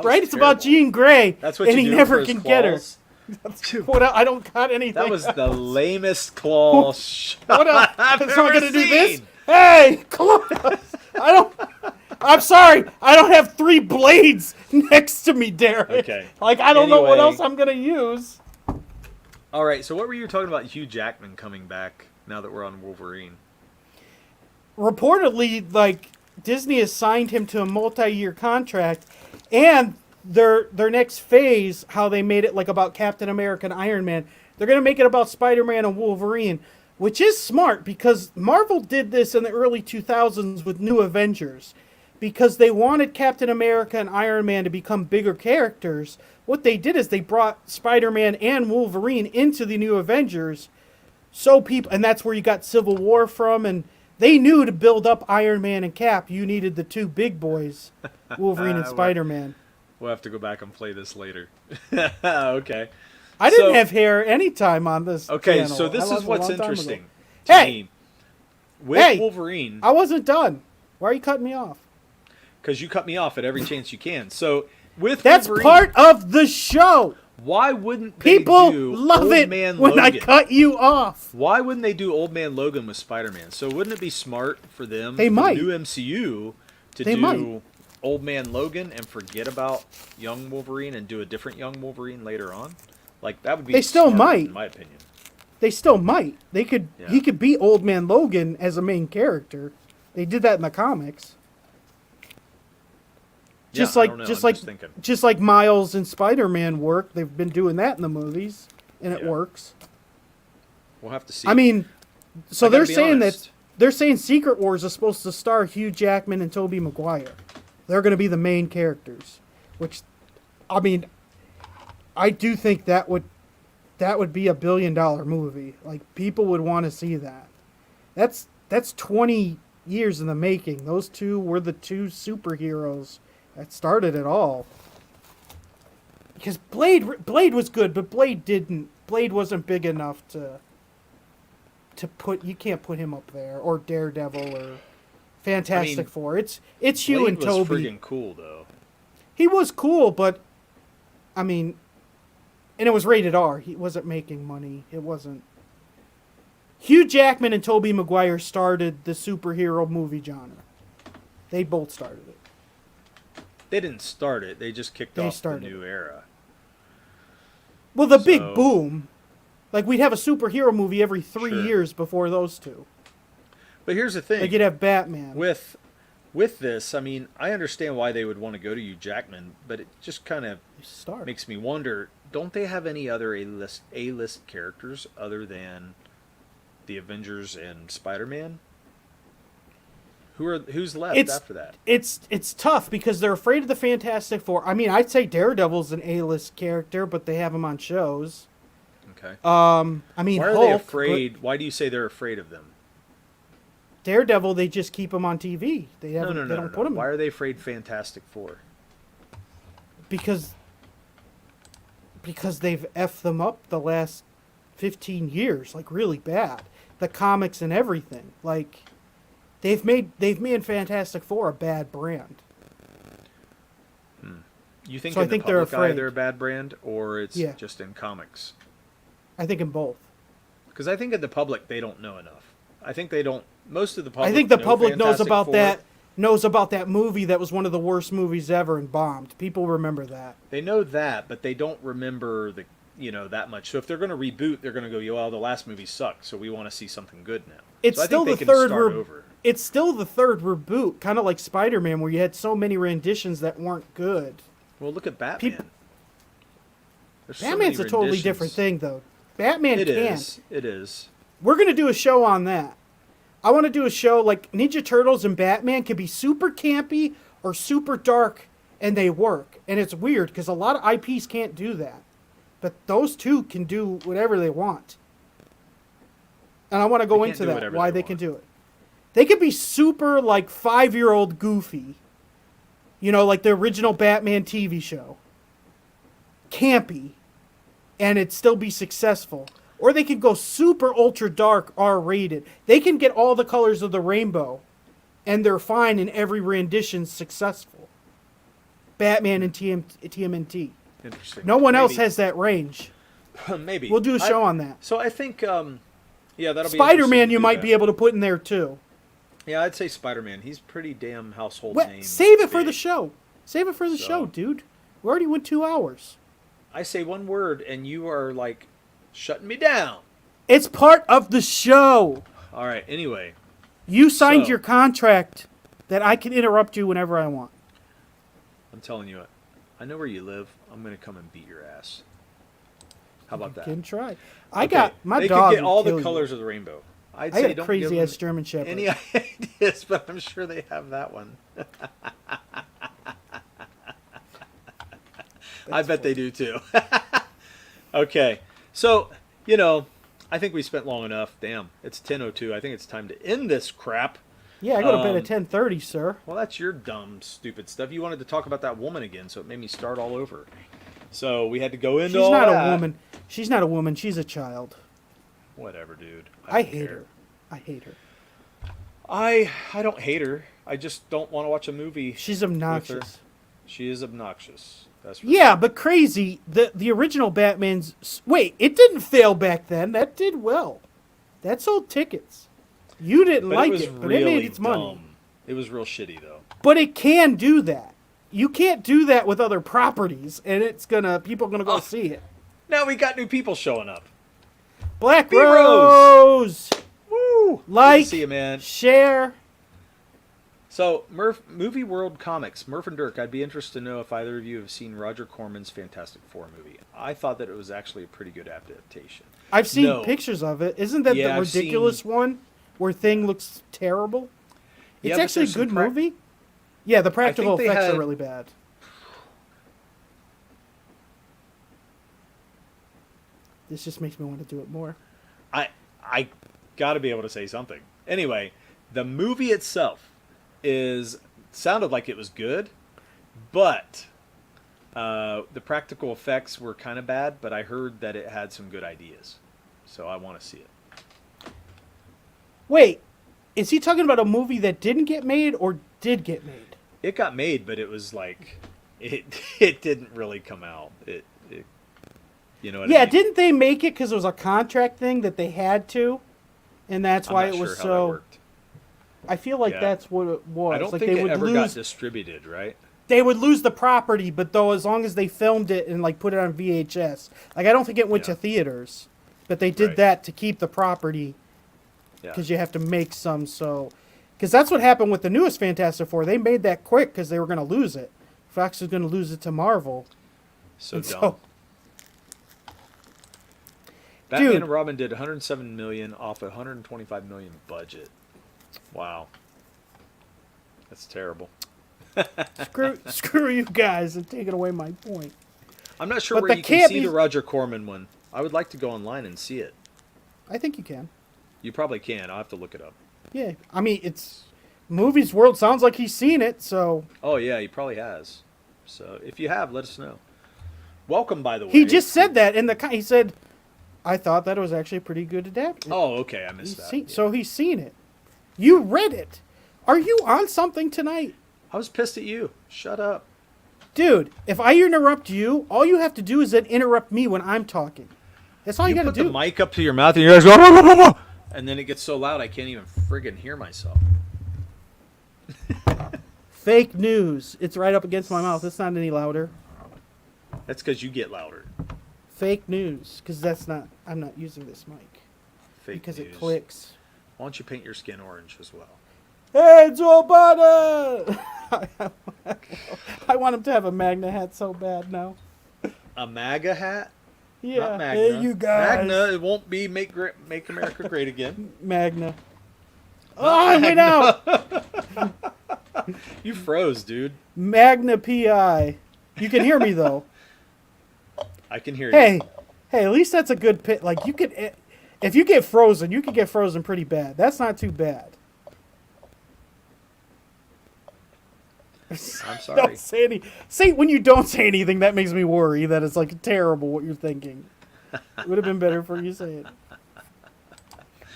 Right? It's about Jean Grey. That's what and you he do never for his can get her. claws? What else? I don't got anything. That was the lamest claw shot What else? I've So I'm ever gonna do this? seen. Hey, claws! I'm sorry. I don't have 3 blades next to me, Derek. Okay. Like I don't know what Anyway. else I'm gonna use. All right, so what were you talking about Hugh Jackman coming back now that we're on Wolverine? Reportedly, like Disney has signed him to a multi-year contract, and their next phase, how they made it like about Captain America and Iron Man, they're gonna make it about Spider-Man and Wolverine, which is smart because Marvel did this in the early 2000s with New Avengers, because they wanted Captain America and Iron Man to become bigger characters. What they did is they brought Spider-Man and Wolverine into the New Avengers, so people, and that's where you got Civil War from, and they knew to build up Iron Man and Cap, you needed the 2 big boys, Wolverine and Spider-Man. We'll have to go back and play this later. Okay. I didn't have hair any time on this Okay, channel. so this I is left a what's long time ago. interesting to Hey! me. With Wolverine, I wasn't done. Why are you cutting me off? because you cut me off at every chance you can. So with That's Wolverine, part of the show. why wouldn't they People do love Old it Man when I Logan? cut you off. Why wouldn't they do Old Man Logan with Spider-Man? So wouldn't it be smart for them, They for might. the new MCU, to They do might. Old Man Logan and forget about young Wolverine and do a different young Wolverine later on? Like that would be They still smarter, might. in my opinion. They still might. They could. Yeah. He could be Old Man Logan as a main character. They did that in the comics. Just Yeah, I like, don't know, just I'm like, just thinking. just like Miles and Spider-Man work. They've been doing that in the movies, and it Yeah. works. We'll have to see. I mean, so I gotta they're be saying honest. that they're saying Secret Wars is supposed to star Hugh Jackman and Tobey Maguire. They're going to be the main characters, which, I mean, I do think that would be $1 billion movie. Like people would want to see that. That's 20 years in the making. Those two were the 2 superheroes that started it all. Because Blade was good, but Blade wasn't big enough to put. You can't put him up there, or Daredevil, or Fantastic Four. It's Hugh Blade and was Toby. friggin' cool though. He was cool, but I mean, and it was rated R. He wasn't making money. It wasn't. Hugh Jackman and Tobey Maguire started the superhero movie genre. They both started it. They didn't start it. They just kicked off the new era. Well, the big So- boom. Like, we'd have a superhero movie every 3 Sure. years before those two. But here's the thing. Like, you'd have Batman. With this, I mean, I understand why they would want to go to Hugh Jackman, but it just kind of Start. makes me wonder, don't they have any other A-list characters other than the Avengers and Spider-Man? Who's left after that? It's tough because they're afraid of the Fantastic Four. I mean, I'd say Daredevil's an A-list character, but they have him on shows. Okay. I mean, Why are Hulk, they but afraid? Why do you say they're afraid of them? Daredevil, they just keep him on TV. They No, don't put him Why are they afraid Fantastic Four? because they've effed them up the last 15 years, like really bad. The comics and everything, like they've made Fantastic Four a bad brand. You think So I in think the they're public eye afraid. they're a bad brand, or it's Yeah. just in comics? I think in both. Because I think in the public they don't know enough. I think they don't. Most of the public. I think the know public knows Fantastic about Four. that. Knows about that movie that was one of the worst movies ever and bombed. People remember that. They know that, but they don't remember that much. So if they're going to reboot, they're going to go, well, the last movie sucked, so we want to see something good now. It's so I still think the they can third. start over. It's still the third reboot, kind of like Spider-Man, where you had so many renditions that weren't good. Well, look at Batman. Peop- There's so Batman's a many totally renditions. different thing, though. Batman It can. is. It is. We're gonna do a show on that. I want to do a show like Ninja Turtles and Batman can be super campy or super dark, and they work. And it's weird because a lot of IPs can't do that. But those two can do whatever they want. And I want to go into that, why they can do it. They could be super, like, 5-year-old goofy. You know, like the original Batman TV show. Campy. And it'd still be successful. Or they could go super ultra dark, R-rated. They can get all the colors of the rainbow. And they're fine in every rendition successful. Batman and TMNT. Interesting. No one else has that range. Maybe. We'll do a show on that. So I think, yeah, that'll be Spider-Man you might be able to put in there too. Yeah, I'd say Spider-Man. He's pretty damn household name. Save it for the show. Save it for the show, dude. We already went 2 hours. I say one word and you are like shutting me down. It's part of the show. All right, anyway. You signed your contract that I can interrupt you whenever I want. I'm telling you what. I know where you live. I'm going to come and beat your ass. How about that? You can try. I got my they dog. They could get all the colors of the rainbow. I got a crazy ass German Shepherd. Any ideas, but I'm sure they have that one. I bet they do too. Okay. So, you know, I think we spent long enough. Damn, it's 10:02. I think it's time to end this crap. Yeah, I go to bed at 10:30, sir. Well, that's your dumb, stupid stuff. You wanted to talk about that woman again, so it made me start all over. So we had to go into all that. She's not a woman. She's not a woman. She's a child. Whatever, dude. I hate her. I hate her. I don't hate her. I just don't want to watch a movie. She's obnoxious. She is obnoxious. That's yeah, but crazy. The original Batman's... Wait, it didn't fail back then. That did well. That sold tickets. You didn't like it, but it made its money. It was real shitty, though. But it can do that. You can't do that with other properties, and people are gonna go see it. Now we got new people showing up. Black Rose. Woo! Like, good to see you, man. Share. So, Movie World Comics, Murph and Dirk, I'd be interested to know if either of you have seen Roger Corman's Fantastic Four movie. I thought that it was actually a pretty good adaptation. I've seen pictures of it. Isn't that the ridiculous one where Thing looks terrible? It's actually a good movie. Yeah, the practical effects are really bad. This just makes me want to do it more. I got to be able to say something. Anyway, the movie itself sounded like it was good, but the practical effects were kind of bad, but I heard that it had some good ideas. So I want to see it. Wait, is he talking about a movie that didn't get made or did get made? It got made, but it was like it didn't really come out. You know what I mean? Didn't they make it because it was a contract thing that they had to, and that's why it was so. That worked. I feel like that's what it was. I don't like think they it would ever lose, got distributed, right? They would lose the property, but though as long as they filmed it and like put it on VHS, like I don't think it went to theaters, but they did that to keep the property. Because you have to make some because that's what happened with the newest Fantastic Four. They made that quick because they were going to lose it. Fox was going to lose it to Marvel. So dumb. Batman and Robin did 107 million off a 125 million budget. Wow, that's terrible. screw you guys and taking away my point. I'm not sure where you can see the Roger Corman one. I would like to go online and see it. I think you can. You probably can. I'll have to look it up. Yeah, I mean it's Movies World sounds like he's seen it. So. Oh yeah, he probably has. So if you have, let us know. Welcome, by the way. He just said that he said, I thought that it was actually a pretty good adaptation. Oh, okay, I missed that. So he's seen it. You read it. Are you on something tonight? I was pissed at you. Shut up. Dude, if I interrupt you, all you have to do is then interrupt me when I'm talking. That's all you got to do. You put the mic up to your mouth and you guys go, blah, blah, blah, and then it gets so loud I can't even friggin' hear myself. Fake news. It's right up against my mouth. It's not any louder. That's because you get louder. Fake news. Because I'm not using this mic. Fake because news. It clicks. Why don't you paint your skin orange as well? Hey, Joe Biden! I want him to have a Magna hat so bad now. A MAGA hat? Yeah. Not Magna. Hey, you guys. Magna, it won't be Make America Great Again. Magna. Oh, I went out. You froze, dude. Magna PI. You can hear me though. I can hear you. Hey, at least that's a good pit. Like you could, if you get frozen, you could get frozen pretty bad. That's not too bad. I'm sorry. Don't say any. See, when you don't say anything, that makes me worry that it's like terrible what you're thinking. It would have been better for you to say it.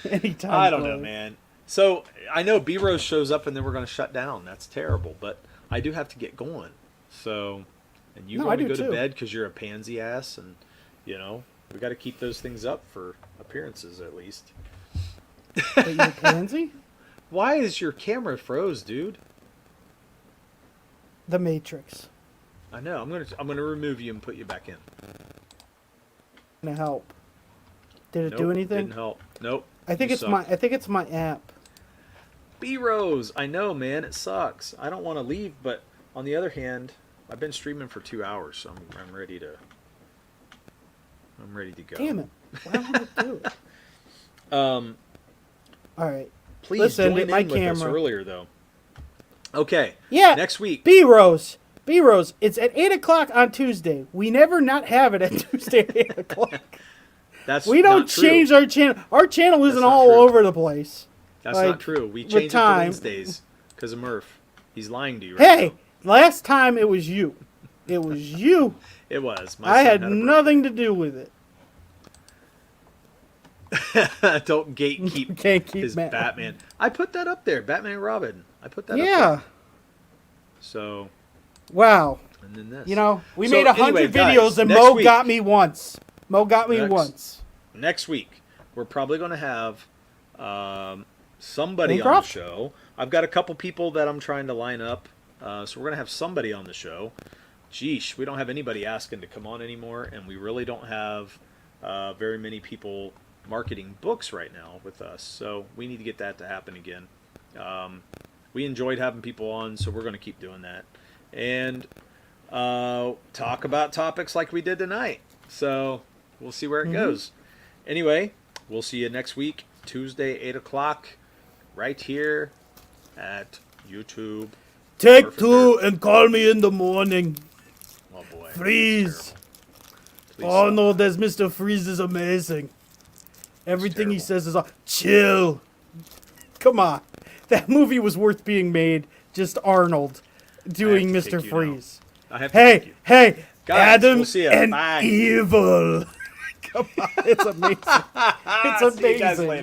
Anytime. I don't know, man. So I know B Rose shows up and then we're going to shut down. That's terrible, but I do have to get going. So, and you want to go to bed because you're a pansy ass, and you know we got to keep those things up for appearances at least. But you're a pansy? Why is your camera froze, dude? The Matrix. I know. I'm gonna remove you and put you back in. Gonna help. Did it do anything? Didn't help. Nope. I think it's my app. B Rose, I know, man. It sucks. I don't want to leave, but on the other hand, I've been streaming for 2 hours, so I'm ready to. I'm ready to go. Damn it! Why don't I do it? All right. Please join in with us earlier, though. Okay. Yeah. Next week. B Rose. It's at 8 o'clock on Tuesday. We never not have it at Tuesday at 8 o'clock. We don't change our channel. Our channel isn't all over the place. That's not true. We changed it to Wednesdays because of Murph. He's lying to you right now. Last time it was you. It was you. It was. I had nothing to do with it. Don't gatekeep Can't keep his Batman. I put that up there. Batman and Robin. I put that up there. Yeah. So. Wow. And then this. You know, we made 100 videos and Mo got me once. Next week, we're probably going to have somebody on the show. I've got a couple people that I'm trying to line up. So we're going to have somebody on the show. Geesh, we don't have anybody asking to come on anymore. And we really don't have very many people marketing books right now with us. So we need to get that to happen again. We enjoyed having people on, so we're going to keep doing that. And talk about topics like we did tonight. So we'll see where it goes. Anyway, we'll see you next week, Tuesday, 8 o'clock, right here at YouTube. Take 2 and call me in the morning. Oh, boy. Freeze. Oh, no, there's Mr. Freeze is amazing. Everything he says is chill. Come on. That movie was worth being made. Just Arnold doing Mr. Freeze. Hey, guys, Adam we'll and Evil. Come on, it's amazing. It's amazing. See you guys later.